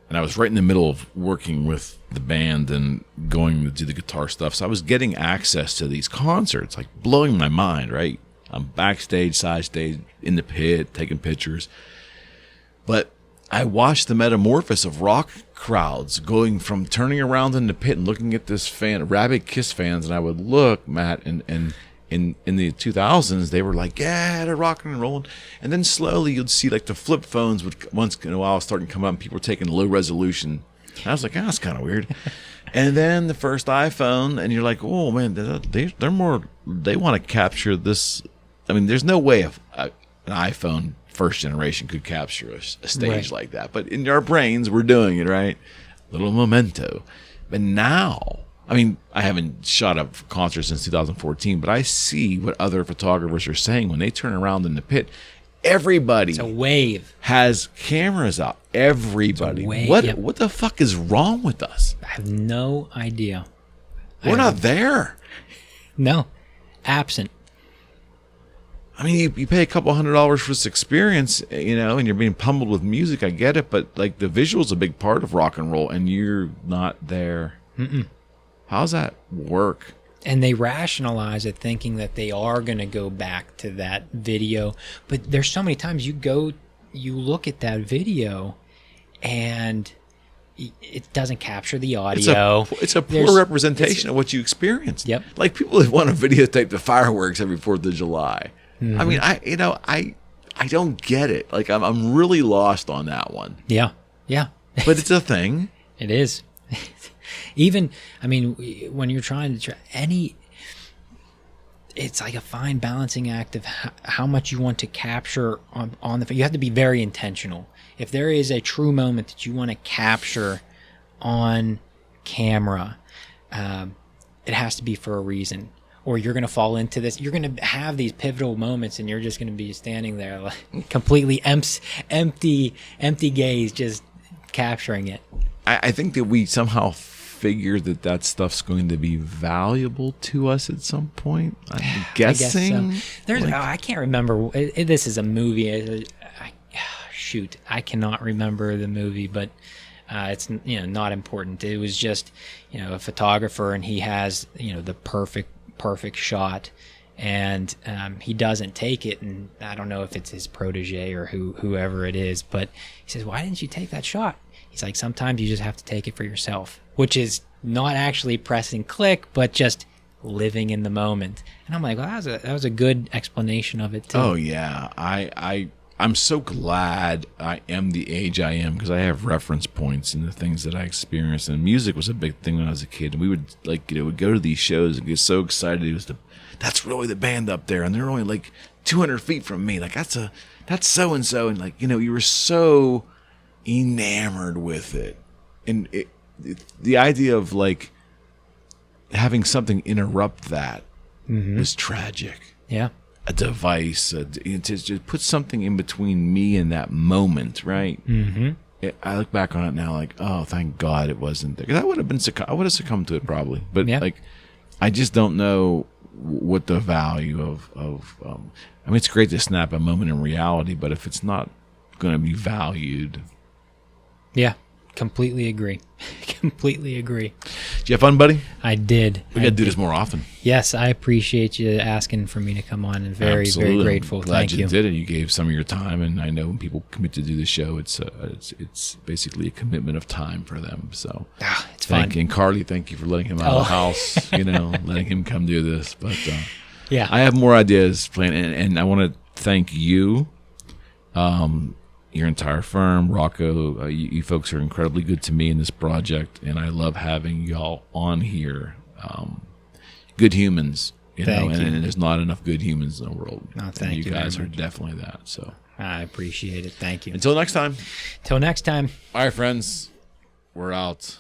And I was right in the middle of working with the band and going to do the guitar stuff. So I was getting access to these concerts, blowing my mind, right? I'm backstage, side stage, in the pit, taking pictures. But I watched the metamorphosis of rock crowds going from turning around in the pit and looking at this rabid Kiss fans. And I would look, Matt, and in the 2000s, they were like, yeah, they're rocking and rolling. And then slowly you'd see the flip phones would once in a while starting to come up and people were taking low resolution. And I was like, that's kind of weird. And then the first iPhone, and you're like, oh, man, they want to capture this. I mean, there's no way an iPhone first generation could capture a stage like that. But in our brains, we're doing it, right? Little memento. But now, I mean, I haven't shot up for concerts since 2014, but I see what other photographers are saying when they turn around in the pit. Everybody It's a wave. has cameras out. Everybody. What the fuck is wrong with us? I have no idea. We're not there. No. Absent. I mean, you pay a couple $100 for this experience, and you're being pummeled with music. I get it, but the visual's a big part of rock and roll, and you're not there. Mm-mm. How's that work? And they rationalize it thinking that they are going to go back to that video. But there's so many times you look at that video and it doesn't capture the audio. It's a poor representation of what you experienced. Yep. Like people that want to videotape the fireworks every 4th of July. Mm-hmm. I mean, I don't get it. I'm really lost on that one. Yeah. Yeah. But it's a thing. It is. Even, I mean, when you're trying to it's like a fine balancing act of how much you want to capture on the. You have to be very intentional. If there is a true moment that you want to capture on camera, it has to be for a reason. Or you're going to fall into this. You're going to have these pivotal moments, and you're just going to be standing there, like completely empty gaze, just capturing it. I think that we somehow figure that stuff's going to be valuable to us at some point. I'm guessing. I guess so. I can't remember. This is a movie. Shoot, I cannot remember the movie, but it's not important. It was just a photographer, and he has the perfect shot, and he doesn't take it, and I don't know if it's his protege or whoever it is, but he says, "Why didn't you take that shot?" He's like, "Sometimes you just have to take it for yourself," which is not actually pressing click, but just living in the moment. And I'm like, well, that was a good explanation of it too. Oh yeah, I'm so glad I am the age I am because I have reference points in the things that I experienced. And music was a big thing when I was a kid. And we would would go to these shows and get so excited. It was that's really the band up there, and they're only 200 feet from me. That's so and so, and you were so enamored with it, and the idea of having something interrupt that was tragic. Yeah. A device to just put something in between me and that moment, right? Mm-hmm. I look back on it now oh, thank God it wasn't there. 'Cause I would have succumbed to it probably. But yeah. I just don't know what the value of I mean, it's great to snap a moment in reality, but if it's not going to be valued. Yeah, completely agree. Completely agree. Did you have fun, buddy? I did. We got to do this more often. Yes, I appreciate you asking for me to come on, and very, Absolutely. very grateful. Glad Thank you. did it. You gave some of your time, and I know when people commit to do the show, it's basically a commitment of time for them. So It's fun. and Carly, thank you for letting him out of the house. Letting him come do this. But Yeah. I have more ideas planned, and I want to thank you, your entire firm, Rocco. You folks are incredibly good to me in this project, and I love having y'all on here. Good humans, Thank you. and there's not enough good humans in the world. Oh, thank you You guys are very much. definitely that. So I appreciate it. Thank you. until next time. Till next time. All right, friends, we're out.